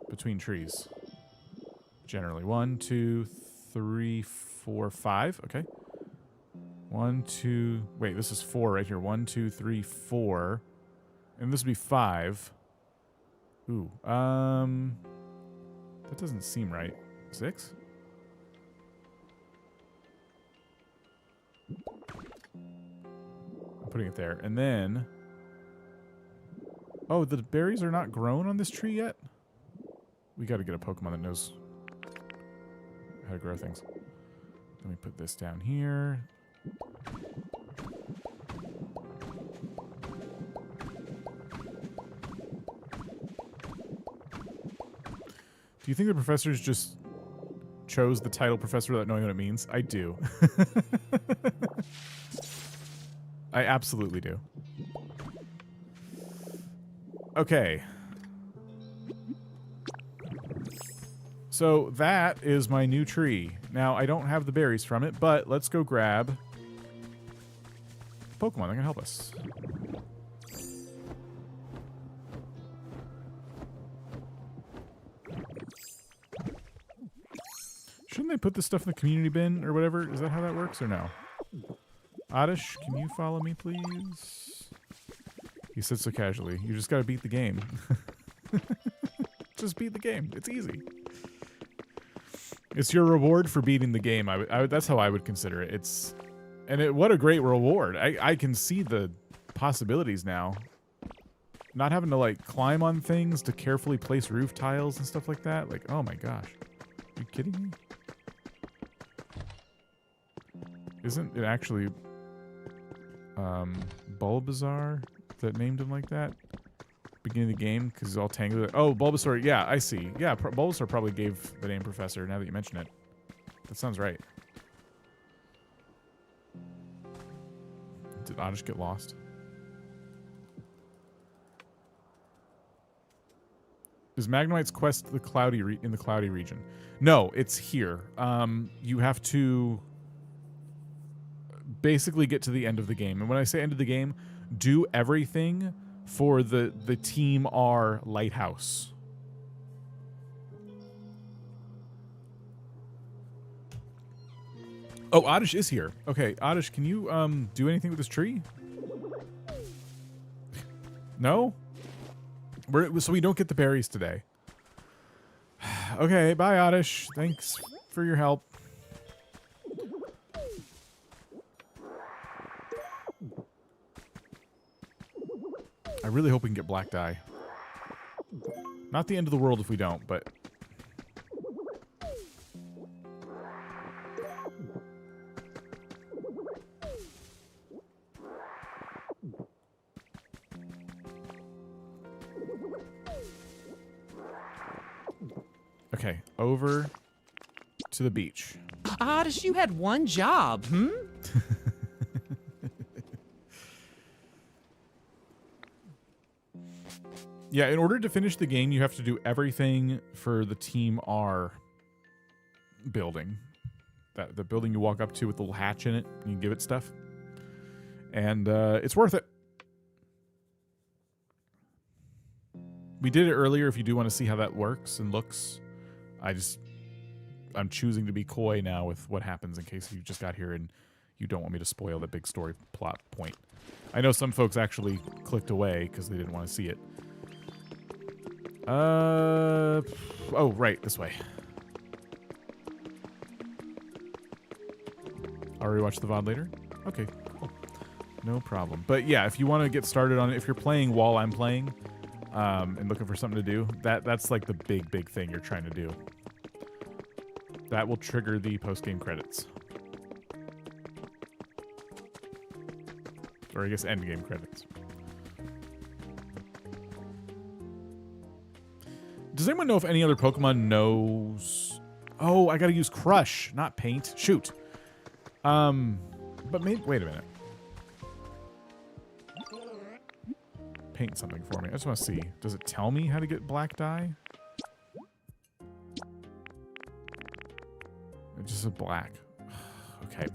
between trees? Generally, 1, 2, 3, 4, 5. Okay. 1, 2. Wait, this is 4 right here. 1, 2, 3, 4. And this would be 5. Ooh. That doesn't seem right. 6? I'm putting it there. And then. Oh, the berries are not grown on this tree yet? We got to get a Pokemon that knows how to grow things. Let me put this down here. Do you think the professors just chose the title professor without knowing what it means? I do. I absolutely do. Okay. So that is my new tree. Now, I don't have the berries from it, but let's go grab Pokemon. They're going to help us. Shouldn't they put this stuff in the community bin or whatever? Is that how that works or no? Oddish, can you follow me, please? He said so casually. You just got to beat the game. Just beat the game. It's easy. It's your reward for beating the game. That's how I would consider it. What a great reward. I can see the possibilities now. Not having to like climb on things to carefully place roof tiles and stuff like that. Like, oh my gosh. Are you kidding me? Isn't it actually Bulbasaur that named him like that? Beginning of the game because he's all tangled. Oh, Bulbasaur. Yeah, I see. Yeah, Bulbasaur probably gave the name Professor. Now that you mention it, that sounds right. Did Oddish get lost? Is Magnemite's quest in the cloudy region? No, it's here. You have to basically get to the end of the game, and when I say end of the game, do everything for the Team R lighthouse. Oh, Oddish is here. Okay, Oddish, can you do anything with this tree? No? So we don't get the berries today. Okay, bye, Oddish. Thanks for your help. I really hope we can get black dye. Not the end of the world if we don't, but... Okay, over to the beach. Oddish, you had one job, hmm? Yeah, in order to finish the game, you have to do everything for the Team R building. The building you walk up to with the little hatch in it, and you give it stuff. And it's worth it. We did it earlier if you do want to see how that works and looks. I'm choosing to be coy now with what happens in case you just got here and you don't want me to spoil the big story plot point. I know some folks actually clicked away because they didn't want to see it. Oh, right, this way. Already watch the VOD later? Okay, cool. No problem. But yeah, if you want to get started on it, if you're playing while I'm playing, and looking for something to do, that's like the big thing you're trying to do. That will trigger the post-game credits. Or I guess end-game credits. Does anyone know if any other Pokemon knows... Oh, I gotta use Crush, not Paint. Shoot. But maybe... Wait a minute. Paint something for me. I just want to see. Does it tell me how to get black dye? It just says black. Okay.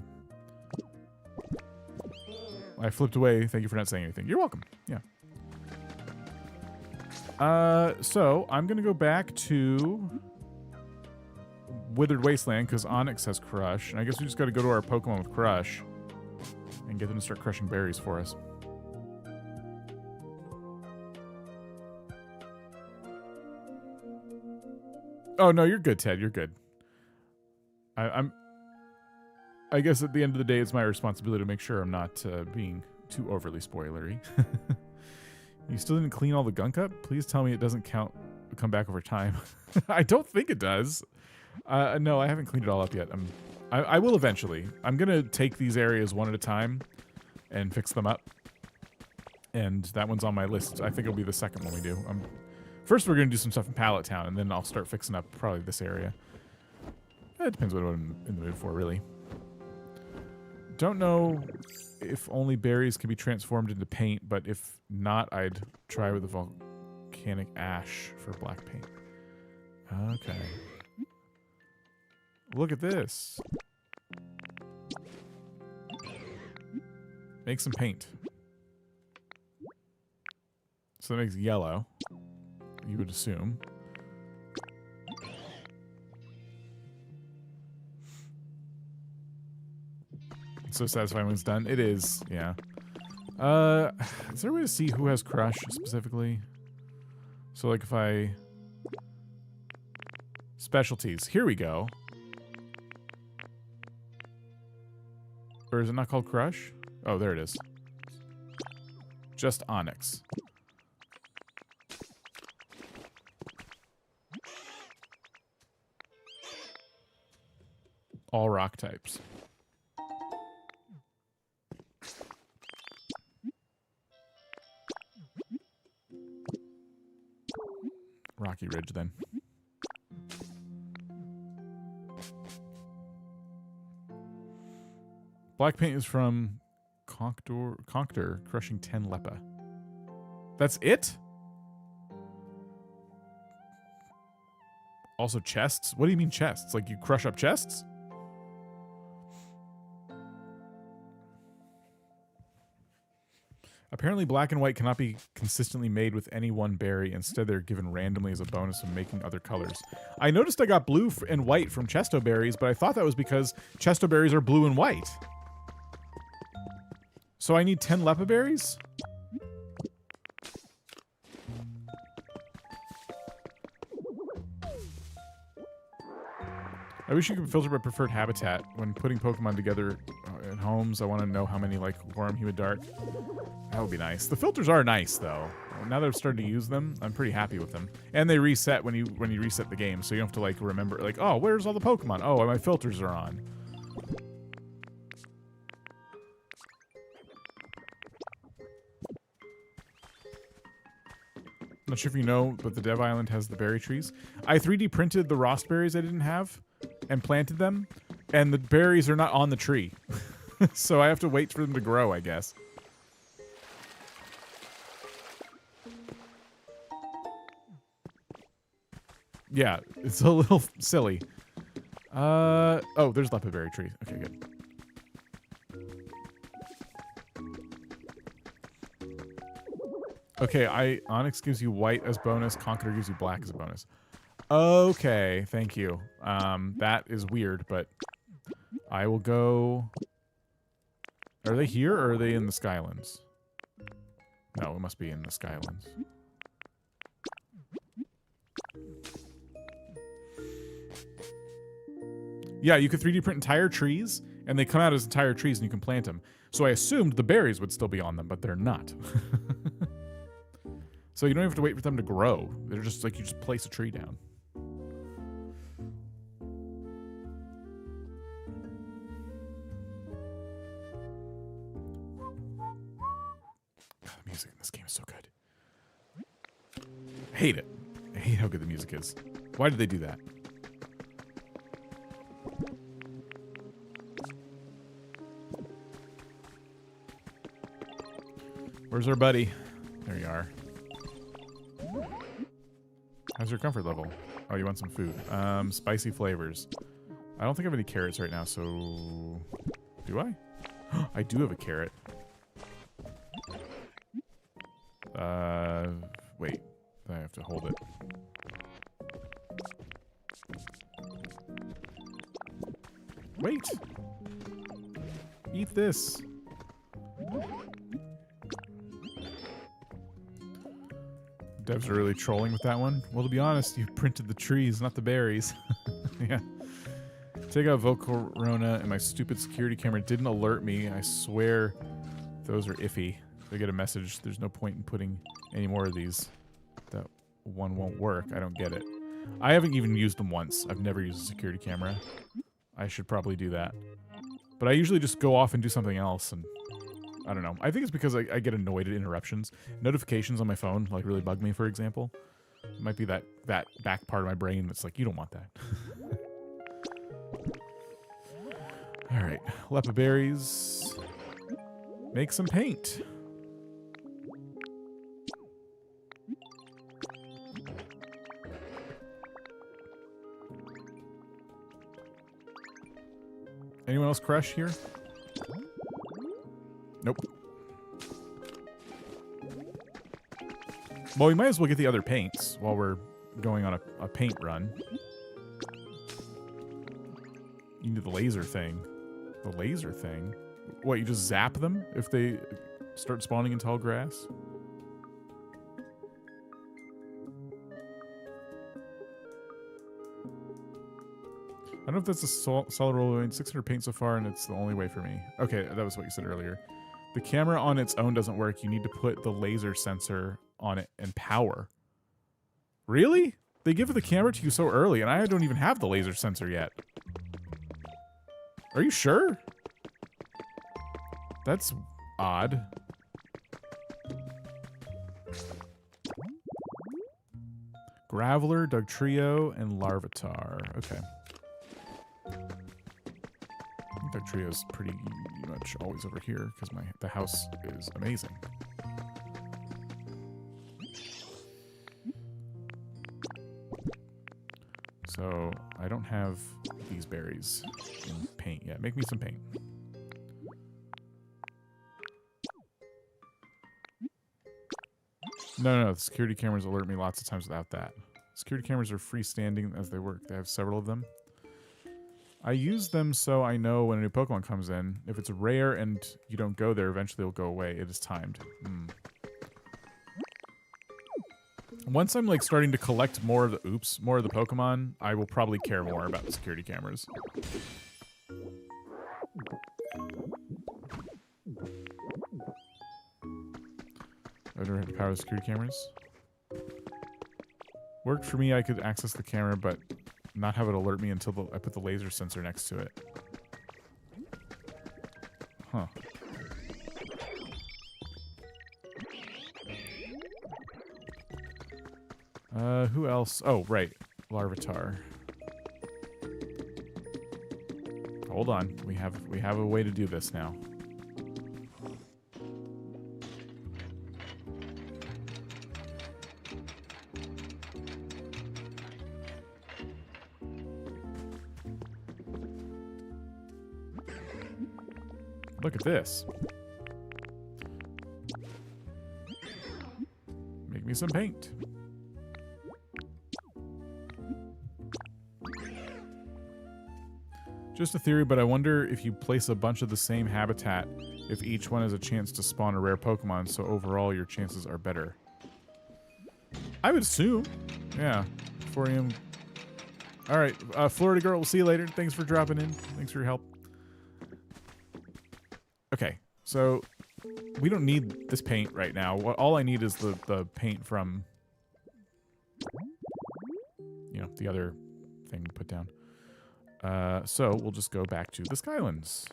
I flipped away. Thank you for not saying anything. You're welcome. Yeah. So I'm gonna go back to Withered Wasteland because Onyx has Crush, and I guess we just got to go to our Pokemon with Crush and get them to start crushing berries for us. Oh no, you're good, Ted. You're good. I guess at the end of the day, it's my responsibility to make sure I'm not being too overly spoilery. You still didn't clean all the gunk up? Please tell me it doesn't come back over time. I don't think it does. No, I haven't cleaned it all up yet. I will eventually. I'm gonna take these areas one at a time and fix them up. And that one's on my list. I think it'll be the second one we do. First, we're gonna do some stuff in Pallet Town, and then I'll start fixing up probably this area. It depends what I'm in the mood for, really. Don't know if only berries can be transformed into paint, but if not, I'd try with the volcanic ash for black paint. Okay. Look at this. Make some paint. So that makes yellow, you would assume. It's so satisfying when it's done. It is, yeah. Is there a way to see who has Crush specifically? So like if I... Specialties. Here we go. Or is it not called Crush? Oh, there it is. Just Onyx. All rock types. Rocky Ridge, then. Black paint is from Conctor crushing 10 Lepa. That's it? Also chests? What do you mean chests? Like you crush up chests? Apparently black and white cannot be consistently made with any one berry. Instead, they're given randomly as a bonus when making other colors. I noticed I got blue and white from Chesto berries, but I thought that was because Chesto berries are blue and white. So I need 10 Lepa berries? I wish you could filter by preferred habitat. When putting Pokemon together in homes, I want to know how many, like, Worm, Humid Dart. That would be nice. The filters are nice, though. Now that I've started to use them, I'm pretty happy with them. And they reset when you reset the game, so you don't have to like remember like, oh, where's all the Pokemon? Oh, my filters are on. Not sure if you know, but the Dev Island has the berry trees. I 3D printed the Rost berries I didn't have and planted them, and the berries are not on the tree. So I have to wait for them to grow, I guess. Yeah, it's a little silly. Oh, there's leopardberry tree. Okay, good. Okay, Onyx gives you white as bonus, Conqueror gives you black as a bonus. Okay, thank you. That is weird, but I will go... Are they here or are they in the Skylands? No, it must be in the Skylands. Yeah, you could 3D print entire trees, and they come out as entire trees, and you can plant them. So I assumed the berries would still be on them, but they're not. So you don't have to wait for them to grow. They're just like, you just place a tree down. God, the music in this game is so good. I hate it. I hate how good the music is. Why did they do that? Where's our buddy? There you are. How's your comfort level? Oh, you want some food. Spicy flavors. I don't think I have any carrots right now, so... Do I? I do have a carrot. Wait. I have to hold it. Wait! Eat this! Devs are really trolling with that one. Well, to be honest, you printed the trees, not the berries. Yeah. Take out Volcarona, and my stupid security camera didn't alert me. I swear those are iffy. If I get a message, there's no point in putting any more of these. That one won't work. I don't get it. I haven't even used them once. I've never used a security camera. I should probably do that. But I usually just go off and do something else, and I don't know. I think it's because I get annoyed at interruptions. Notifications on my phone like really bug me, for example. It might be that back part of my brain that's like, you don't want that. All right, lepa berries. Make some paint. Anyone else crush here? Nope. Well, we might as well get the other paints while we're going on a paint run. You need the laser thing. The laser thing? What, you just zap them if they start spawning in tall grass? I don't know if that's a solid roll. 600 paint so far, and it's the only way for me. Okay, that was what you said earlier. The camera on its own doesn't work. You need to put the laser sensor on it and power. Really? They give the camera to you so early, and I don't even have the laser sensor yet. Are you sure? That's odd. Graveler, Dugtrio, and Larvitar. Okay. I think Dugtrio's pretty much always over here because the house is amazing. So I don't have these berries in paint yet. Make me some paint. No, the security cameras alert me lots of times without that. Security cameras are freestanding as they work. They have several of them. I use them so I know when a new Pokemon comes in. If it's rare and you don't go there, eventually it'll go away. It is timed. Once I'm like starting to collect more of the Pokemon, I will probably care more about the security cameras. I don't have to power the security cameras. Worked for me. I could access the camera, but not have it alert me until I put the laser sensor next to it. Huh. Who else? Oh, right. Larvitar. Hold on. We have a way to do this now. Look at this. Make me some paint. Just a theory, but I wonder if you place a bunch of the same habitat, if each one has a chance to spawn a rare Pokemon, so overall your chances are better. I would assume. Yeah. 4 a.m. All right. Florida girl, we'll see you later. Thanks for dropping in. Thanks for your help. Okay. So we don't need this paint right now. All I need is the paint from, you know, the other thing to put down. So we'll just go back to the Skylands.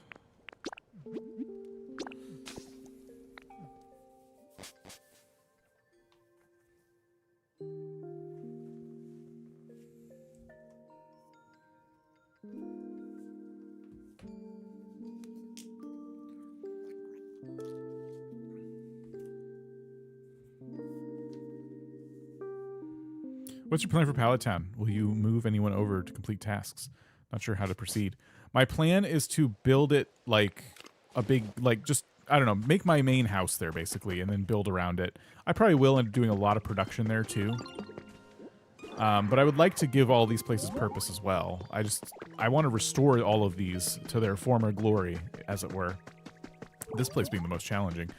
What's your plan for Pallet Town? Will you move anyone over to complete tasks? Not sure how to proceed. My plan is to build it like a big, like just, I don't know, make my main house there basically and then build around it. I probably will end up doing a lot of production there too. But I would like to give all these places purpose as well. I want to restore all of these to their former glory, as it were. This place being the most challenging.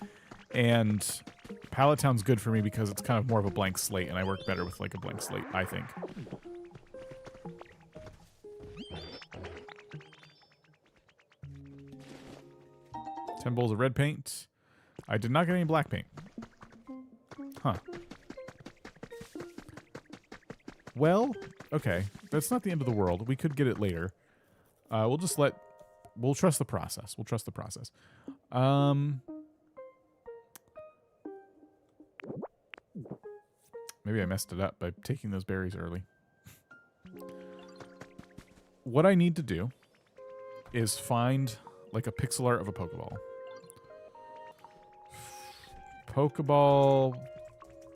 And Pallet Town's good for me because it's kind of more of a blank slate and I work better with like a blank slate, I think. $10 bowls of red paint. I did not get any black paint. Huh. Well, okay. That's not the end of the world. We could get it later. We'll trust the process. We'll trust the process. Maybe I messed it up by taking those berries early. What I need to do is find like a pixel art of a Pokeball. Pokeball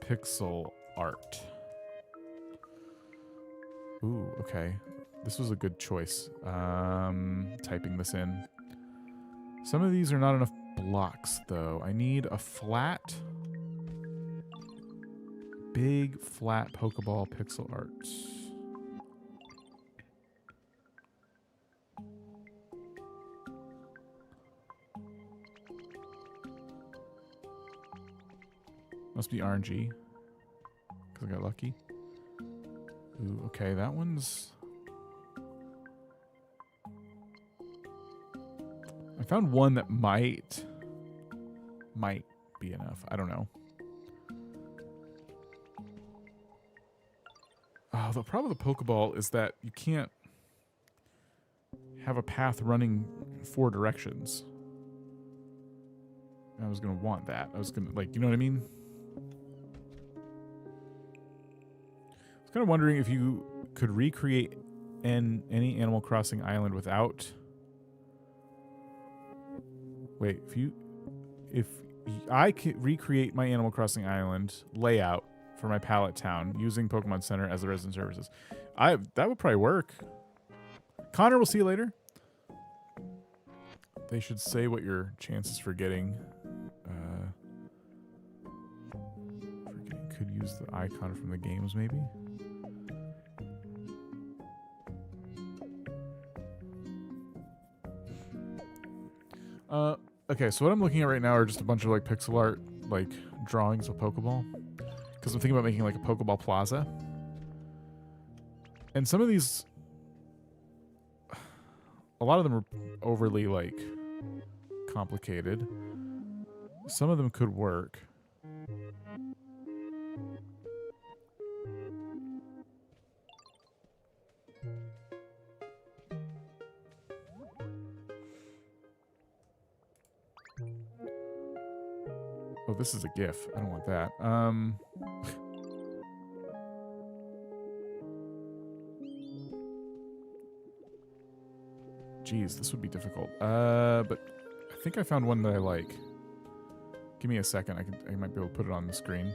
pixel art. Ooh, okay. This was a good choice. Typing this in. Some of these are not enough blocks, though. I need a flat, big, flat Pokeball pixel art. Must be RNG. Because I got lucky. Ooh, okay, that one's... I found one that might be enough. I don't know. Oh, the problem with the Pokeball is that you can't have a path running 4 directions. I was going to want that. I was going to, like, you know what I mean? I was kind of wondering if you could recreate any Animal Crossing island without... Wait, if I could recreate my Animal Crossing island layout for my Pallet Town using Pokemon Center as the resident services, that would probably work. Connor, we'll see you later. They should say what your chances for getting could use the icon from the games, maybe. Okay, so what I'm looking at right now are just a bunch of like pixel art, like drawings of Pokeball. Because I'm thinking about making like a Pokeball Plaza. And some of these, a lot of them are overly like complicated. Some of them could work. Oh, this is a GIF. I don't want that. Geez, this would be difficult. But I think I found one that I like. Give me a second. I might be able to put it on the screen.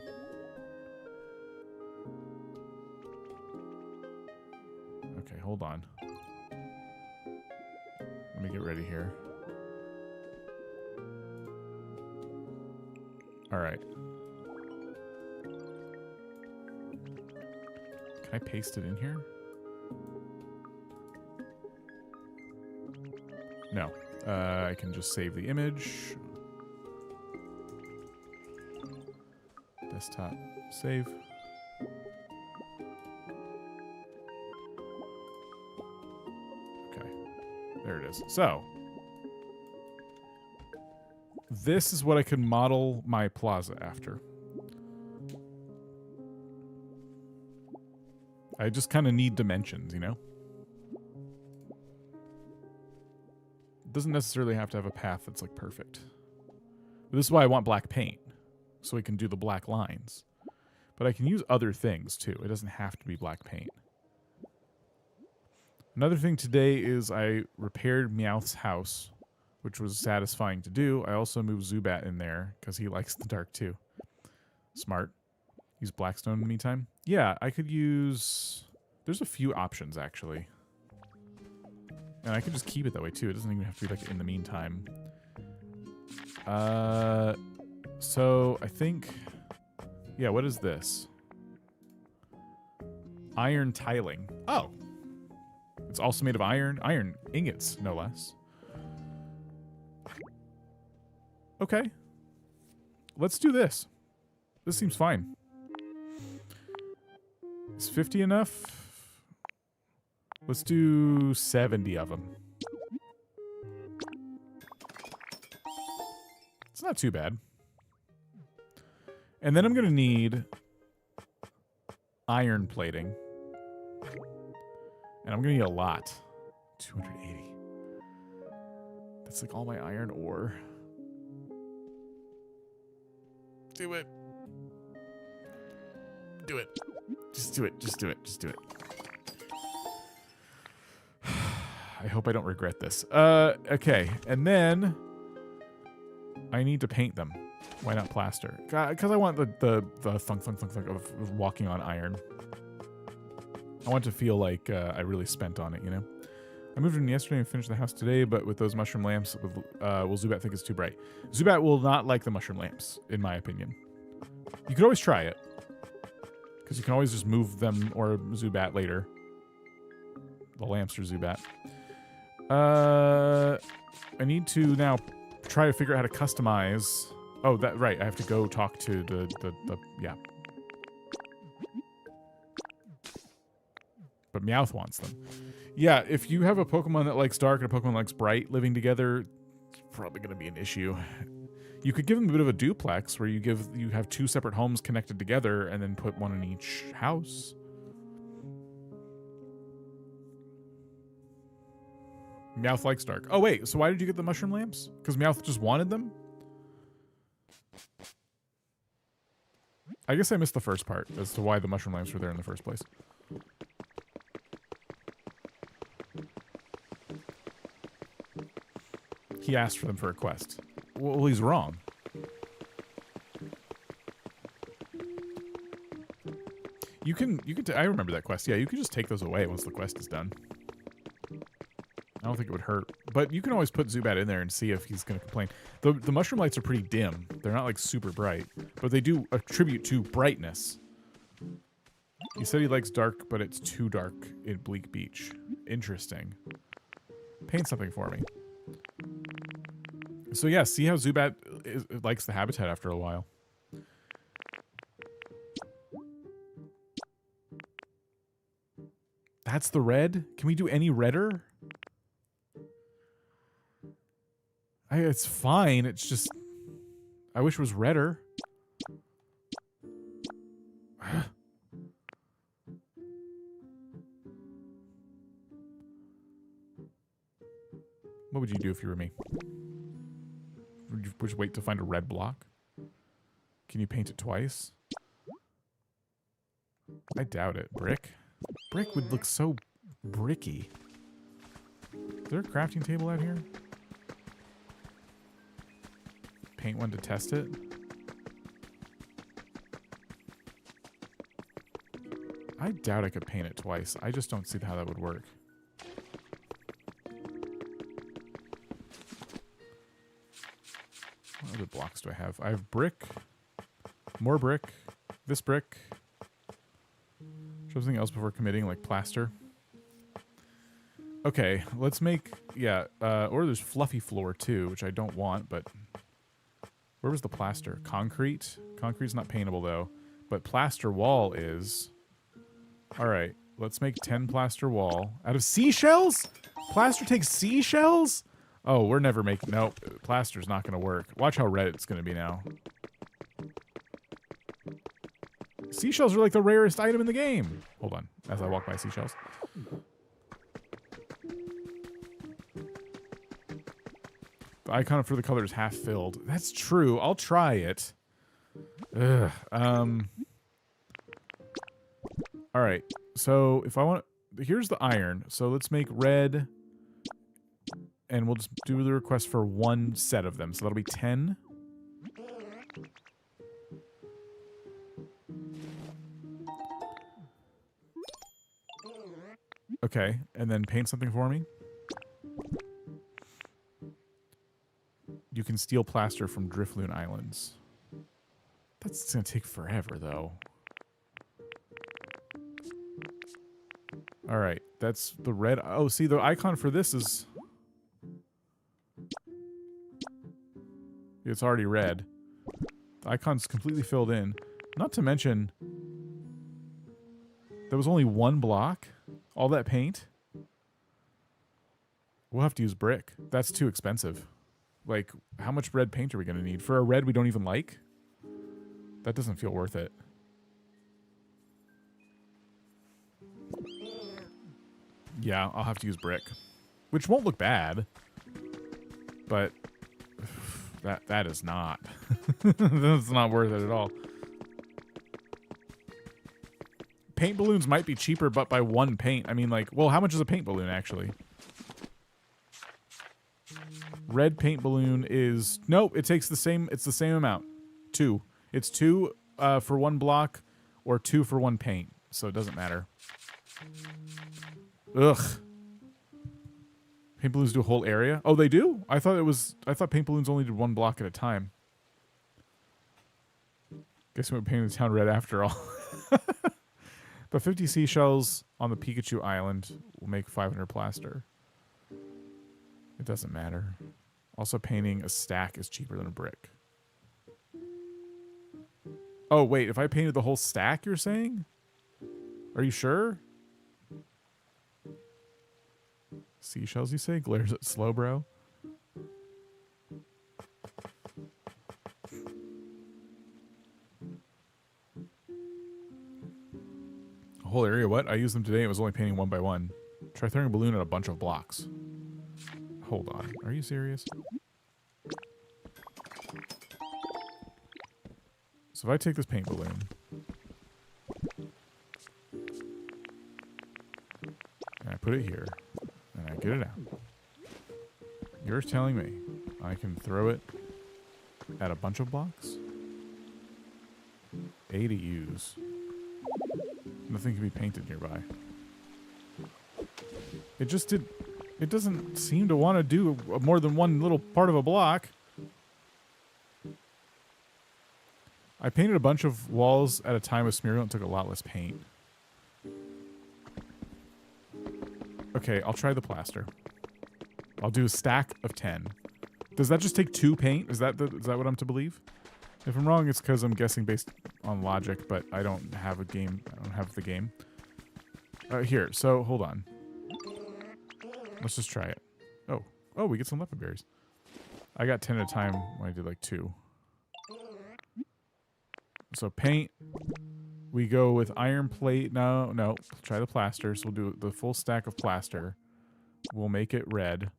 Okay, hold on. Let me get ready here. All right. Can I paste it in here? No. I can just save the image. Desktop. Save. Okay. There it is. So. This is what I can model my plaza after. I just kind of need dimensions, you know? It doesn't necessarily have to have a path that's like perfect. But this is why I want black paint, so we can do the black lines. But I can use other things too. It doesn't have to be black paint. Another thing today is I repaired Meowth's house, which was satisfying to do. I also moved Zubat in there because he likes the dark too. Smart. Use Blackstone in the meantime. Yeah, I could use... There's a few options, actually. And I could just keep it that way, too. It doesn't even have to be, like, in the meantime. So, I think... Yeah, what is this? Iron tiling. Oh! It's also made of iron. Iron ingots, no less. Okay. Let's do this. This seems fine. Is 50 enough? Let's do 70 of them. It's not too bad. And then I'm going to need iron plating. And I'm going to need a lot. 280. That's like all my iron ore. Do it. Do it. Just do it. Just do it. Just do it. I hope I don't regret this. Okay. And then I need to paint them. Why not plaster? Because I want the thunk of walking on iron. I want to feel like I really spent on it, you know? I moved in yesterday and finished the house today, but with those mushroom lamps, will Zubat think it's too bright? Zubat will not like the mushroom lamps, in my opinion. You could always try it. Because you can always just move them or Zubat later. The lamps or Zubat. I need to now try to figure out how to customize... Oh, that right. I have to go talk to the yeah. But Meowth wants them. Yeah, if you have a Pokemon that likes dark and a Pokemon that likes bright living together, it's probably going to be an issue. You could give them a bit of a duplex where you have two separate homes connected together and then put one in each house. Meowth likes dark. Oh, wait. So why did you get the mushroom lamps? Because Meowth just wanted them? I guess I missed the first part as to why the mushroom lamps were there in the first place. He asked for them for a quest. Well, he's wrong. You can I remember that quest. Yeah, you can just take those away once the quest is done. I don't think it would hurt. But you can always put Zubat in there and see if he's going to complain. The mushroom lights are pretty dim. They're not like super bright, but they do attribute to brightness. He said he likes dark, but it's too dark in Bleak Beach. Interesting. Paint something for me. So yeah, see how Zubat likes the habitat after a while. That's the red? Can we do any redder? It's fine. It's just... I wish it was redder. What would you do if you were me? Would you wait to find a red block? Can you paint it twice? I doubt it. Brick? Brick would look so bricky. Is there a crafting table out here? Paint one to test it? I doubt I could paint it twice. I just don't see how that would work. What other blocks do I have? I have brick, more brick, this brick. Something else before committing, like plaster. Okay, let's make, yeah, or there's fluffy floor too, which I don't want, but where was the plaster? Concrete? Concrete's not paintable though, but plaster wall is. All right, let's make 10 plaster wall out of seashells? Plaster takes seashells? Oh, we're never making, nope, plaster's not gonna work. Watch how red it's gonna be now. Seashells are like the rarest item in the game. Hold on, as I walk by seashells. The icon for the color is half filled. That's true. I'll try it. Ugh. All right. So if I want, here's the iron. So let's make red, and we'll just do the request for one set of them. So that'll be 10. Okay, and then paint something for me. You can steal plaster from Driftloon Islands. That's gonna take forever, though. Alright, that's the red. Oh, see, the icon for this is... It's already red. The icon's completely filled in. Not to mention... There was only one block? All that paint? We'll have to use brick. That's too expensive. Like, how much red paint are we going to need? For a red we don't even like? That doesn't feel worth it. Yeah, I'll have to use brick. Which won't look bad. But that is not. That's not worth it at all. Paint balloons might be cheaper, but by one paint. I mean, like, well, how much is a paint balloon, actually? Red paint balloon is... Nope, it takes the same... It's the same amount. 2. It's 2 for one block, or 2 for one paint. So it doesn't matter. Ugh. Paint balloons do a whole area? Oh, they do? I thought paint balloons only did one block at a time. Guess we painted the town red after all. But 50 seashells on the Pikachu Island will make 500 plaster. It doesn't matter. Also, painting a stack is cheaper than a brick. Oh, wait. If I painted the whole stack, you're saying? Are you sure? Seashells, you say? Glares at Slowbro? A whole area? What? I used them today. It was only painting one by one. Try throwing a balloon at a bunch of blocks. Hold on. Are you serious? So if I take this paint balloon... and I put it here, and I get it out. You're telling me I can throw it at a bunch of blocks? A to use. Nothing can be painted nearby. It just did... It doesn't seem to want to do more than one little part of a block. I painted a bunch of walls at a time with Smeargle and took a lot less paint. Okay, I'll try the plaster. I'll do a stack of 10. Does that just take 2 paint? Is that what I'm to believe? If I'm wrong, it's because I'm guessing based on logic, but I don't have a game. I don't have the game. Here, so hold on. Let's just try it. Oh, we get some leopard berries. I got 10 at a time when I did like 2. So paint. We go with iron plate. No. Try the plaster. So we'll do the full stack of plaster. We'll make it red.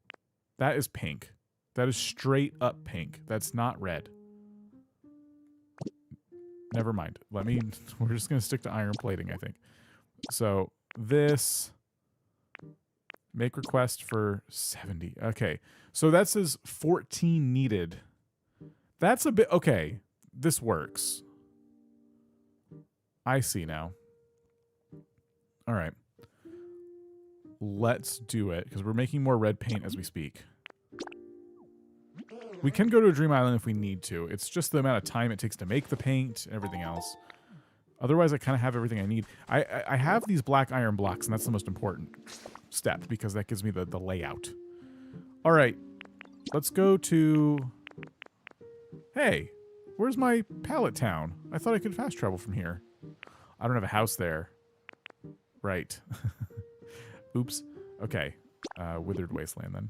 That is pink. That is straight up pink. That's not red. Never mind. We're just going to stick to iron plating, I think. So this, make request for 70. Okay. So that says 14 needed. That's a bit, okay. This works. I see now. All right. Let's do it, because we're making more red paint as we speak. We can go to a dream island if we need to. It's just the amount of time it takes to make the paint and everything else. Otherwise, I kind of have everything I need. I have these black iron blocks, and that's the most important step, because that gives me the layout. All right. Let's go to... Hey, where's my pallet town? I thought I could fast travel from here. I don't have a house there. Right. Oops. Okay. Withered Wasteland, then.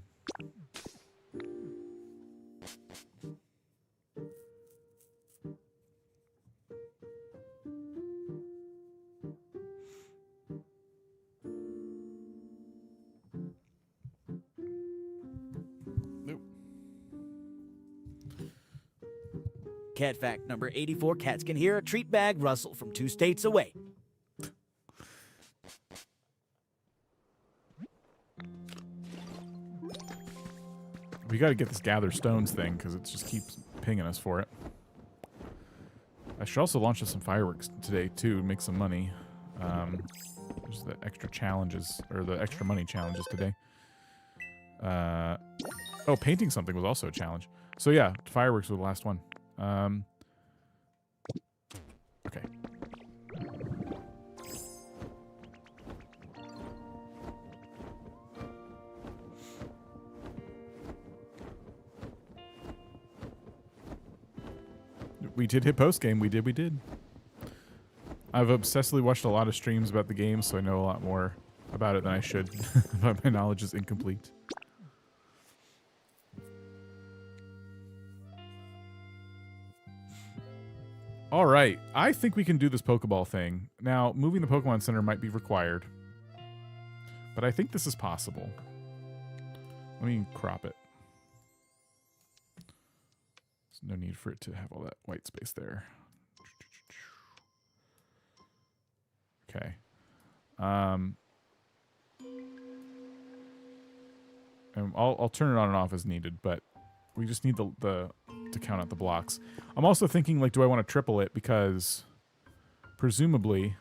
Nope. Cat fact number 84. Cats can hear a treat bag rustle from 2 states away. We got to get this gather stones thing, because it just keeps pinging us for it. I should also launch some fireworks today, too, to make some money. There's the extra challenges, or the extra money challenges today. Oh, painting something was also a challenge. So yeah, fireworks were the last one. Okay. We did hit post game. We did. I've obsessively watched a lot of streams about the game, so I know a lot more about it than I should. But my knowledge is incomplete. All right. I think we can do this Pokeball thing. Now, moving the Pokemon Center might be required. But I think this is possible. Let me crop it. There's no need for it to have all that white space there. Okay. And I'll turn it on and off as needed, but we just need the to count out the blocks. I'm also thinking, like, do I want to triple it? Because presumably,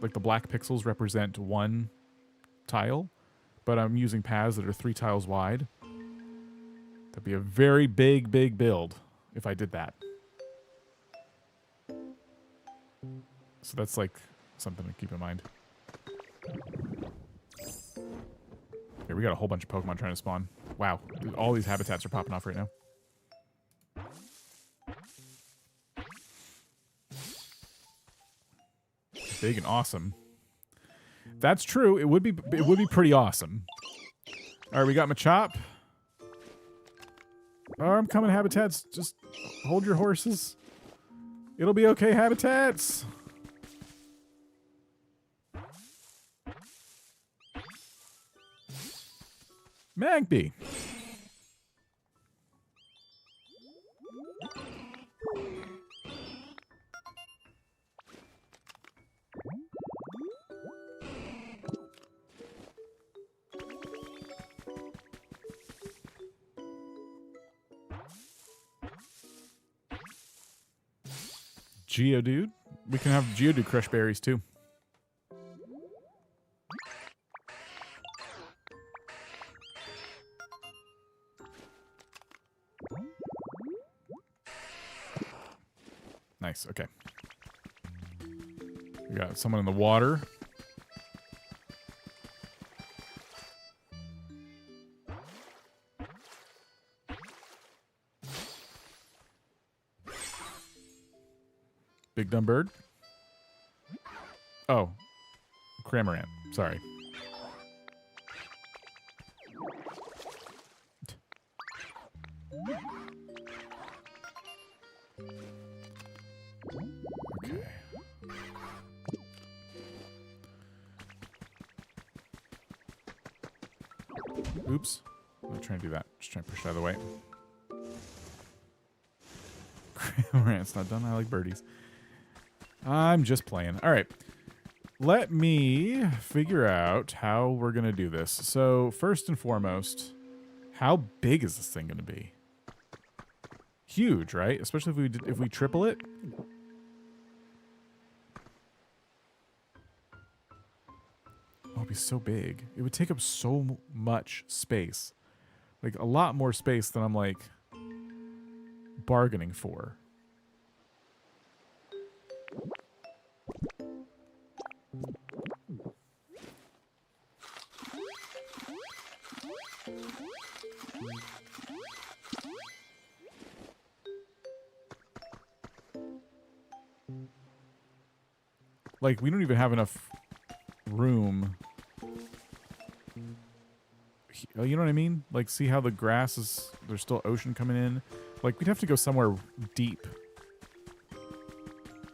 like, the black pixels represent 1 tile, but I'm using paths that are 3 tiles wide. That'd be a very big build if I did that. So that's, like, something to keep in mind. Here, we got a whole bunch of Pokemon trying to spawn. Wow. All these habitats are popping off right now. Big and awesome. That's true. It would be pretty awesome. All right, we got Machop. Oh, I'm coming, habitats. Just hold your horses. It'll be okay, habitats. Magby. Geodude. We can have Geodude crush berries too. Nice, okay. We got someone in the water. Big dumb bird. Oh. Cramorant. Sorry. Okay. Oops. I'm not trying to do that. Just trying to push it out of the way. Rant's not done. I like birdies. I'm just playing. All right. Let me figure out how we're going to do this. So first and foremost, how big is this thing going to be? Huge, right? Especially if we triple it. Oh, it'd be so big. It would take up so much space. Like a lot more space than I'm like bargaining for. Like, we don't even have enough room. You know what I mean? Like, see how the grass is... There's still ocean coming in? Like, we'd have to go somewhere deep.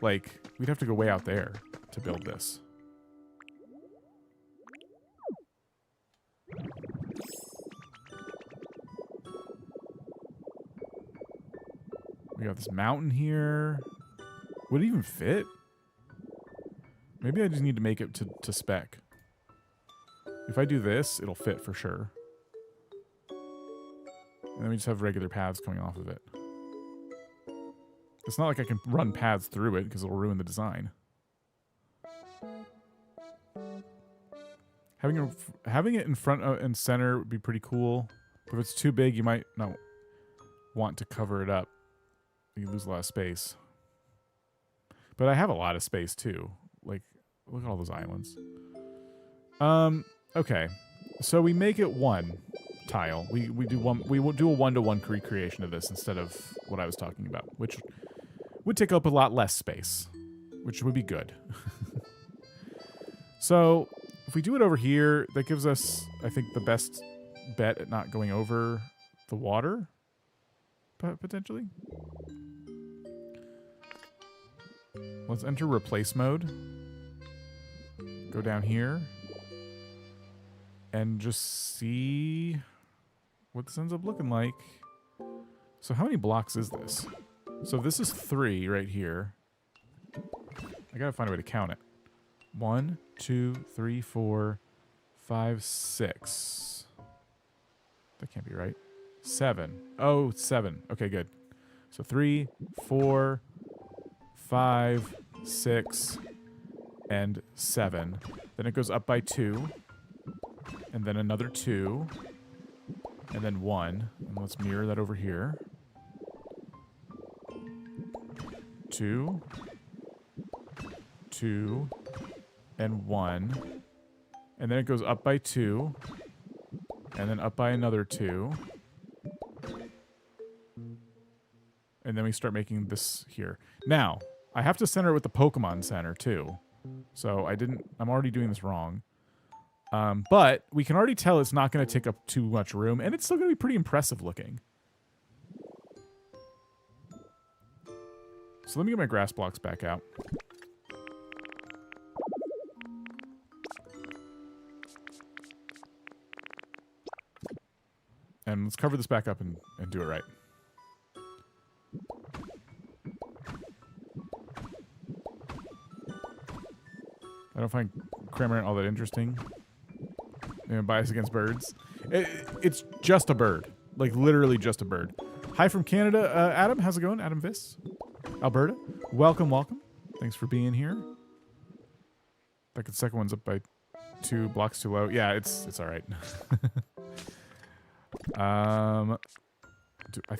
Like, we'd have to go way out there to build this. We got this mountain here. Would it even fit? Maybe I just need to make it to spec. If I do this, it'll fit for sure. And then we just have regular paths coming off of it. It's not like I can run paths through it because it'll ruin the design. Having it in front and center would be pretty cool. But if it's too big, you might not want to cover it up. You lose a lot of space. But I have a lot of space too. Like, look at all those islands. Okay. So we make it one tile. We do a one-to-one recreation of this instead of what I was talking about, which would take up a lot less space, which would be good. So if we do it over here, that gives us, I think, the best bet at not going over the water, potentially. Let's enter replace mode. Go down here. And just see what this ends up looking like. So how many blocks is this? So this is 3 right here. I gotta find a way to count it. 1, 2, 3, 4, 5, 6. That can't be right. 7. Oh, 7. Okay, good. So 3, 4, 5, 6, and 7. Then it goes up by 2. And then another 2. And then 1. And let's mirror that over here. 2. 2. And 1. And then it goes up by 2. And then up by another 2. And then we start making this here. Now, I have to center it with the Pokemon Center too. So I'm already doing this wrong. But we can already tell it's not going to take up too much room, and it's still going to be pretty impressive looking. So let me get my grass blocks back out. And let's cover this back up and do it right. I don't find Cramorant all that interesting. Bias against birds. It's just a bird. Like, literally just a bird. Hi from Canada, Adam. How's it going? Adam Viss. Alberta. Welcome, welcome. Thanks for being here. Like, the second one's up by 2 blocks too low. Yeah, it's all right. I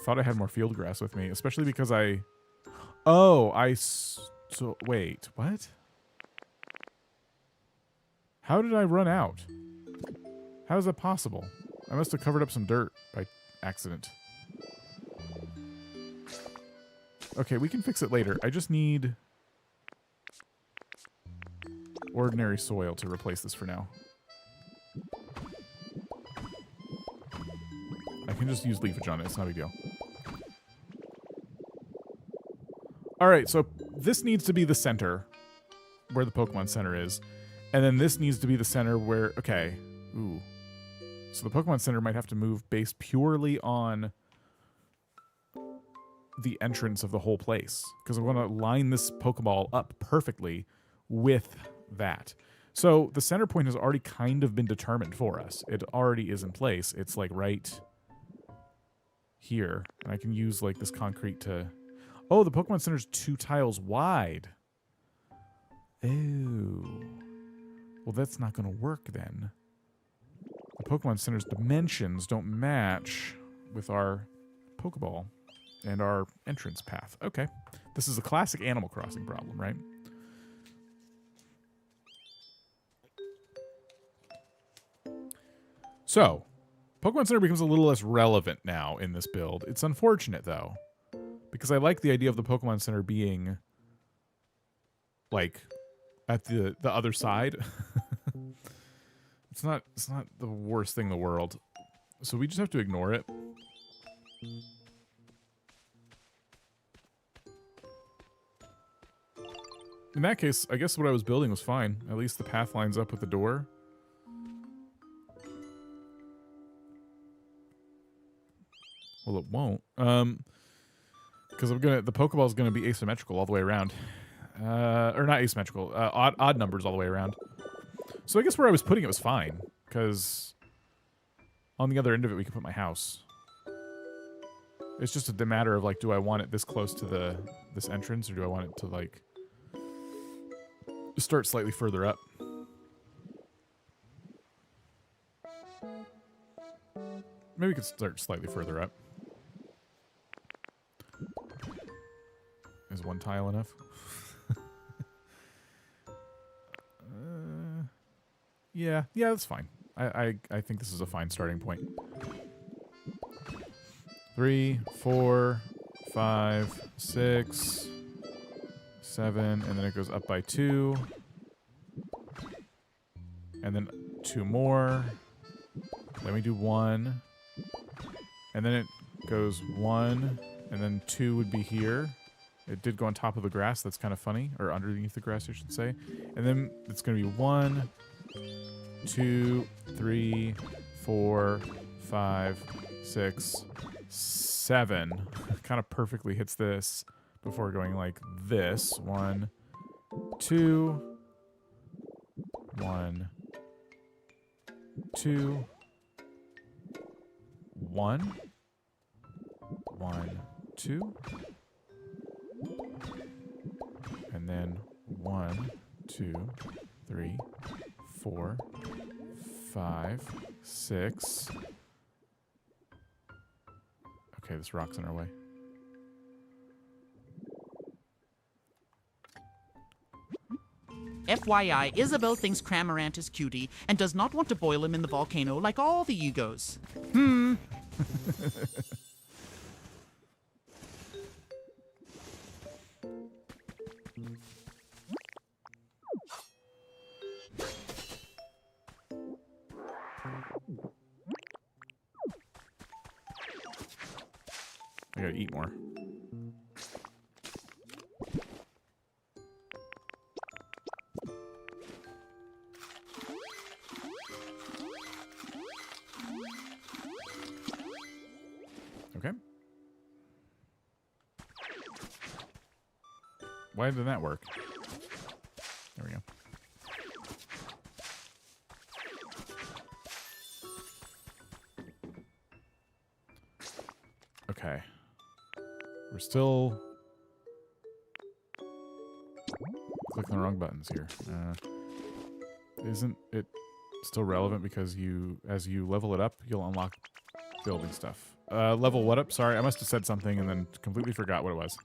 thought I had more field grass with me, especially because so wait, what? How did I run out? How is that possible? I must have covered up some dirt by accident. Okay, we can fix it later. I just need ordinary soil to replace this for now. I can just use leafage on it. It's not a big deal. Alright, so this needs to be the center where the Pokemon Center is. And then this needs to be the center where... Okay. Ooh. So the Pokemon Center might have to move based purely on the entrance of the whole place, because I'm going to line this Pokeball up perfectly with that. So the center point has already kind of been determined for us. It already is in place. It's like right here. And I can use like this concrete to... Oh, the Pokemon Center's 2 tiles wide. Oh. Well, that's not going to work then. The Pokemon Center's dimensions don't match with our Pokeball and our entrance path. Okay. This is a classic Animal Crossing problem, right? So, Pokemon Center becomes a little less relevant now in this build. It's unfortunate, though, because I like the idea of the Pokemon Center being, like, at the other side. It's not the worst thing in the world. So we just have to ignore it. In that case, I guess what I was building was fine. At least the path lines up with the door. Well, it won't. Because the Pokeball is gonna be asymmetrical all the way around. Or not asymmetrical. Odd numbers all the way around. So I guess where I was putting it was fine, because on the other end of it we can put my house. It's just a matter of like, do I want it this close to this entrance, or do I want it to like start slightly further up? Maybe we could start slightly further up. Is 1 tile enough? Yeah, that's fine. I think this is a fine starting point. 3, 4, 5, 6, 7, and then it goes up by 2. And then 2 more. Then we do 1. And then it goes 1, and then 2 would be here. It did go on top of the grass. That's kind of funny. Or underneath the grass, I should say. And then it's going to be 1, 2, 3, 4, 5, 6, 7. Kind of perfectly hits this before going like this. 1, 2, 1, 2, 1, 1, 2, and then 1, 2, 3, 4, 5, 6. Okay, this rock's in our way. FYI, Isabel thinks Cramorant is cutie and does not want to boil him in the volcano like all the egos. I gotta eat more. Okay. Why didn't that work? There we go. Okay. We're still clicking the wrong buttons here. Isn't it still relevant because as you level it up, you'll unlock building stuff. Level what up? Sorry, I must have said something and then completely forgot what it was.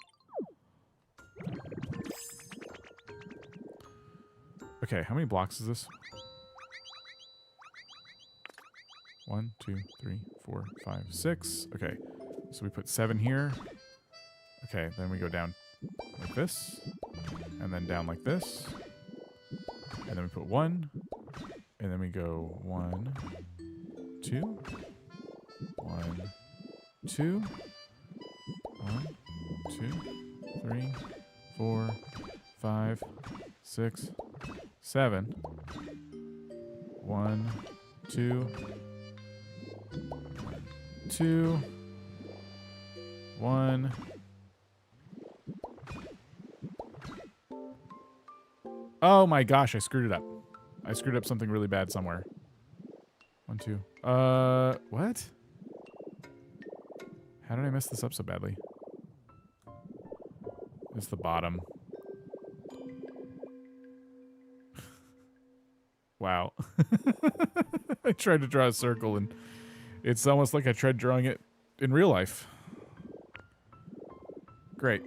Okay, how many blocks is this? 1, 2, 3, 4, 5, 6. Okay, so we put 7 here. Okay, then we go down like this, and then down like this, and then we put 1, and then we go 1, 2, 1, 2, 1, 2, 3, 4, 5, 6, 7, 1, 2, 2, 1. Oh my gosh, I screwed it up. I screwed up something really bad somewhere. 1, 2. What? How did I mess this up so badly? It's the bottom. Wow. I tried to draw a circle and it's almost like I tried drawing it in real life. Great.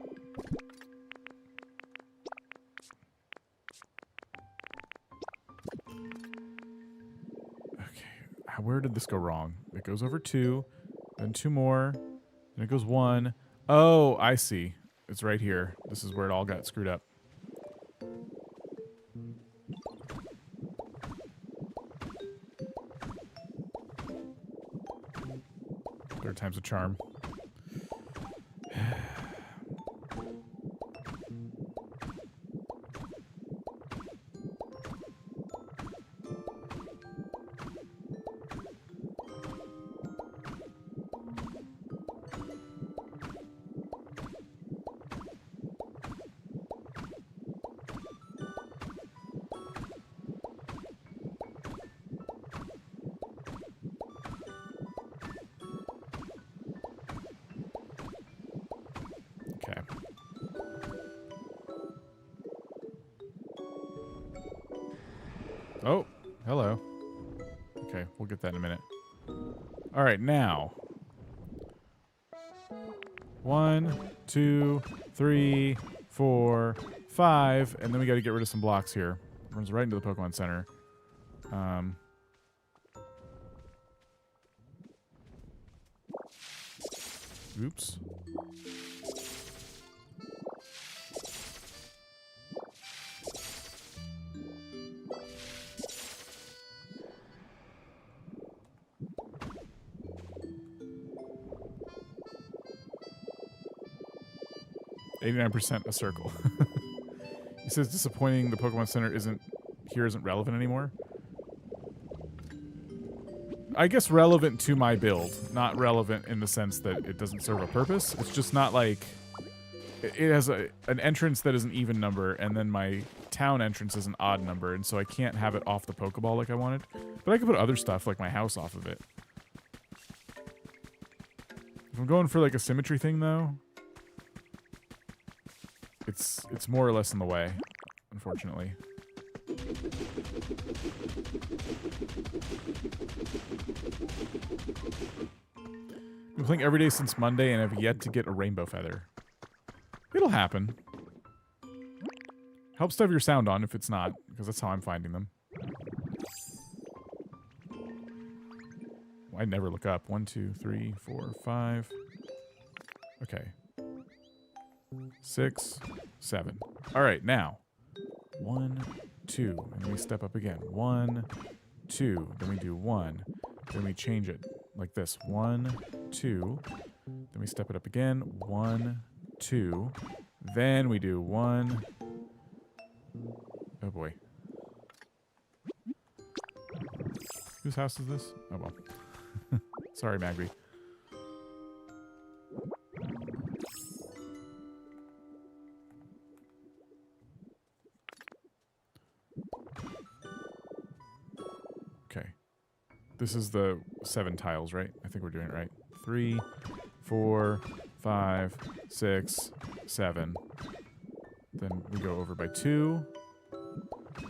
Okay. Where did this go wrong? It goes over 2, then 2 more, then it goes 1. Oh, I see. It's right here. This is where it all got screwed up. Third time's a charm. Okay. Oh, hello. Okay, we'll get that in a minute. All right, now. 1, 2, 3, 4, 5, and then we got to get rid of some blocks here. Runs right into the Pokemon Center. Oops. %, a circle. He says disappointing the Pokemon Center isn't relevant anymore. I guess relevant to my build, not relevant in the sense that it doesn't serve a purpose. It's just not like it has an entrance that is an even number, and then my town entrance is an odd number, and so I can't have it off the Pokeball like I wanted. But I could put other stuff like my house off of it. If I'm going for like a symmetry thing though, it's more or less in the way, unfortunately. Been playing every day since Monday and have yet to get a rainbow feather. It'll happen. Helps to have your sound on if it's not, because that's how I'm finding them. I never look up. 1, 2, 3, 4, 5. Okay. 6, 7. All right, now. 1, 2, and then we step up again. 1, 2, then we do 1. Then we change it like this. 1, 2. Then we step it up again. 1, 2. Then we do 1. Oh boy. Whose house is this? Oh well. Sorry, Magby. Okay. This is the 7 tiles, right? I think we're doing it right. 3, 4, 5, 6, 7. Then we go over by 2.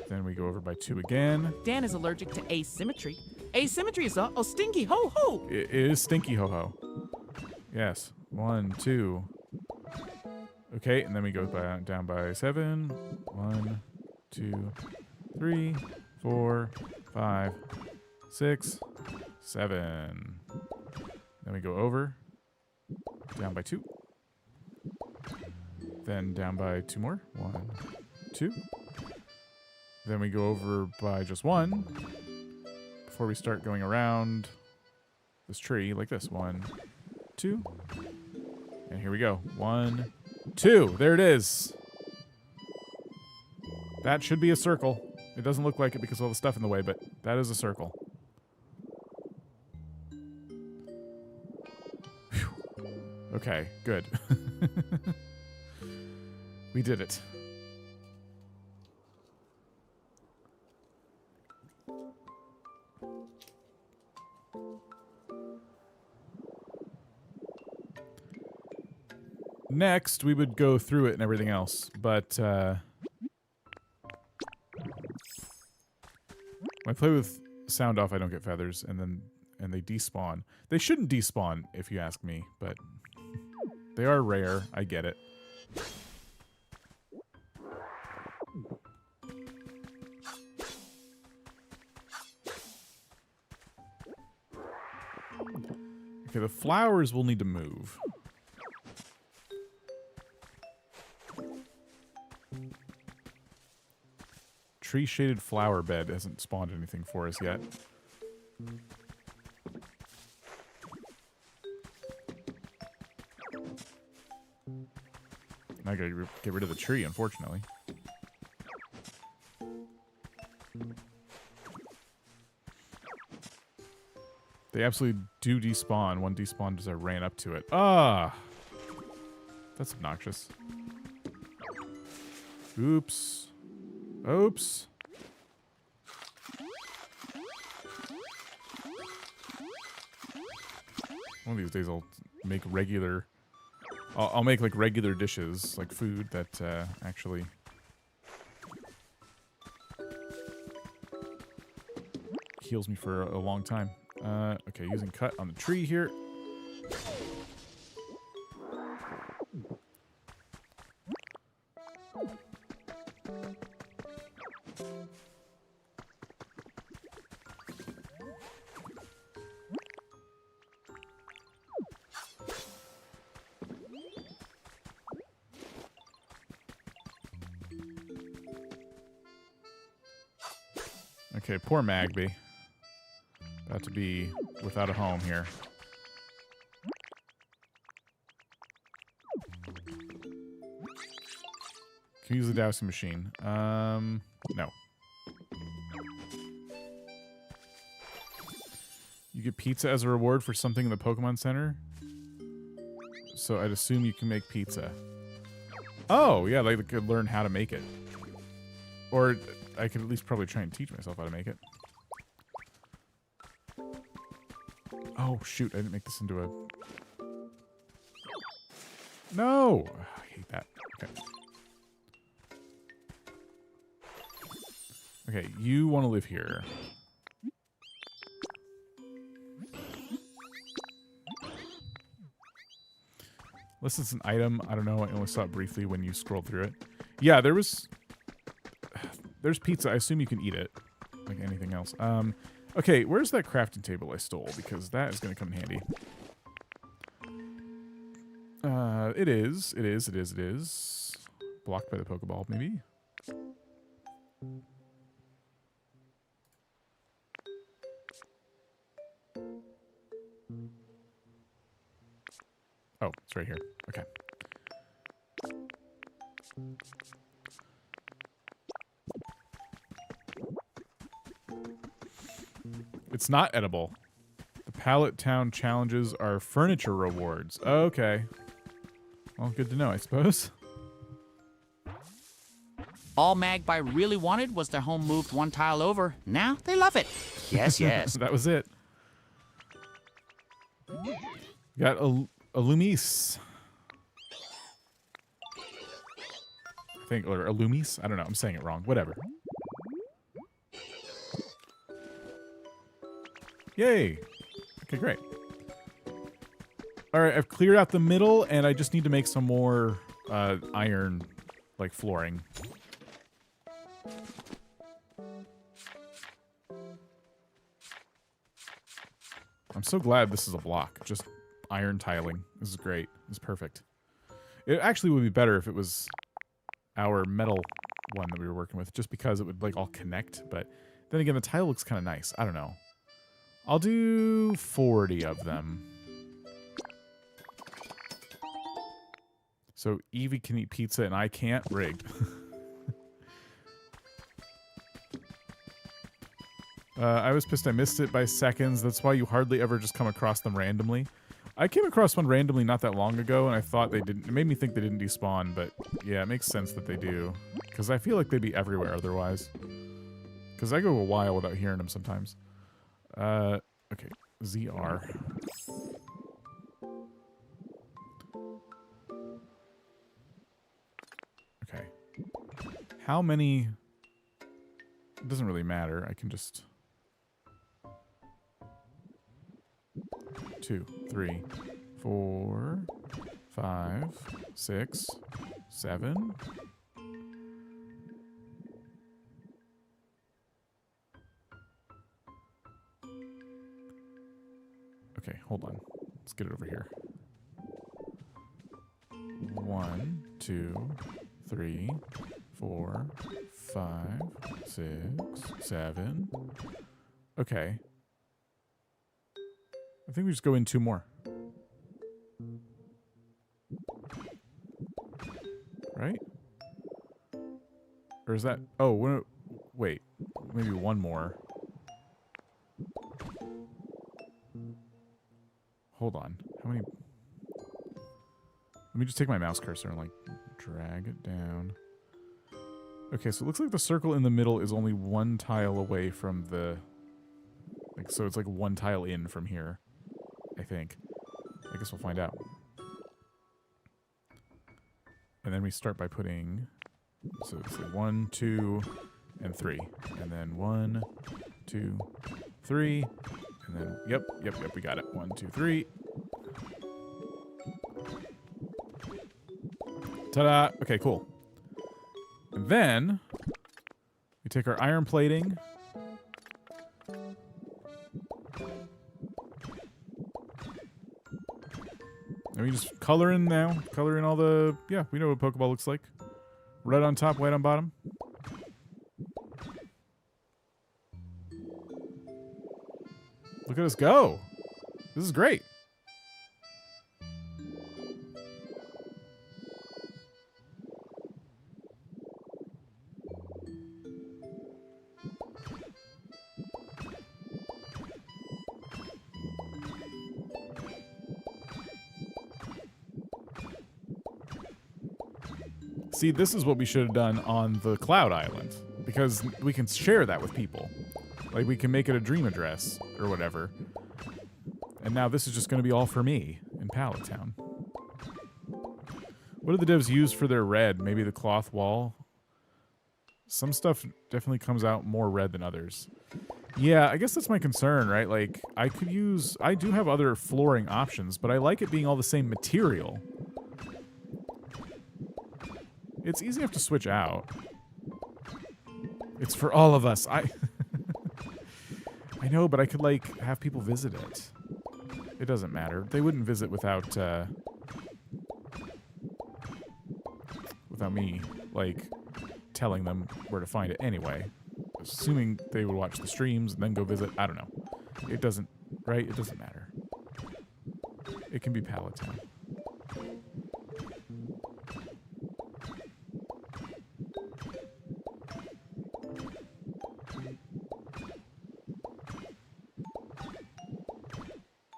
Then we go over by 2 again. Dan is allergic to asymmetry. Asymmetry is a stinky ho-ho. It is stinky ho-ho. Yes. 1, 2. Okay, and then we go down by 7. 1, 2, 3, 4, 5, 6, 7. Then we go over. Down by 2. Then down by 2 more. 1, 2. Then we go over by just 1 before we start going around this tree like this. 1, 2. And here we go. 1, 2. There it is. That should be a circle. It doesn't look like it because of all the stuff in the way, but that is a circle. Okay, good. We did it. Next, we would go through it and everything else, but when I play with sound off, I don't get feathers, and they despawn. They shouldn't despawn, if you ask me, but they are rare. I get it. Okay, the flowers will need to move. Tree-shaded flower bed hasn't spawned anything for us yet. I gotta get rid of the tree, unfortunately. They absolutely do despawn. One despawned as I ran up to it. Ah! That's obnoxious. Oops. Oops. One of these days I'll make regular... I'll make like regular dishes, like food that actually... heals me for a long time. Okay, using cut on the tree here. Okay, poor Magby. About to be without a home here. Can you use the dowsing machine? No. You get pizza as a reward for something in the Pokemon Center? So I'd assume you can make pizza. Oh, yeah, like I could learn how to make it. Or I could at least probably try and teach myself how to make it. Oh, shoot, I didn't make this into a... No! Oh, I hate that. Okay. Okay, you want to live here. Unless it's an item, I don't know, I only saw it briefly when you scrolled through it. Yeah, there's pizza, I assume you can eat it. Like anything else. Okay, where's that crafting table I stole? Because that is going to come in handy. It is. Blocked by the Pokeball, maybe? Oh, it's right here. Okay. It's not edible. The Pallet Town challenges are furniture rewards. Okay. Well, good to know, I suppose. All Magpie really wanted was their home moved one tile over. Now they love it. Yes, yes. That was it. Got a Loomis. I think, or a Loomis? I don't know. I'm saying it wrong. Whatever. Yay. Okay, great. All right, I've cleared out the middle, and I just need to make some more iron, like, flooring. I'm so glad this is a block. Just iron tiling. This is great. This is perfect. It actually would be better if it was our metal one that we were working with, just because it would, like, all connect. But then again, the tile looks kind of nice. I don't know. I'll do 40 of them. So Eevee can eat pizza and I can't? Rigged. I was pissed I missed it by seconds. That's why you hardly ever just come across them randomly. I came across one randomly not that long ago, and I thought they didn't. It made me think they didn't despawn, but yeah, it makes sense that they do. Because I feel like they'd be everywhere otherwise. Because I go a while without hearing them sometimes. Okay, ZR. Okay. How many... It doesn't really matter. I can just... 2, 3, 4, 5, 6, 7. Okay, hold on. Let's get it over here. 1, 2, 3, 4, 5, 6, 7. Okay. I think we just go in 2 more. Right? Or is that... Oh, wait. Maybe 1 more. Hold on. How many... Let me just take my mouse cursor and, like, drag it down. Okay, so it looks like the circle in the middle is only 1 tile away from the... Like, so it's like 1 tile in from here. I think. I guess we'll find out. And then we start by putting... So it's like 1, 2, and 3. And then 1, 2, 3. And then... Yep, we got it. 1, 2, 3. Ta-da! Okay, cool. And then... We take our iron plating... And we just color in now. Color in all the... Yeah, we know what a Pokeball looks like. Red on top, white on bottom. Look at us go. This is great. See, this is what we should have done on the Cloud Island, because we can share that with people. Like, we can make it a dream address, or whatever. And now this is just going to be all for me in Pallet Town. What do the devs use for their red? Maybe the cloth wall? Some stuff definitely comes out more red than others. Yeah, I guess that's my concern, right? Like, I do have other flooring options, but I like it being all the same material. It's easy enough to switch out. It's for all of us. I know, but I could, like, have people visit it. It doesn't matter. They wouldn't visit without me, like, telling them where to find it anyway. Assuming they would watch the streams and then go visit. I don't know. It doesn't, right? It doesn't matter. It can be Pallet Town.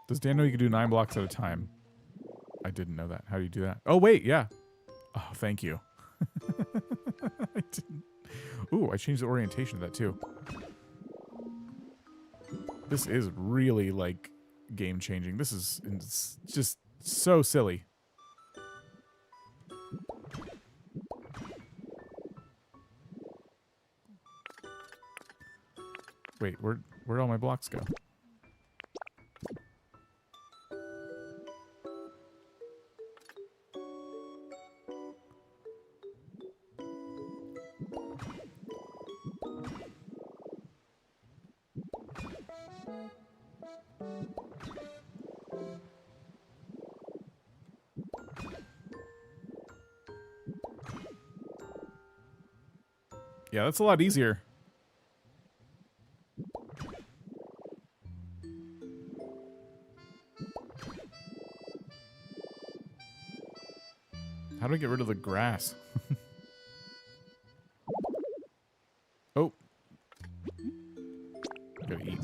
Does Dan know you can do 9 blocks at a time? I didn't know that. How do you do that? Oh, wait, yeah. Oh, thank you. I didn't. Ooh, I changed the orientation of that, too. This is really, like, game-changing. This is just so silly. Wait, where'd all my blocks go? Yeah, that's a lot easier. How do I get rid of the grass? Oh. Gotta eat.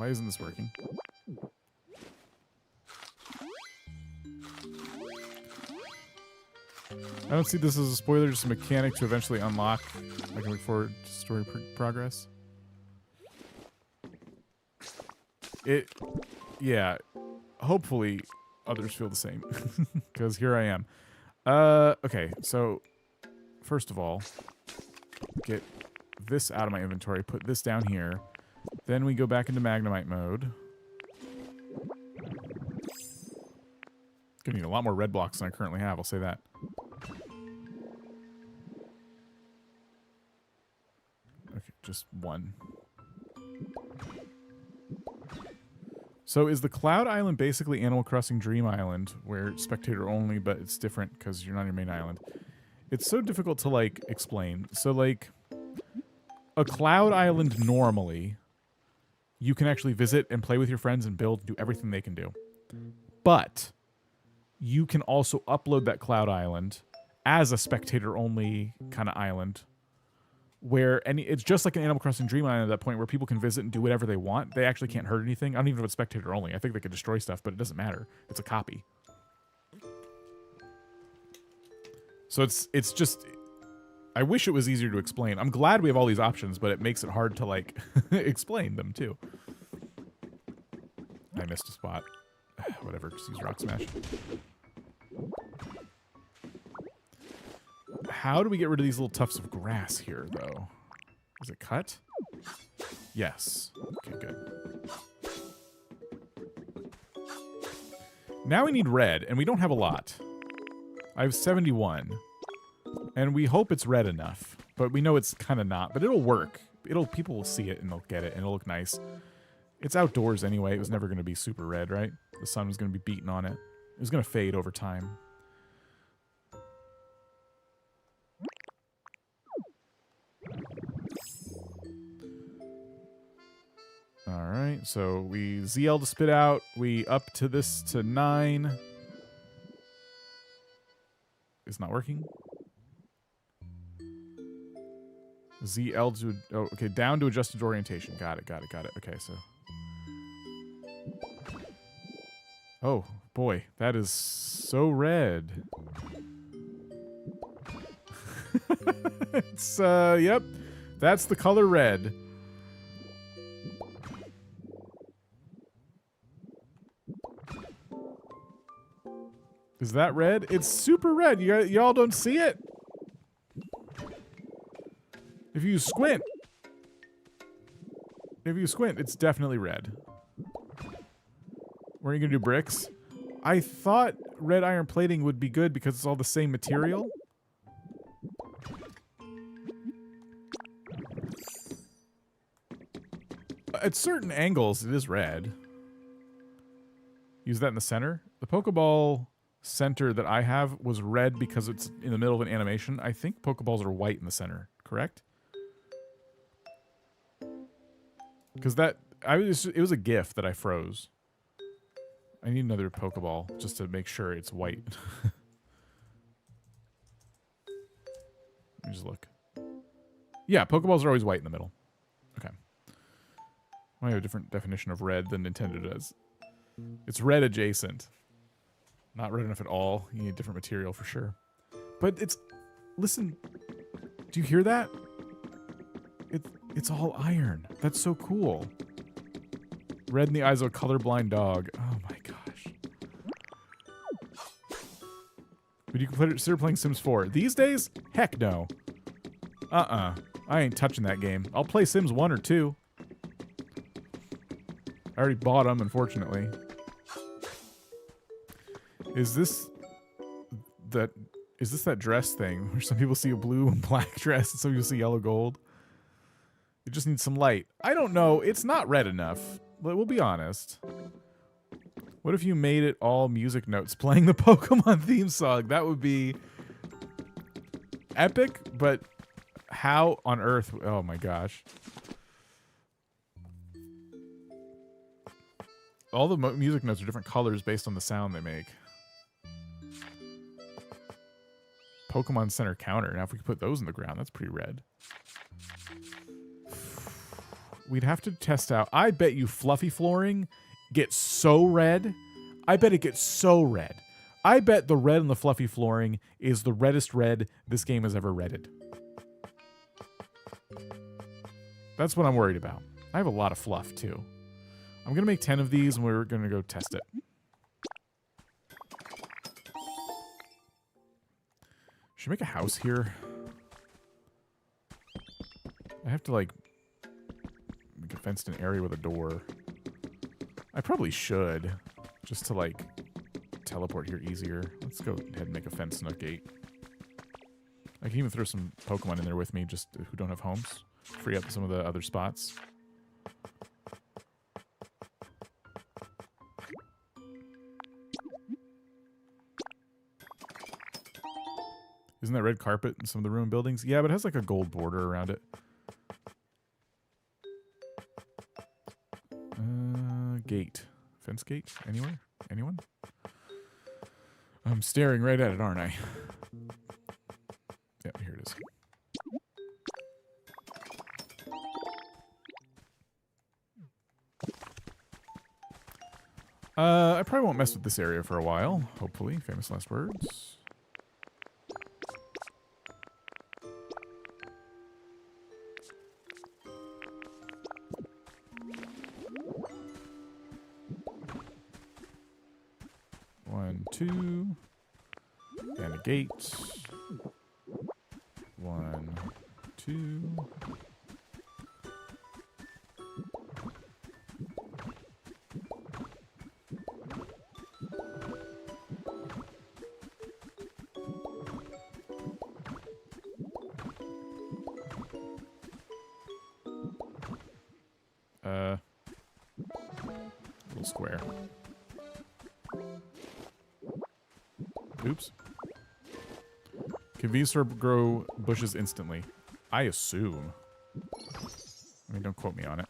Why isn't this working? I don't see this as a spoiler, just a mechanic to eventually unlock. I can look forward to story progress. Yeah. Hopefully others feel the same. Because here I am. Okay, so first of all, get this out of my inventory, put this down here. Then we go back into Magnemite mode. Gonna need a lot more red blocks than I currently have, I'll say that. Okay, just one. So is the Cloud Island basically Animal Crossing Dream Island, where it's spectator only, but it's different because you're not on your main island? It's so difficult to, like, explain. So, like, a Cloud Island normally, you can actually visit and play with your friends and build, do everything they can do. But you can also upload that Cloud Island as a spectator-only kind of island, where it's just like an Animal Crossing Dream Island at that point where people can visit and do whatever they want. They actually can't hurt anything. I don't even know if it's spectator only. I think they could destroy stuff, but it doesn't matter. It's a copy. So it's just... I wish it was easier to explain. I'm glad we have all these options, but it makes it hard to, like, explain them, too. I missed a spot. Whatever, just use Rock Smash. How do we get rid of these little tufts of grass here, though? Is it cut? Yes. Okay, good. Now we need red, and we don't have a lot. I have 71. And we hope it's red enough, but we know it's kind of not. But it'll work. People will see it, and they'll get it, and it'll look nice. It's outdoors anyway. It was never going to be super red, right? The sun was going to be beating on it. It was going to fade over time. All right, so we ZL to spit out. We up to this to 9. It's not working. ZL to... Oh, okay, down to adjusted orientation. Got it. Okay, so... Oh, boy. That is so red. It's, yep. That's the color red. Is that red? It's super red. Y'all don't see it? If you squint, it's definitely red. Were you gonna do bricks? I thought red iron plating would be good because it's all the same material. At certain angles, it is red. Use that in the center. The Pokeball center that I have was red because it's in the middle of an animation. I think Pokeballs are white in the center, correct? Because it was a GIF that I froze. I need another Pokeball just to make sure it's white. Let me just look. Yeah, Pokeballs are always white in the middle. Okay. I have a different definition of red than Nintendo does. It's red adjacent. Not red enough at all. You need different material for sure. But it's... Listen. Do you hear that? It's all iron. That's so cool. Red in the eyes of a colorblind dog. Oh my gosh. Would you consider playing Sims 4? These days? Heck no. I ain't touching that game. I'll play Sims 1 or 2. I already bought them, unfortunately. Is this that dress thing where some people see a blue and black dress and some people see yellow gold? It just needs some light. I don't know. It's not red enough. But we'll be honest. What if you made it all music notes playing the Pokemon theme song? That would be epic, but how on earth? Oh my gosh. All the music notes are different colors based on the sound they make. Pokemon Center counter. Now if we could put those in the ground, that's pretty red. we'd have to test out. I bet you fluffy flooring gets so red. I bet it gets so red. I bet the red on the fluffy flooring is the reddest red this game has ever redded. That's what I'm worried about. I have a lot of fluff, too. I'm going to make 10 of these, and we're going to go test it. Should I make a house here? I have to, like, make a fenced-in area with a door. I probably should, just to, like, teleport here easier. Let's go ahead and make a fence and a gate. I can even throw some Pokemon in there with me, just who don't have homes. Free up some of the other spots. Isn't that red carpet in some of the ruined buildings? Yeah, but it has like a gold border around it. Gate. Fence gate? Anywhere? Anyone? I'm staring right at it, aren't I? Yep, here it is. I probably won't mess with this area for a while. Hopefully. Famous last words. One, two. And a gate. 1, 2. Little square. Oops. Can Venusaur grow bushes instantly? I assume. I mean, don't quote me on it.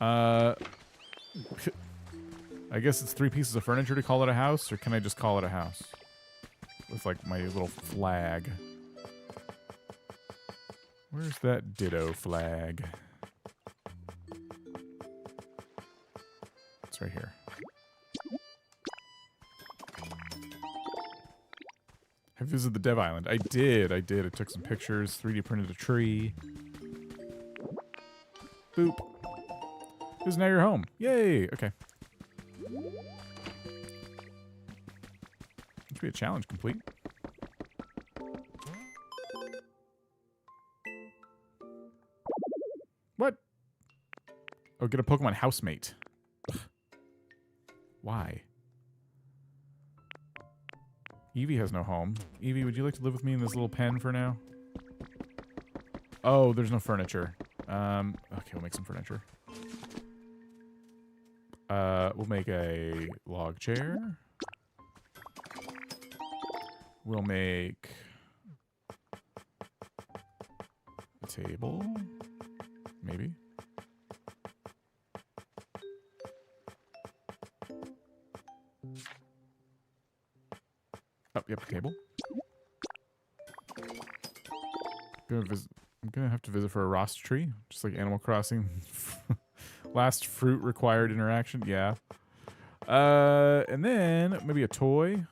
I guess it's 3 pieces of furniture to call it a house, or can I just call it a house? With, like, my little flag. Where's that Ditto flag? It's right here. I visited the Dev Island. I did. I took some pictures, 3D printed a tree. Boop. This is now your home. Yay! Okay. Should be a challenge complete. What? Oh, get a Pokemon housemate. Why? Eevee has no home. Eevee, would you like to live with me in this little pen for now? Oh, there's no furniture. Okay, we'll make some furniture. We'll make a log chair. We'll make a table. Maybe. Oh, yep, table. I'm gonna have to visit for a roster tree, just like Animal Crossing. Last fruit required interaction, yeah. And then maybe a toy.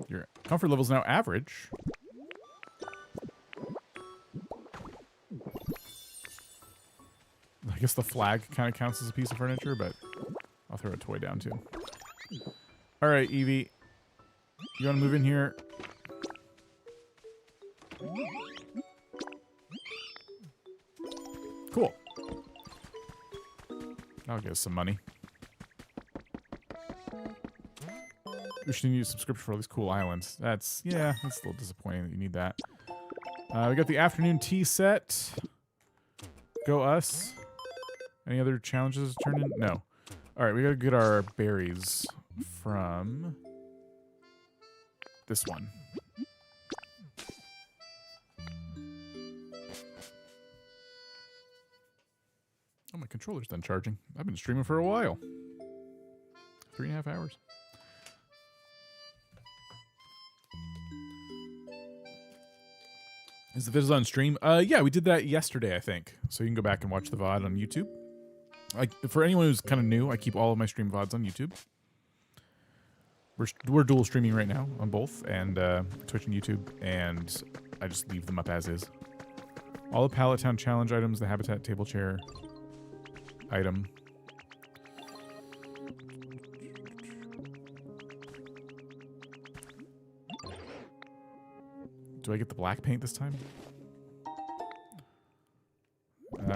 Your comfort level is now average. I guess the flag kind of counts as a piece of furniture, but I'll throw a toy down too. All right, Eevee. You want to move in here? Cool. That'll get us some money. We should need a subscription for all these cool islands. That's a little disappointing that you need that. We got the afternoon tea set. Go us. Any other challenges turned in? No. All right, we gotta get our berries from this one. Oh, my controller's done charging. I've been streaming for a while. 3.5 hours. Is the vids on stream? Yeah, we did that yesterday, I think. So you can go back and watch the VOD on YouTube. For anyone who's kind of new, I keep all of my stream VODs on YouTube. We're dual streaming right now on both, and Twitch and YouTube, and I just leave them up as is. All the Pallet Town Challenge items, the Habitat Table Chair item. Do I get the black paint this time?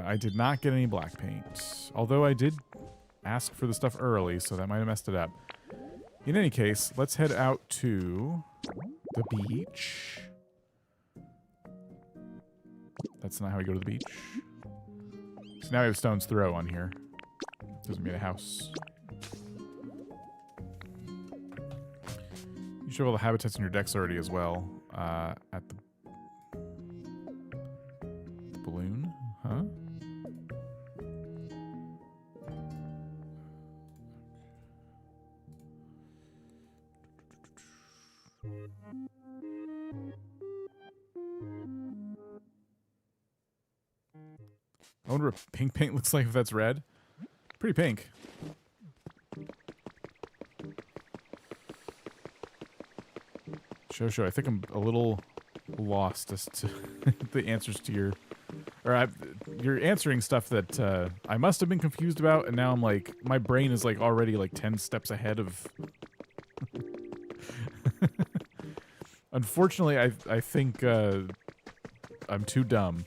I did not get any black paint. Although I did ask for the stuff early, so that might have messed it up. In any case, let's head out to the beach. That's not how we go to the beach. So now we have Stone's Throw on here. Doesn't mean a house. You should have all the habitats in your decks already as well. At the balloon, huh? I wonder what pink paint looks like if that's red. Pretty pink. Show. I think I'm a little lost as to the answers to your... Or you're answering stuff that I must have been confused about, and now I'm like... My brain is like already like 10 steps ahead of... Unfortunately, I think I'm too dumb.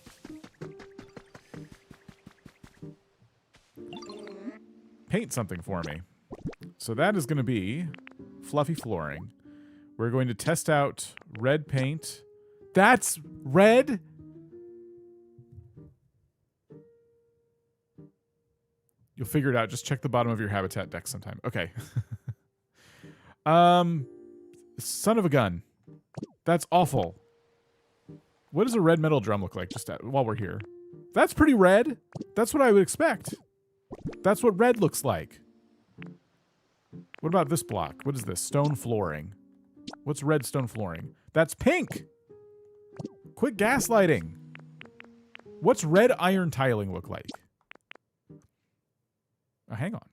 Paint something for me. So that is going to be fluffy flooring. We're going to test out red paint. That's red? You'll figure it out. Just check the bottom of your habitat deck sometime. Okay. Son of a gun. That's awful. What does a red metal drum look like just while we're here? That's pretty red. That's what I would expect. That's what red looks like. What about this block? What is this? Stone flooring. What's red stone flooring? That's pink! Quit gaslighting! What's red iron tiling look like? Oh, hang on.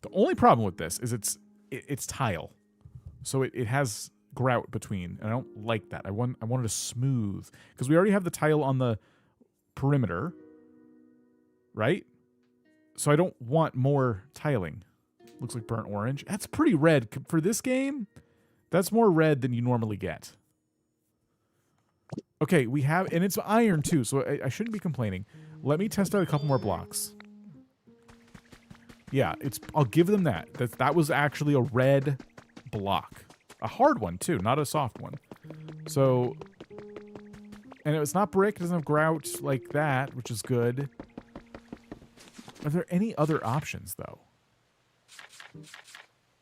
The only problem with this is it's tile. So it has grout between, and I don't like that. I wanted a smooth, because we already have the tile on the perimeter, right? So I don't want more tiling. Looks like burnt orange. That's pretty red for this game. That's more red than you normally get. Okay, we have, and it's iron too, so I shouldn't be complaining. Let me test out a couple more blocks. Yeah, I'll give them that. That was actually a red block. A hard one too, not a soft one. So, and it's not brick, it doesn't have grout like that, which is good. Are there any other options though?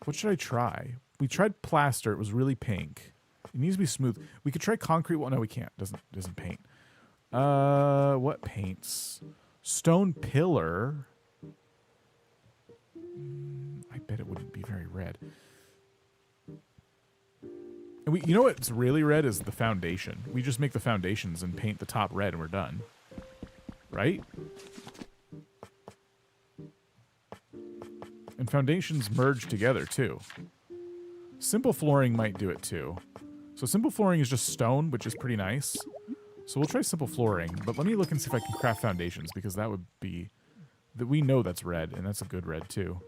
What should I try? We tried plaster, it was really pink. It needs to be smooth. We could try concrete. Well, no, we can't. Doesn't paint. What paints? Stone pillar. I bet it wouldn't be very red. And you know what's really red is the foundation. We just make the foundations and paint the top red and we're done. Right? And foundations merge together too. Simple flooring might do it too. So simple flooring is just stone, which is pretty nice. So we'll try simple flooring, but let me look and see if I can craft foundations, because that would be... we know that's red, and that's a good red too.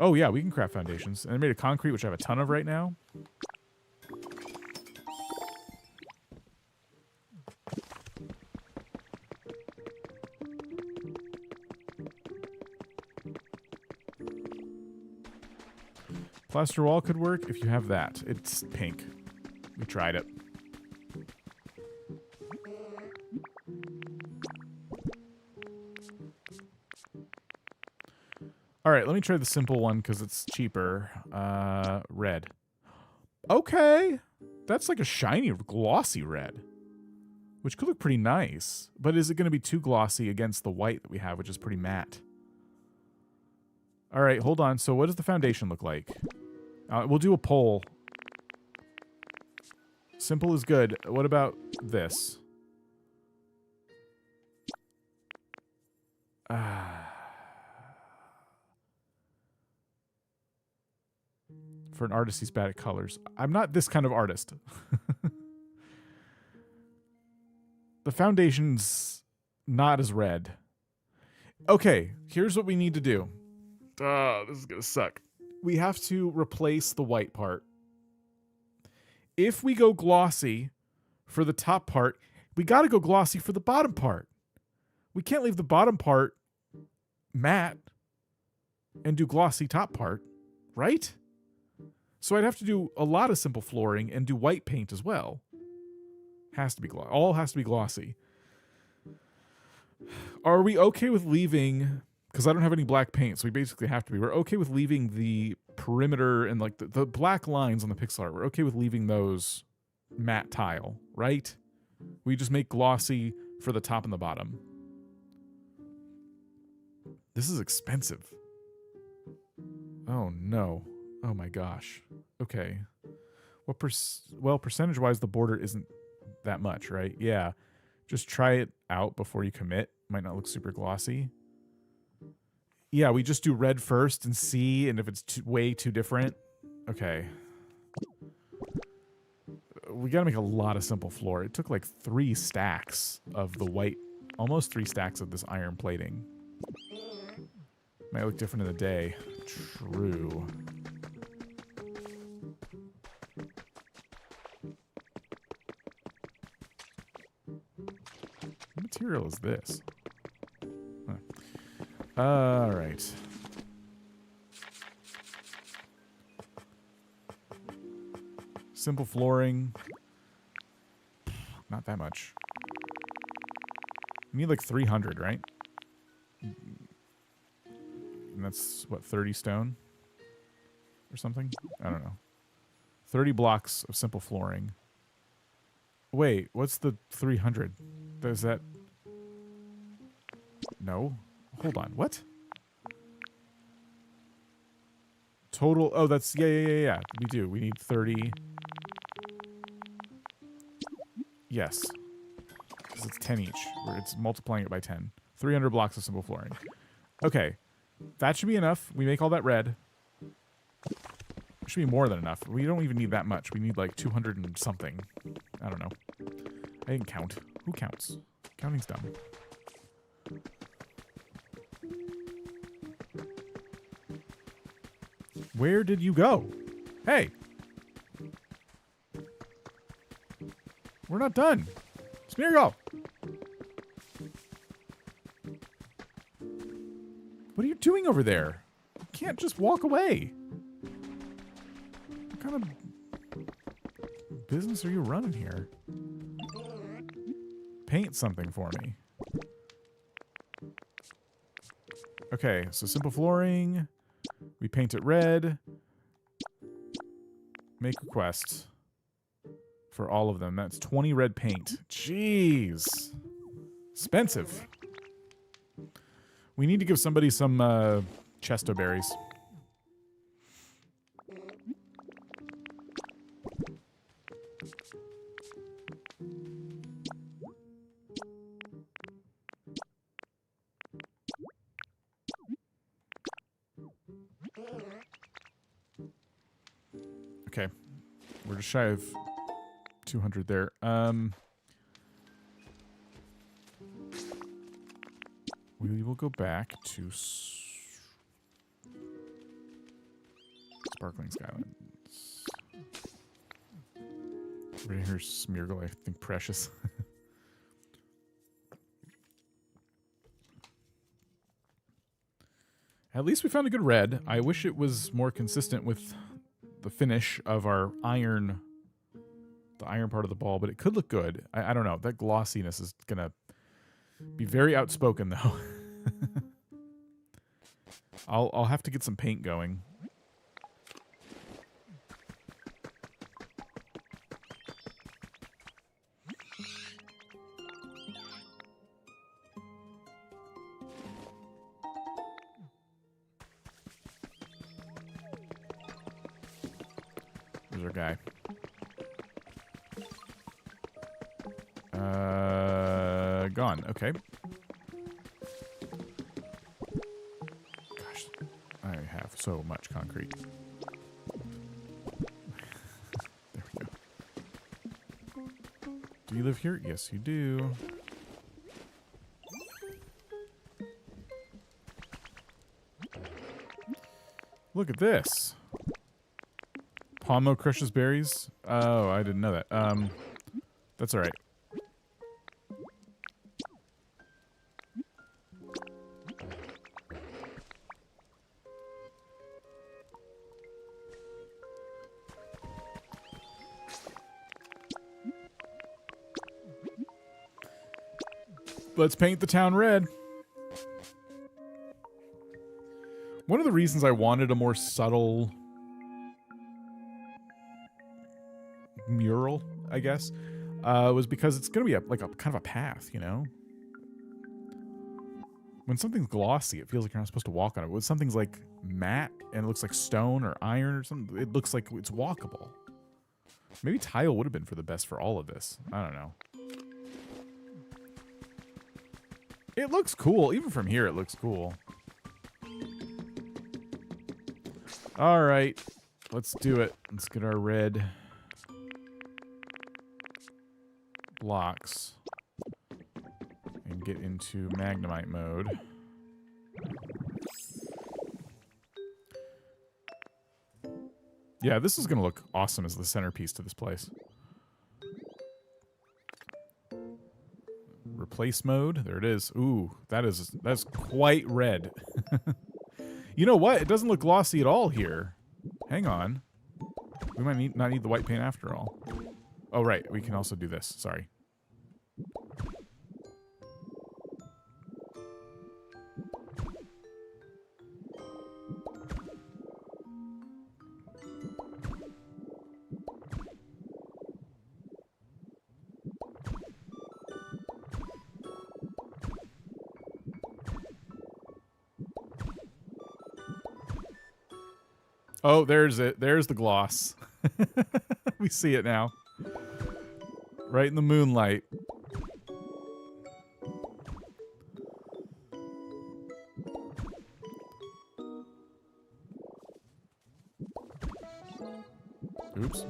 Oh yeah, we can craft foundations. And I made a concrete, which I have a ton of right now. Plaster wall could work if you have that. It's pink. We tried it. All right, let me try the simple one because it's cheaper. Red. Okay. That's like a shiny, glossy red. which could look pretty nice. But is it going to be too glossy against the white that we have, which is pretty matte? All right, hold on. So what does the foundation look like? We'll do a poll. Simple is good. What about this? For an artist, he's bad at colors. I'm not this kind of artist. The foundation's not as red. Okay, here's what we need to do. This is gonna suck. We have to replace the white part. If we go glossy for the top part, we gotta go glossy for the bottom part. We can't leave the bottom part matte and do glossy top part, right? So I'd have to do a lot of simple flooring and do white paint as well. Has to be all has to be glossy. Are we okay with leaving, because I don't have any black paint, so we basically have to be. We're okay with leaving the perimeter and like the black lines on the pixel art. We're okay with leaving those matte tile, right? We just make glossy for the top and the bottom. This is expensive. Oh no. Oh my gosh. Okay. What well, percentage-wise, the border isn't that much, right? Yeah. Just try it out before you commit. Might not look super glossy. Yeah, we just do red first and see, and if it's way too different. Okay. We gotta make a lot of simple floor. It took like 3 stacks of the white, almost 3 stacks of this iron plating. Might look different in the day. True. What material is this? Huh. All right. Simple flooring. Not that much. You need like 300, right? And that's, what, 30 stone? Or something? I don't know. 30 blocks of simple flooring. Wait, what's the 300? Does that... No? Hold on, what? Total... Oh, that's... Yeah. We do. We need 30... Yes. Because it's 10 each. It's multiplying it by 10. 300 blocks of simple flooring. Okay. That should be enough. We make all that red. It should be more than enough. We don't even need that much. We need like 200 and something. I don't know. I didn't count. Who counts? Counting's dumb. Where did you go? Hey! We're not done. Smeargle! What are you doing over there? You can't just walk away. What kind of business are you running here? Paint something for me. Okay, so simple flooring. We paint it red. Make request for all of them. That's 20 red paint. Jeez. Expensive. We need to give somebody some chesto berries. Okay. We're just shy of 200 there. We will go back to Sparkling Skylands. Right here's Smeargle, I think precious. At least we found a good red. I wish it was more consistent with the finish of our iron, the iron part of the ball, but it could look good. I don't know. That glossiness is gonna be very outspoken though. I'll have to get some paint going. There's our guy. Gone. Okay. Gosh, I have so much concrete. There we go. Do you live here? Yes, you do. Look at this. Pomo crushes berries. Oh, I didn't know that. That's all right. Let's paint the town red. One of the reasons I wanted a more subtle mural, I guess, was because it's going to be like a kind of a path, you know? When something's glossy, it feels like you're not supposed to walk on it. When something's like matte and it looks like stone or iron or something, it looks like it's walkable. Maybe tile would have been for the best for all of this. I don't know. It looks cool. Even from here, it looks cool. All right. Let's do it. Let's get our red blocks and get into Magnemite mode. Yeah, this is going to look awesome as the centerpiece to this place. Replace mode. There it is. Ooh, that's quite red. You know what? It doesn't look glossy at all here. Hang on. We might not need the white paint after all. Oh, right. We can also do this. Sorry. Oh, there's it. There's the gloss. We see it now. Right in the moonlight. Oops.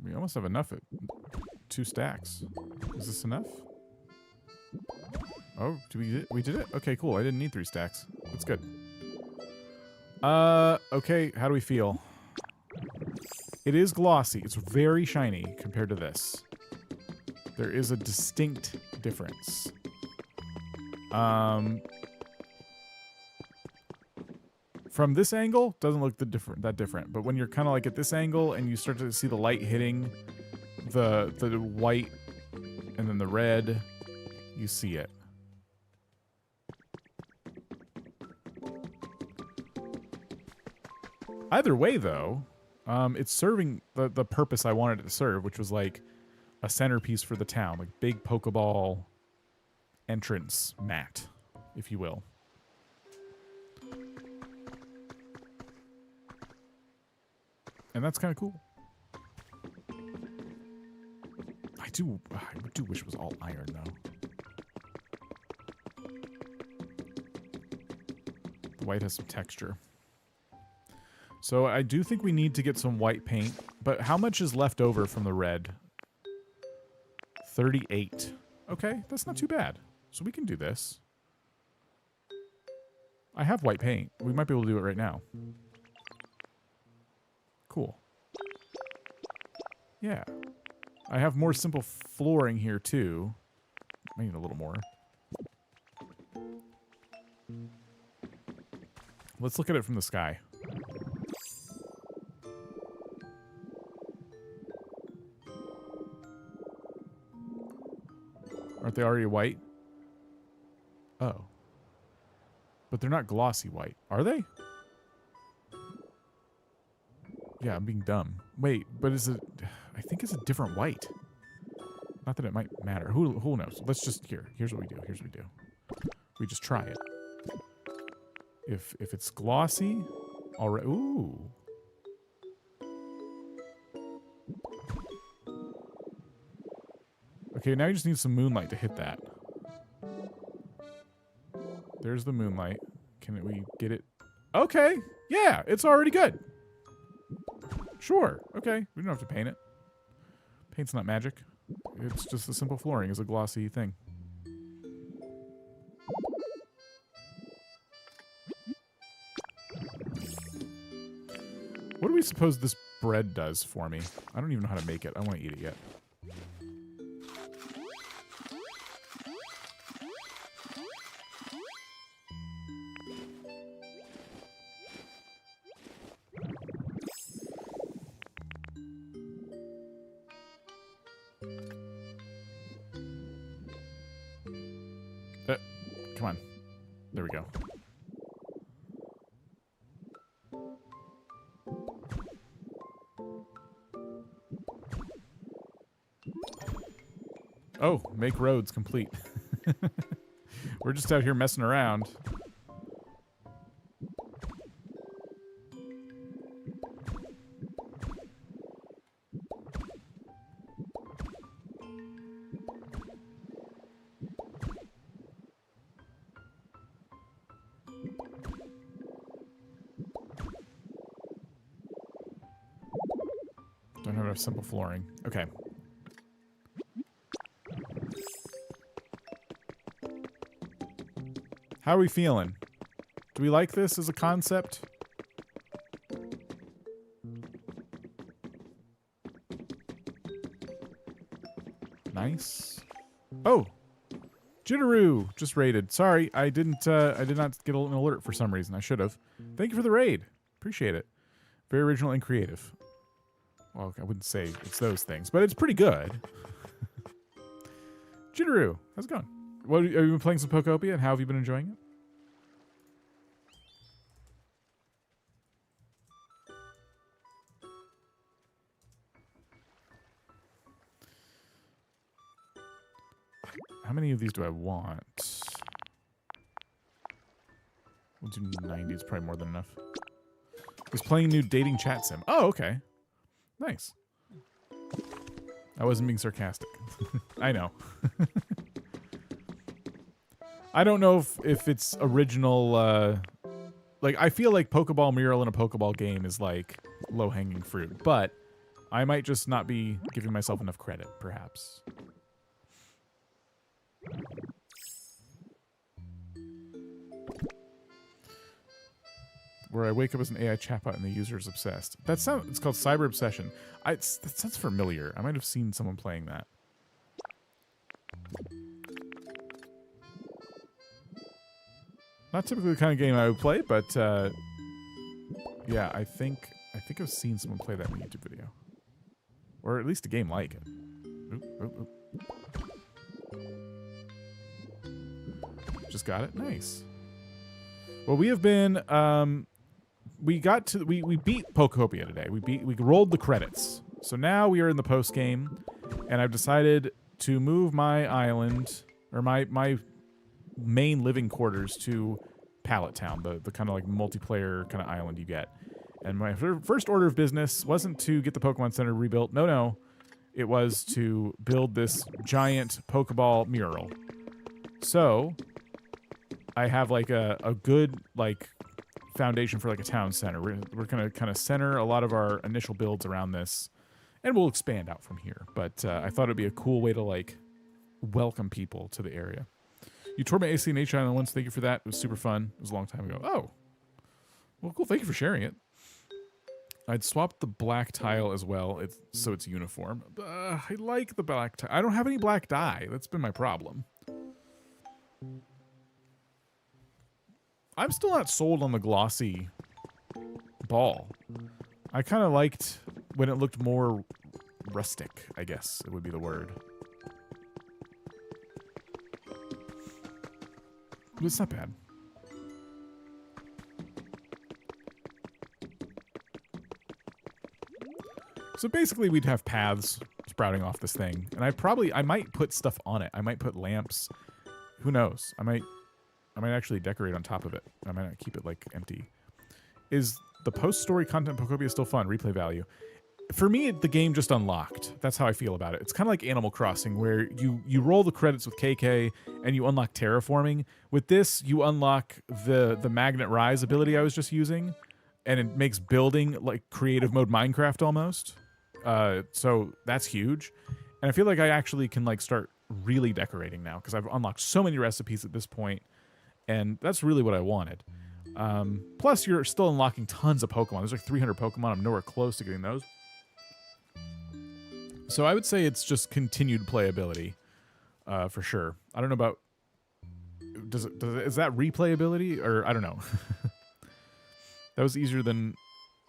We almost have enough at 2 stacks. Is this enough? Oh, we did it? Okay, cool. I didn't need 3 stacks. That's good. Okay, how do we feel? It is glossy. It's very shiny compared to this. There is a distinct difference. From this angle, doesn't look that different. But when you're kind of like at this angle and you start to see the light hitting the white and then the red, you see it. Either way, though, it's serving the purpose I wanted it to serve, which was like a centerpiece for the town, like big Pokeball entrance mat, if you will. And that's kind of cool. I do wish it was all iron, though. The white has some texture. So I do think we need to get some white paint, but how much is left over from the red? 38. Okay, that's not too bad. So we can do this. I have white paint. We might be able to do it right now. Cool. Yeah. I have more simple flooring here, too. I need a little more. Let's look at it from the sky. Aren't they already white? Oh. But they're not glossy white. Are they? Yeah, I'm being dumb. Wait, but is it... I think it's a different white. Not that it might matter. Who knows? Let's just here's what we do. We just try it. If it's glossy, alright. Ooh. Okay, now you just need some moonlight to hit that. There's the moonlight. Can we get it? Okay. Yeah, it's already good. Sure. Okay. We don't have to paint it. Paint's not magic. It's just a simple flooring is a glossy thing. What do we suppose this bread does for me? I don't even know how to make it. I want to eat it yet. Come on. There we go. Oh, make roads complete. We're just out here messing around. Don't have enough simple flooring. Okay. How are we feeling? Do we like this as a concept? Nice. Oh, Jitteru just raided. Sorry, I did not get an alert for some reason. I should have. Thank you for the raid. Appreciate it. Very original and creative. Well, I wouldn't say it's those things, but it's pretty good. Jitteru, how's it going? What, have you been playing some Pokopia, and how have you been enjoying it? How many of these do I want? We'll do 90. It's probably more than enough. He's playing new dating chat sim. Oh, okay. Nice. I wasn't being sarcastic. I know. I don't know if it's original, like, I feel like Pokeball mural in a Pokeball game is, like, low-hanging fruit. But I might just not be giving myself enough credit, perhaps. Where I wake up as an AI chatbot and the user is obsessed. It's called Cyber Obsession. That sounds familiar. I might have seen someone playing that. Not typically the kind of game I would play, but yeah, I think I've seen someone play that in a YouTube video, or at least a game like it. Oop, oop, oop. Just got it. Nice. Well, we have been. We beat Pokopia today. We rolled the credits. So now we are in the post game, and I've decided to move my island or my main living quarters to Pallet Town, the kind of like multiplayer kind of island you get. And my first order of business wasn't to get the Pokemon Center rebuilt. No. It was to build this giant Pokeball mural. So I have like a good like foundation for like a town center. We're gonna kind of center a lot of our initial builds around this, and we'll expand out from here. But I thought it'd be a cool way to like welcome people to the area. You toured my AC and H Island once. Thank you for that. It was super fun. It was a long time ago. Oh, well, cool. Thank you for sharing it. I'd swapped the black tile as well, so it's uniform. I like the black tile. I don't have any black dye. That's been my problem. I'm still not sold on the glossy ball. I kind of liked when it looked more rustic, I guess it would be the word. But it's not bad. So basically we'd have paths. It's sprouting off this thing. And I might put stuff on it. I might put lamps. Who knows? I might actually decorate on top of it. I might not keep it like empty. Is the post-story content Pokopia still fun? Replay value. For me, the game just unlocked. That's how I feel about it. It's kind of like Animal Crossing, where you roll the credits with KK and you unlock terraforming. With this, you unlock the Magnet Rise ability I was just using, and it makes building like creative mode Minecraft almost. So that's huge. And I feel like I actually can like start really decorating now because I've unlocked so many recipes at this point, and that's really what I wanted. Plus, you're still unlocking tons of Pokemon. There's like 300 Pokemon. I'm nowhere close to getting those. So I would say it's just continued playability, for sure. I don't know about is that replayability, or I don't know. That was easier than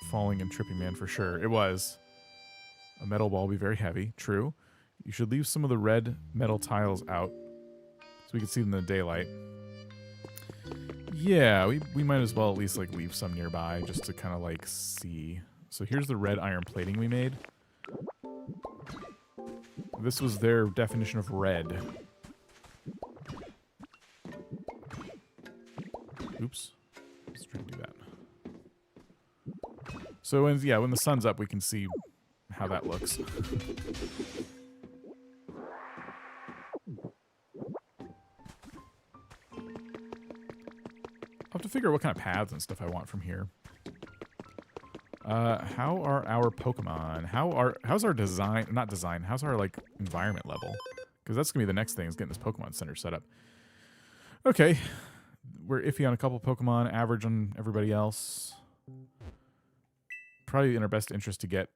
falling and tripping, man, for sure. It was. A metal ball will be very heavy. True. You should leave some of the red metal tiles out so we can see them in the daylight. Yeah, we might as well at least like leave some nearby just to kind of like see. So here's the red iron plating we made. This was their definition of red. Oops. Let's try to do that. So when the sun's up, we can see how that looks. I'll have to figure out what kind of paths and stuff I want from here. How are our Pokemon? How's our design? Not design. How's our like environment level? Because that's gonna be the next thing is getting this Pokemon Center set up. Okay, we're iffy on a couple Pokemon, average on everybody else. Probably in our best interest to get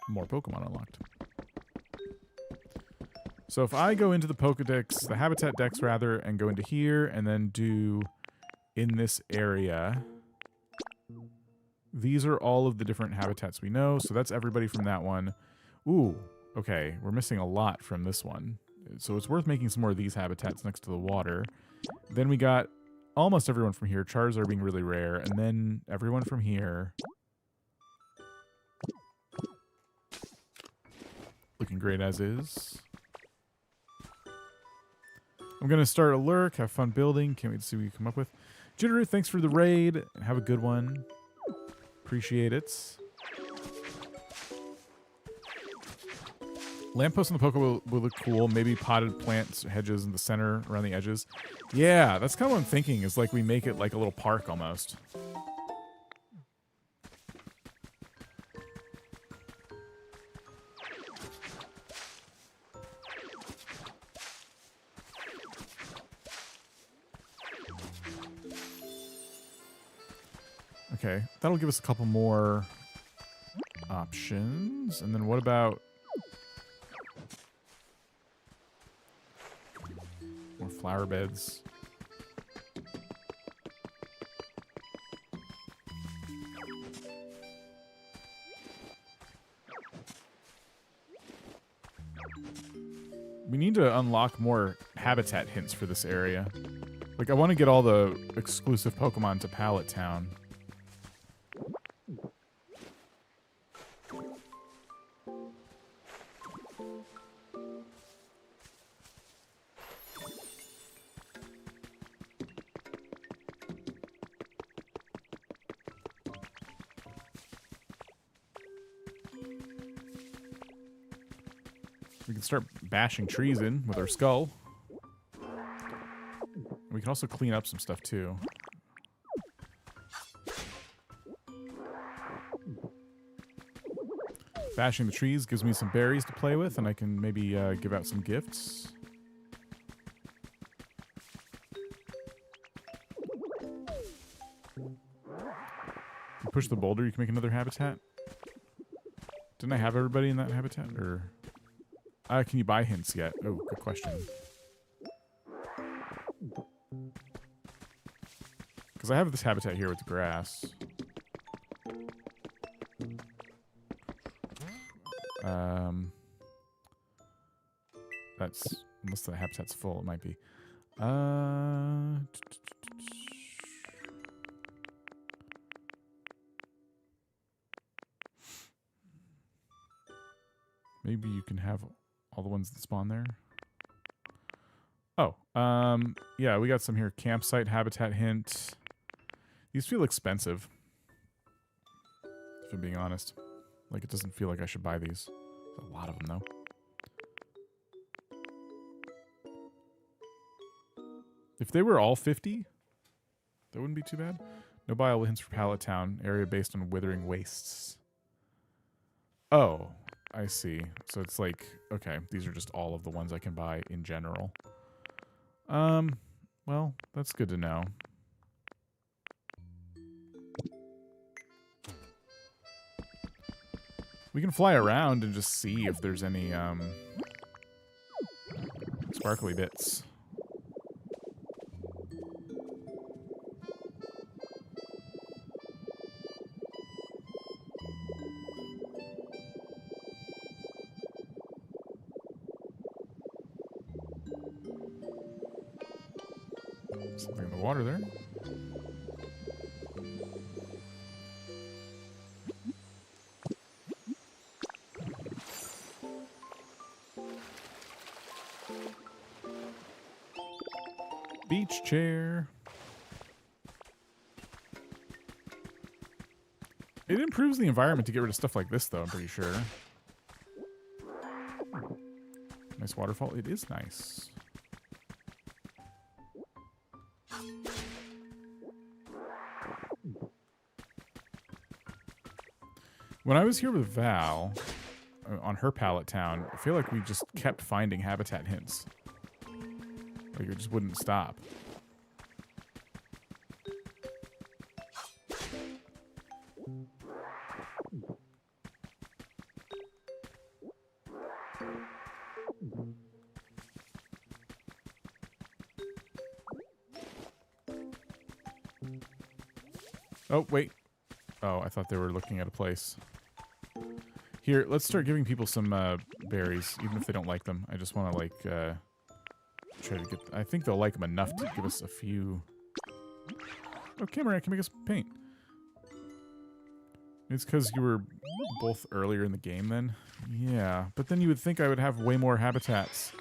more Pokemon unlocked. So if I go into the Pokedex, the Habitat Dex rather, and go into here and then do in this area, these are all of the different habitats we know. So that's everybody from that one. Ooh, okay. We're missing a lot from this one. So it's worth making some more of these habitats next to the water. Then we got almost everyone from here. Charizard being really rare. And then everyone from here. Looking great as is. I'm going to start a lurk. Have fun building. Can't wait to see what you come up with. Jitteru, thanks for the raid. Have a good one. Appreciate it. Lampposts in the Poke will look cool. Maybe potted plants, hedges in the center, around the edges. Yeah, that's kind of what I'm thinking, is like we make it like a little park almost. Okay, that'll give us a couple more options. And then what about more flower beds? We need to unlock more habitat hints for this area. Like, I want to get all the exclusive Pokemon to Pallet Town. We can start bashing trees in with our skull. We can also clean up some stuff too. Bashing the trees gives me some berries to play with, and I can maybe give out some gifts. You push the boulder, you can make another habitat. Didn't I have everybody in that habitat? Or can you buy hints yet? Oh, good question. Because I have this habitat here with the grass. That's, unless the habitat's full, it might be. Maybe you can have all the ones that spawn there. Oh, yeah, we got some here. Campsite, habitat hint. These feel expensive, if I'm being honest. Like, it doesn't feel like I should buy these. There's a lot of them, though. If they were all 50, that wouldn't be too bad. No viable hints for Pallet Town. Area based on withering wastes. Oh, I see. So it's like, okay, these are just all of the ones I can buy in general. Well, that's good to know. We can fly around and just see if there's any, sparkly bits. Something in the water there. Beach chair. It improves the environment to get rid of stuff like this, though, I'm pretty sure. Nice waterfall. It is nice. When I was here with Val, on her pallet town, I feel like we just kept finding habitat hints. Like, it just wouldn't stop. Oh, wait. Oh, I thought they were looking at a place. Here, let's start giving people some berries, even if they don't like them. I just want to, like, try to get... I think they'll like them enough to give us a few... Oh, Camera can make us paint. It's because you were both earlier in the game then? Yeah, but then you would think I would have way more habitats.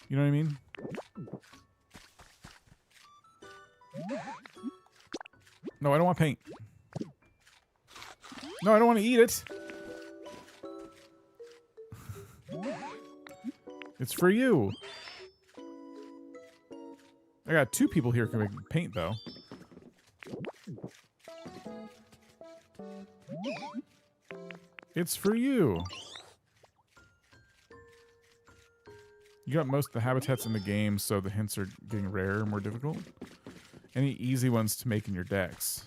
You know what I mean? No, I don't want paint. No, I don't want to eat it. It's for you. I got 2 people here who can make paint, though. It's for you. You got most of the habitats in the game, so the hints are getting rarer and more difficult. Any easy ones to make in your decks?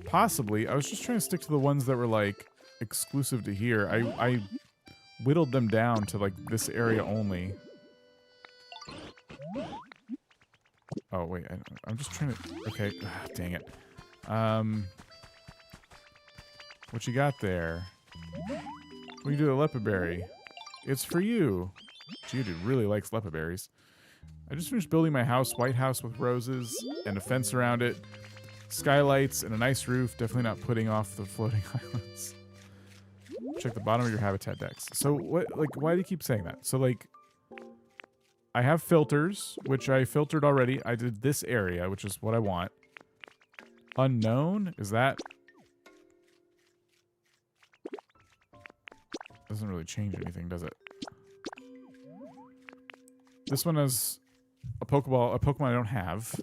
Possibly. I was just trying to stick to the ones that were, like, exclusive to here. I whittled them down to, like, this area only. Oh, wait. I'm just trying to... Okay. Ah, dang it. What you got there? What do you do with leopard berry? It's for you. Jude really likes leopard berries. I just finished building my house, white house with roses and a fence around it, skylights and a nice roof. Definitely not putting off the floating islands. Check the bottom of your habitat decks. So what? Like, why do you keep saying that? So like, I have filters, which I filtered already. I did this area, which is what I want. Unknown? Is that? Doesn't really change anything, does it? This one is a Pokemon I don't have.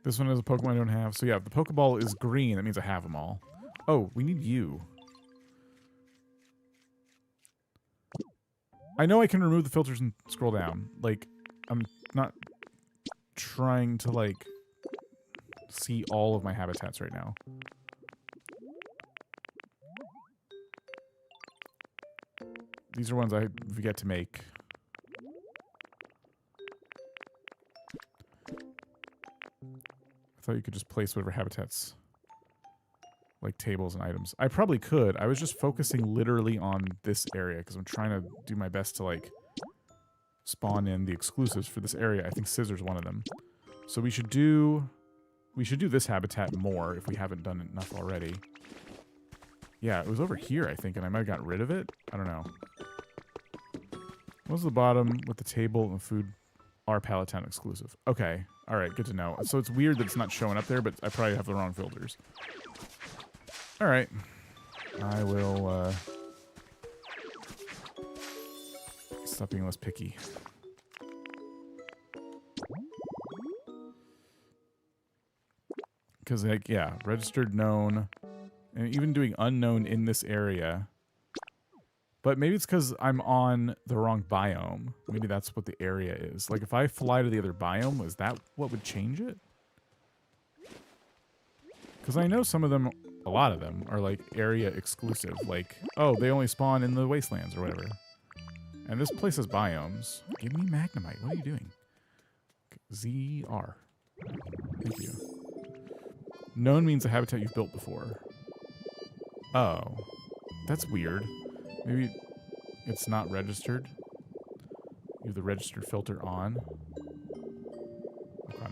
This one is a Pokemon I don't have. So yeah, if the Pokeball is green, that means I have them all. Oh, we need you. I know I can remove the filters and scroll down. Like, I'm not trying to, like, see all of my habitats right now. These are ones I forget to make. I thought you could just place whatever habitats, like tables and items. I probably could. I was just focusing literally on this area because I'm trying to do my best to, like, spawn in the exclusives for this area. I think Scissor's one of them. So we should do this habitat more if we haven't done enough already. Yeah, it was over here, I think, and I might have gotten rid of it. I don't know. What was the bottom with the table and food are Pallet Town exclusive? Okay. All right, good to know. So it's weird that it's not showing up there, but I probably have the wrong filters. All right. I will stop being less picky. Because, like, yeah, registered known, and even doing unknown in this area. But maybe it's because I'm on the wrong biome. Maybe that's what the area is. Like, if I fly to the other biome, is that what would change it? Because I know some of them, a lot of them, are, like, area exclusive. Like, oh, they only spawn in the wastelands or whatever. And this place has biomes. Give me Magnemite. What are you doing? ZR. Thank you. Known means a habitat you've built before. Oh. That's weird. Maybe it's not registered. You have the registered filter on. Okay.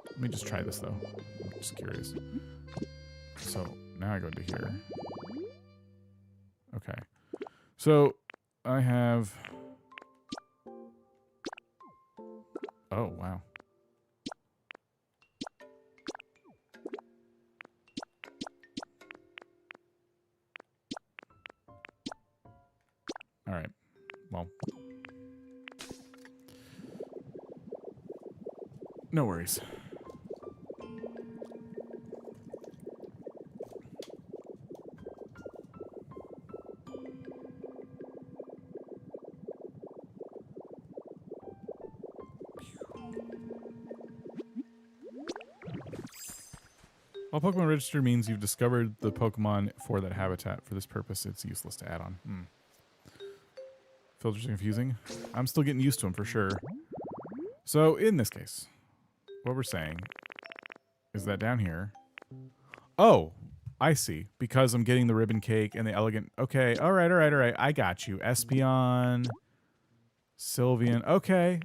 Let me just try this, though. I'm just curious. So, now I go to here. Okay. So, I have... Oh, wow. All right. Well. No worries. All Pokemon register means you've discovered the Pokemon for that habitat. For this purpose, it's useless to add on. Filters are confusing. I'm still getting used to them for sure. So in this case, what we're saying is that down here... Oh, I see. Because I'm getting the ribbon cake and the elegant... Okay, all right. I got you. Espeon, Sylveon. Okay.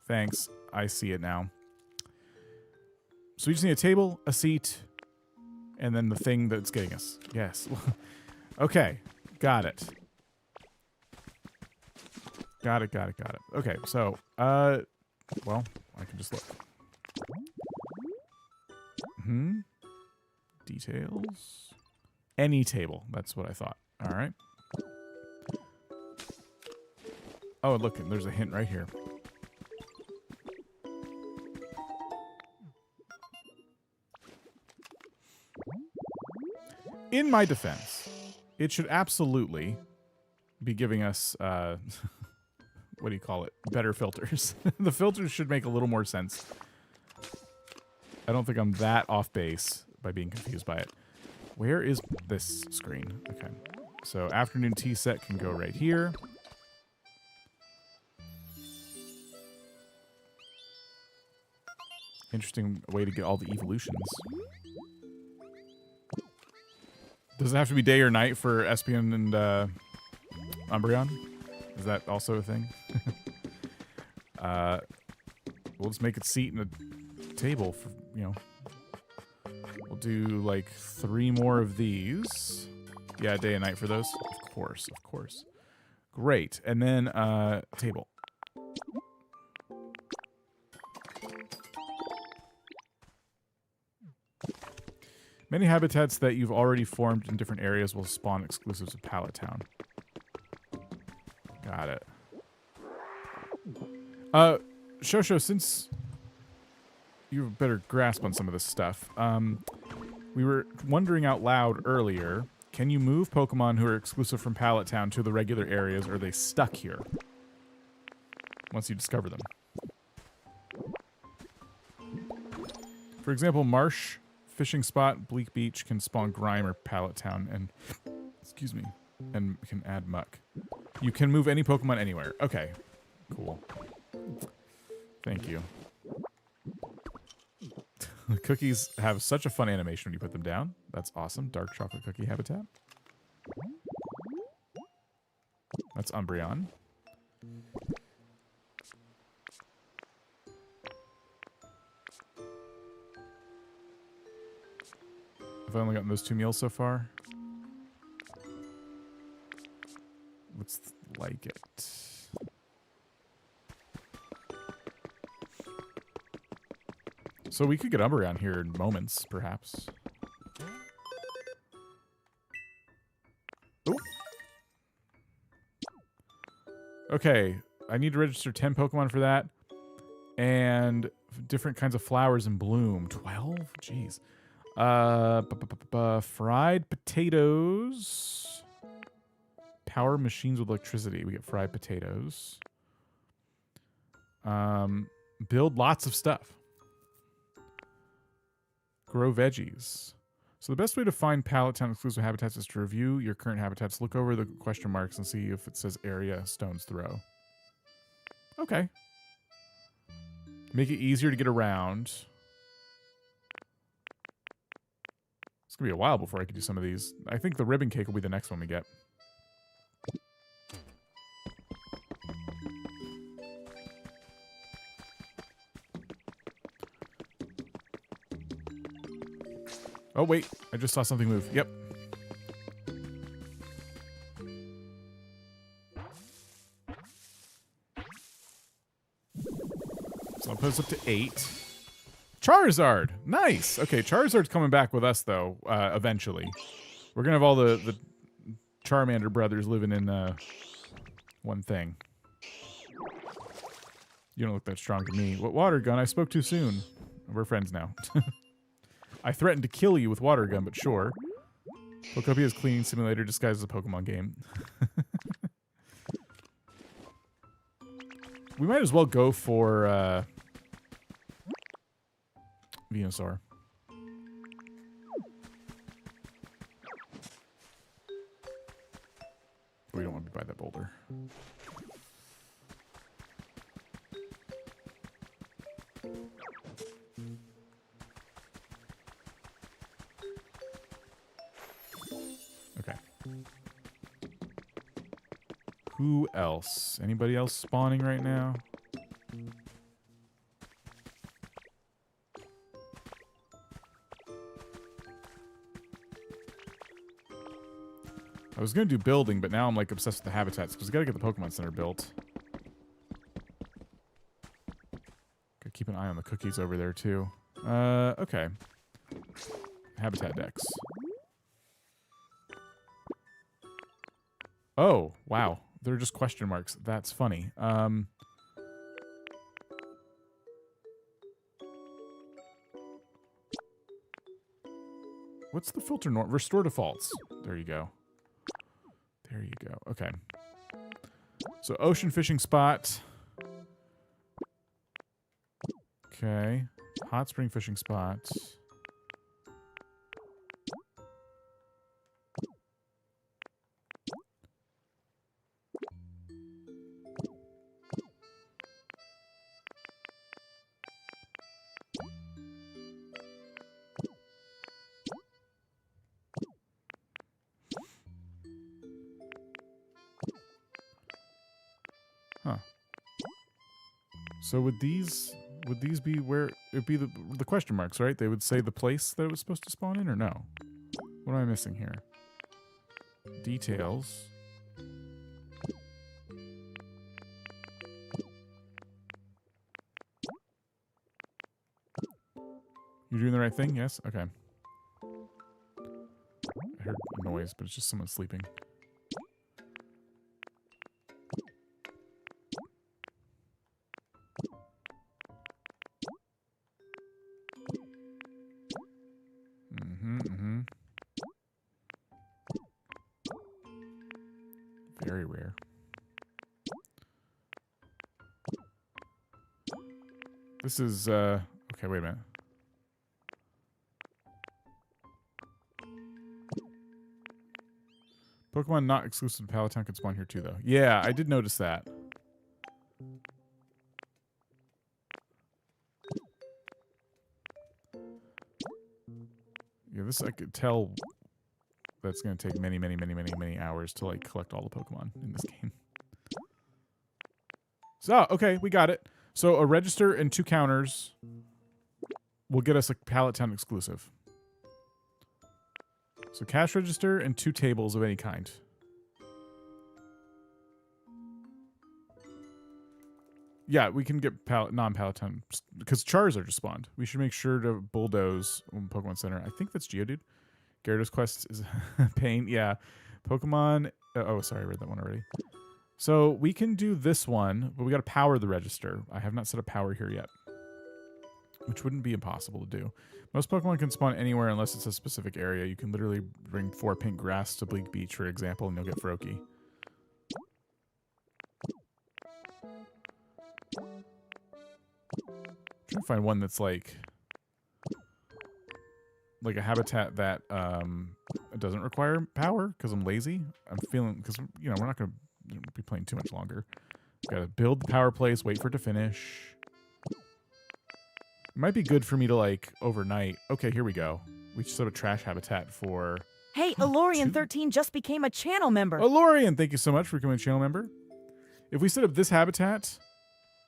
Thanks. I see it now. So we just need a table, a seat, and then the thing that's getting us. Yes. Okay. Got it. Got it. Okay, so, well, I can just look. Details. Any table. That's what I thought. All right. Oh, look, there's a hint right here. In my defense, it should absolutely be giving us, what do you call it? Better filters. The filters should make a little more sense. I don't think I'm that off base by being confused by it. Where is this screen? Okay. So afternoon tea set can go right here. Interesting way to get all the evolutions. Does it have to be day or night for Espeon and Umbreon? Is that also a thing? We'll just make it seat and a table for, you know. We'll do like 3 more of these. Yeah, day and night for those. Of course. Great. And then table. Many habitats that you've already formed in different areas will spawn exclusives of Pallet Town. Got it. Shosho, since you have a better grasp on some of this stuff, we were wondering out loud earlier, can you move Pokemon who are exclusive from Pallet Town to the regular areas, or are they stuck here once you discover them? For example, Marsh, Fishing Spot, Bleak Beach can spawn Grime or Pallet Town and, excuse me, and can add Muck. You can move any Pokemon anywhere. Okay, cool. Thank you. The cookies have such a fun animation when you put them down. That's awesome. Dark chocolate cookie habitat. That's Umbreon. I've only gotten those 2 meals so far. Looks like it. So we could get up around here in moments, perhaps. Ooh. Okay, I need to register 10 Pokemon for that. And different kinds of flowers in bloom. 12? Jeez. Fried potatoes. Power machines with electricity. We get fried potatoes. Build lots of stuff. Grow veggies. So the best way to find Pallet Town exclusive habitats is to review your current habitats, look over the question marks, and see if it says area stone's throw. Okay. Make it easier to get around. It's going to be a while before I can do some of these. I think the ribbon cake will be the next one we get. Oh, wait. I just saw something move. Yep. So I'll put us up to 8. Charizard! Nice! Okay, Charizard's coming back with us, though, eventually. We're going to have all the Charmander brothers living in one thing. You don't look that strong to me. What water gun? I spoke too soon. We're friends now. I threatened to kill you with water gun, but sure. Pokopia's cleaning simulator disguised as a Pokemon game. We might as well go for Venusaur. We don't want to be by that boulder. Okay. Who else? Anybody else spawning right now? I was going to do building, but now I'm like obsessed with the habitats because we got to get the Pokemon Center built. Gotta keep an eye on the cookies over there too. Okay. Habitat decks. Oh, wow. They're just question marks. That's funny. What's the filter norm? Restore defaults. There you go. There you go. Okay. So ocean fishing spot. Okay. Hot spring fishing spot. Huh. So would these be where it'd be the question marks, right? They would say the place that it was supposed to spawn in, or no? What am I missing here? Details. You're doing the right thing? Yes? Okay. I heard a noise, but it's just someone sleeping. Very rare. This is, okay, wait a minute. Pokemon not exclusive to Pallet Town can spawn here too, though. Yeah, I did notice that. Yeah, this I could tell that's going to take many, many, many, many, many hours to like collect all the Pokemon in this game. So, okay, we got it. So a register and 2 counters will get us a Pallet Town exclusive. So cash register and 2 tables of any kind. Yeah, we can get non-Palatine because Charizard just spawned. We should make sure to bulldoze Pokemon Center. I think that's Geodude. Gyarados quest is pain. Yeah, Pokemon. Oh, sorry, I read that one already. So we can do this one, but we got to power the register. I have not set a power here yet, which wouldn't be impossible to do. Most Pokemon can spawn anywhere unless it's a specific area. You can literally bring 4 pink grass to Bleak Beach, for example, and you'll get Froakie. Trying to find one that's like a habitat that doesn't require power because I'm lazy. I'm feeling because we're not gonna be playing too much longer. Gotta build the power place, wait for it to finish. It might be good for me to like overnight. Okay, here we go. We set up a trash habitat for. Hey, Alorian13 just became a channel member. Alorian, thank you so much for becoming a channel member. If we set up this habitat,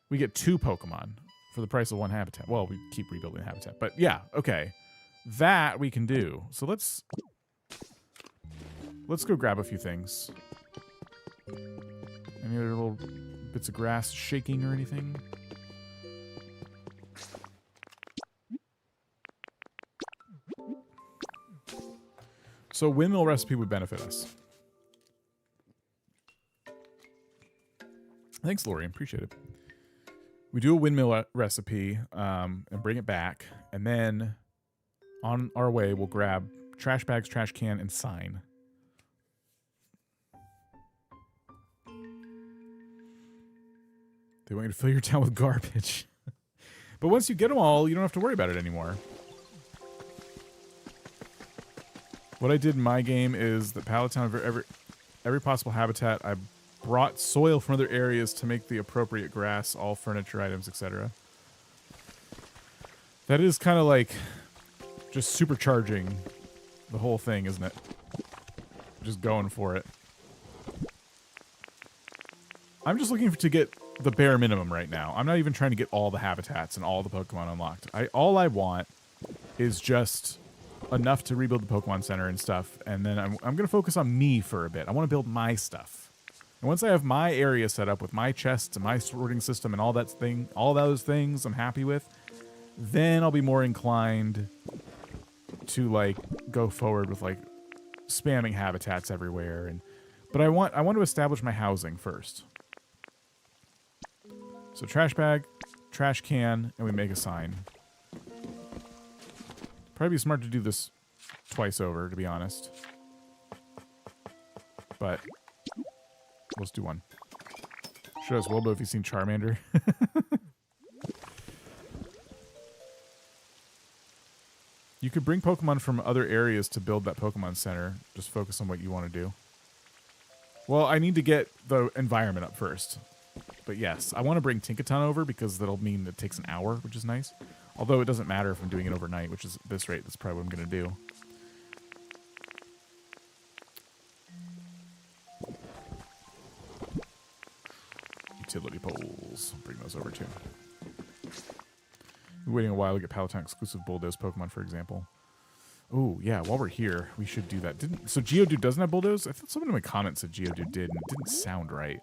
we get 2 Pokemon for the price of 1 habitat. Well, we keep rebuilding the habitat, but yeah, okay. That we can do. So let's go grab a few things. Any other little bits of grass shaking or anything? So windmill recipe would benefit us. Thanks, Lori. Appreciate it. We do a windmill recipe and bring it back, and then on our way we'll grab trash bags, trash can, and sign. They want you to fill your town with garbage. But once you get them all, you don't have to worry about it anymore. What I did in my game is that Palatine, for every possible habitat, I brought soil from other areas to make the appropriate grass, all furniture items, etc. That is kind of like just supercharging the whole thing, isn't it? Just going for it. I'm just looking to get the bare minimum right now. I'm not even trying to get all the habitats and all the Pokemon unlocked. All I want is just enough to rebuild the Pokemon Center and stuff, and then I'm going to focus on me for a bit. I want to build my stuff. And once I have my area set up with my chests and my sorting system and all those things I'm happy with, then I'll be more inclined to like go forward with like spamming habitats everywhere. But I want to establish my housing first. So trash bag, trash can, and we make a sign. Probably be smart to do this twice over, to be honest. But let's do one. Should ask Wilbo if he's seen Charmander. You could bring Pokemon from other areas to build that Pokemon Center. Just focus on what you want to do. Well, I need to get the environment up first. But yes, I want to bring Tinkaton over because that'll mean it takes an hour, which is nice. Although it doesn't matter if I'm doing it overnight, which is at this rate, that's probably what I'm going to do. Utility poles. Bring those over too. We're waiting a while to get Palatine exclusive Bulldoze Pokemon, for example. Oh, yeah, while we're here, we should do that. So Geodude doesn't have Bulldoze? I thought someone in my comments said Geodude did, and it didn't sound right.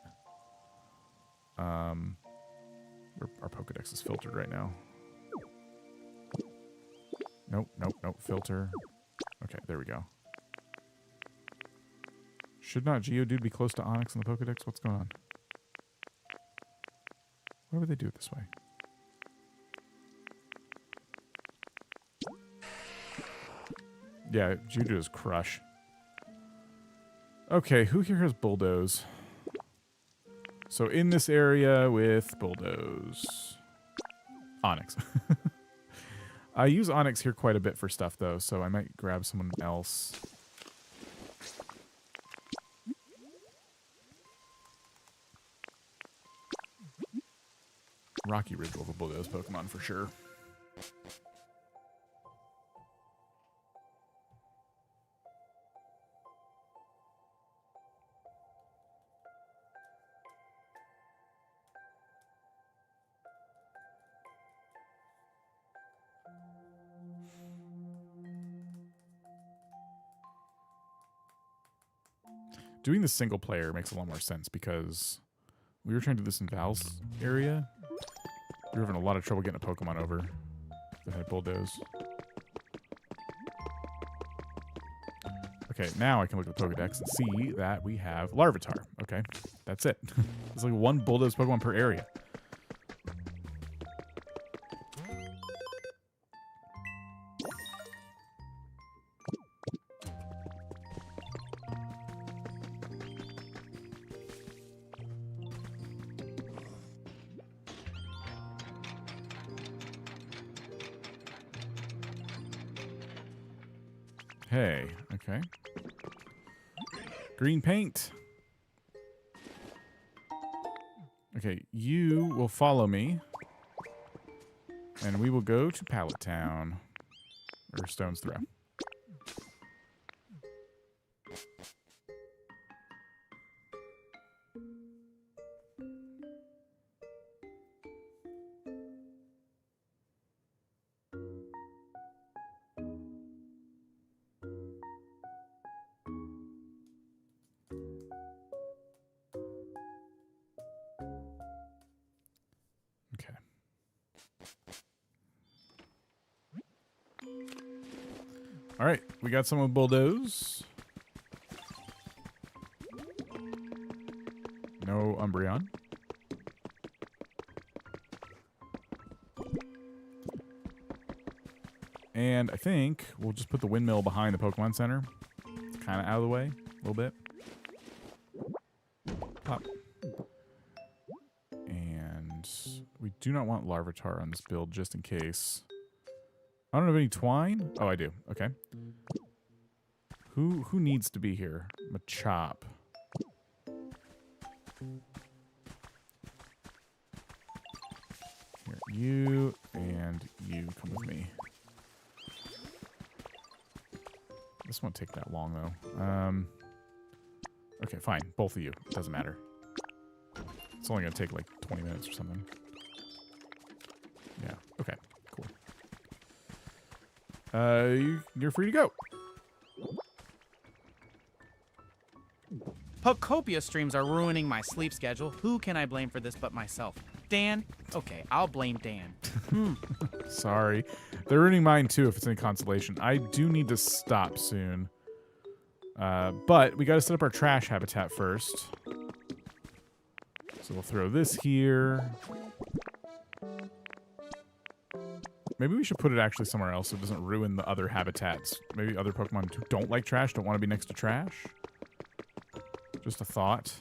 Our Pokedex is filtered right now. Nope, filter. Okay, there we go. Should not Geodude be close to Onix in the Pokedex? What's going on? Why would they do it this way? Yeah, Geodude is Crush. Okay, who here has Bulldoze? So in this area with Bulldoze. Onix. I use Onix here quite a bit for stuff, though, so I might grab someone else. Rocky Ridge will have a Bulldoze Pokemon for sure. Doing the single player makes a lot more sense because we were trying to do this in Val's area, You're having a lot of trouble getting a Pokemon over that had Bulldoze. Okay, now I can look at the Pokedex and see that we have Larvitar. Okay, that's it. It's like one Bulldoze Pokemon per area. Hey, okay. Green paint. Okay, you will follow me. And we will go to Pallet Town. Or Stone's Throw. Okay. All right, we got some with Bulldoze. No Umbreon. And I think we'll just put the windmill behind the Pokemon Center. It's kind of out of the way a little bit. Pop. And we do not want Larvitar on this build just in case. I don't have any twine. Oh, I do. Okay. Who needs to be here? Machop. Here, you and you come with me. This won't take that long though. Okay, fine. Both of you. Doesn't matter. It's only gonna take like 20 minutes or something. Yeah. Okay. Cool. You're free to go. Pokopia streams are ruining my sleep schedule. Who can I blame for this but myself? Dan? Okay, I'll blame Dan. Sorry. They're ruining mine too if it's any consolation. I do need to stop soon. But we got to set up our trash habitat first. So we'll throw this here. Maybe we should put it actually somewhere else so it doesn't ruin the other habitats. Maybe other Pokemon who don't like trash don't want to be next to trash. Just a thought.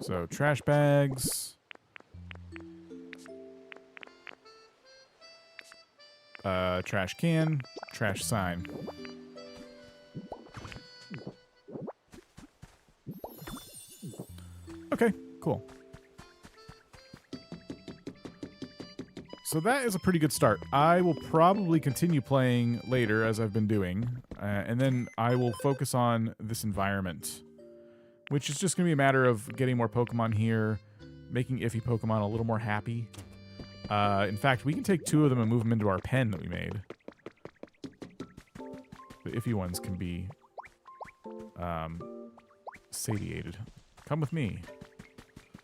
So, trash bags. Trash can. Trash sign. Okay, cool. So that is a pretty good start. I will probably continue playing later as I've been doing. And then I will focus on this environment. Which is just going to be a matter of getting more Pokemon here, making iffy Pokemon a little more happy. In fact, we can take 2 of them and move them into our pen that we made. The iffy ones can be satiated. Come with me.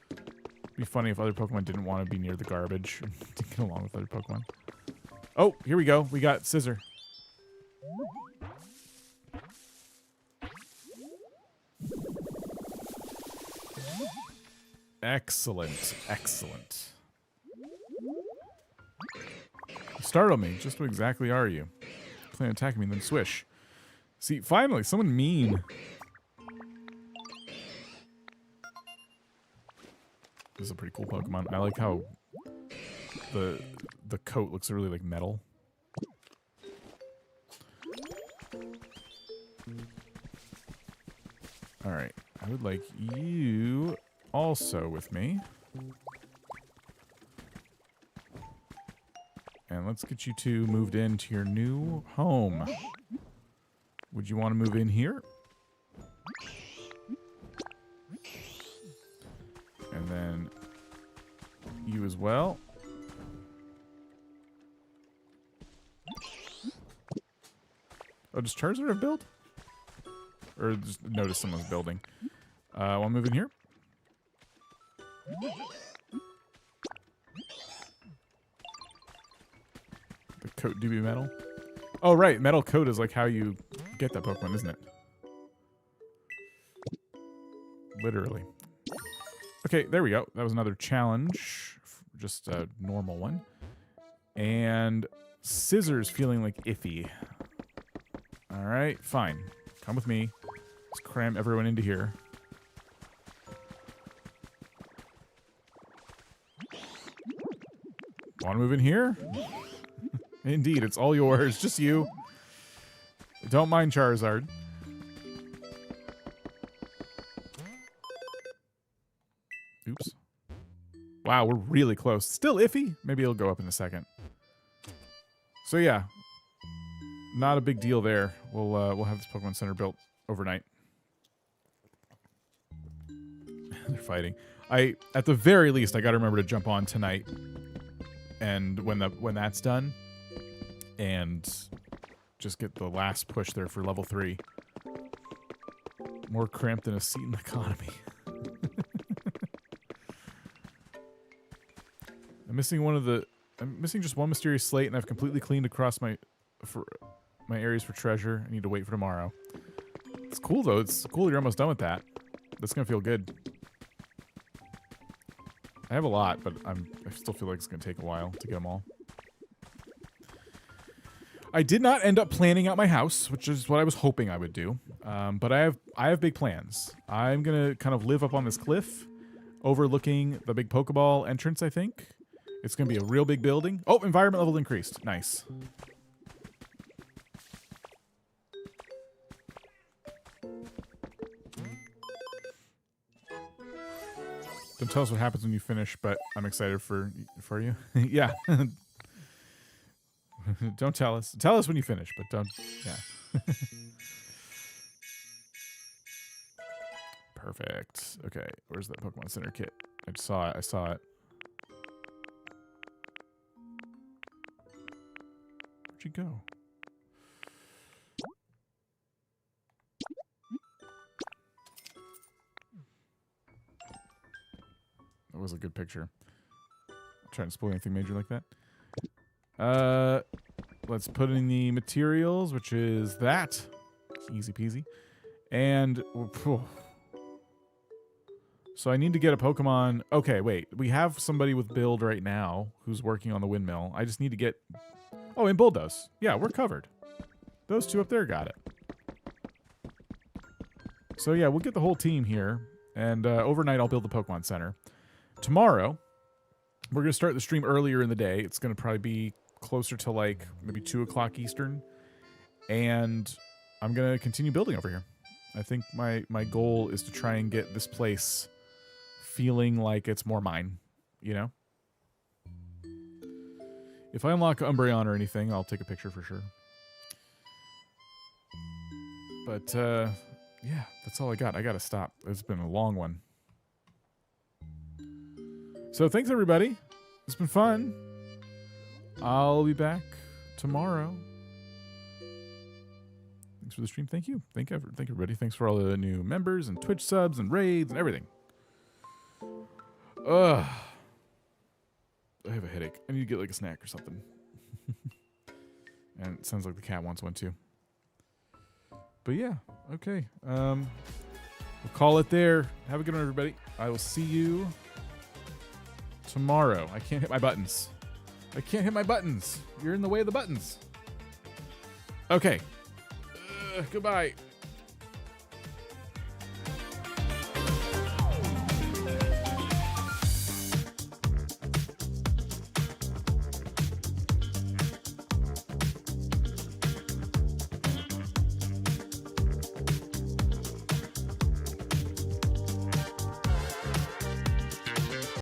It'd be funny if other Pokemon didn't want to be near the garbage to get along with other Pokemon. Oh, here we go. We got Scissor. Excellent. Excellent. You startled me. Just what exactly are you? Plan on attacking me and then swish. See, finally, someone mean. This is a pretty cool Pokemon. I like how the coat looks really like metal. Alright. I would like you also with me. And let's get you 2 moved into your new home. Would you want to move in here? And then you as well. Oh, does Charizard have build? Or just notice someone's building. Want to move in here? Coat DB metal. Oh, right. Metal coat is like how you get that Pokemon, isn't it? Literally. Okay, there we go. That was another challenge. Just a normal one. And Scissors feeling like iffy. All right, fine. Come with me. Let's cram everyone into here. Want to move in here? Indeed, it's all yours. Just you. Don't mind Charizard. Oops. Wow, we're really close. Still iffy. Maybe it'll go up in a second. So yeah, not a big deal there. We'll have this Pokemon Center built overnight. They're fighting. At the very least, I got to remember to jump on tonight, and when that's done, and just get the last push there for level 3. More cramped than a seat in the economy. I'm missing just one mysterious slate, and I've completely cleaned across my areas for treasure. I need to wait for tomorrow. It's cool though. It's cool you're almost done with that. That's gonna feel good. I have a lot, but I still feel like it's gonna take a while to get them all. I did not end up planning out my house, which is what I was hoping I would do. But I have big plans. I'm gonna kind of live up on this cliff, overlooking the big Pokeball entrance. I think it's gonna be a real big building. Oh, environment level increased. Nice. Don't tell us what happens when you finish, but I'm excited for you. Yeah. Don't tell us. Tell us when you finish, but don't. Yeah. Perfect. Okay, where's that Pokemon Center kit? I saw it. I saw it. Where'd you go? That was a good picture. I'm trying to spoil anything major like that. Let's put in the materials, which is that. Easy peasy. And so I need to get a Pokemon. Okay, wait. We have somebody with build right now who's working on the windmill. I just need to get. Oh, and Bulldoze. Yeah, we're covered. Those two up there got it. So yeah, we'll get the whole team here, and overnight I'll build the Pokemon Center. Tomorrow, we're going to start the stream earlier in the day. It's going to probably be closer to like maybe 2 o'clock Eastern. And I'm going to continue building over here. I think my goal is to try and get this place feeling like it's more mine, you know? If I unlock Umbreon or anything, I'll take a picture for sure. But, yeah, that's all I got. I got to stop. It's been a long one. So thanks, everybody. It's been fun. I'll be back tomorrow. Thanks for the stream. Thank you. Thank everybody. Thanks for all the new members and Twitch subs and raids and everything. Ugh. I have a headache. I need to get like a snack or something. And it sounds like the cat wants one too. But yeah, okay. We'll call it there. Have a good one, everybody. I will see you tomorrow. I can't hit my buttons. I can't hit my buttons. You're in the way of the buttons. Okay. Goodbye.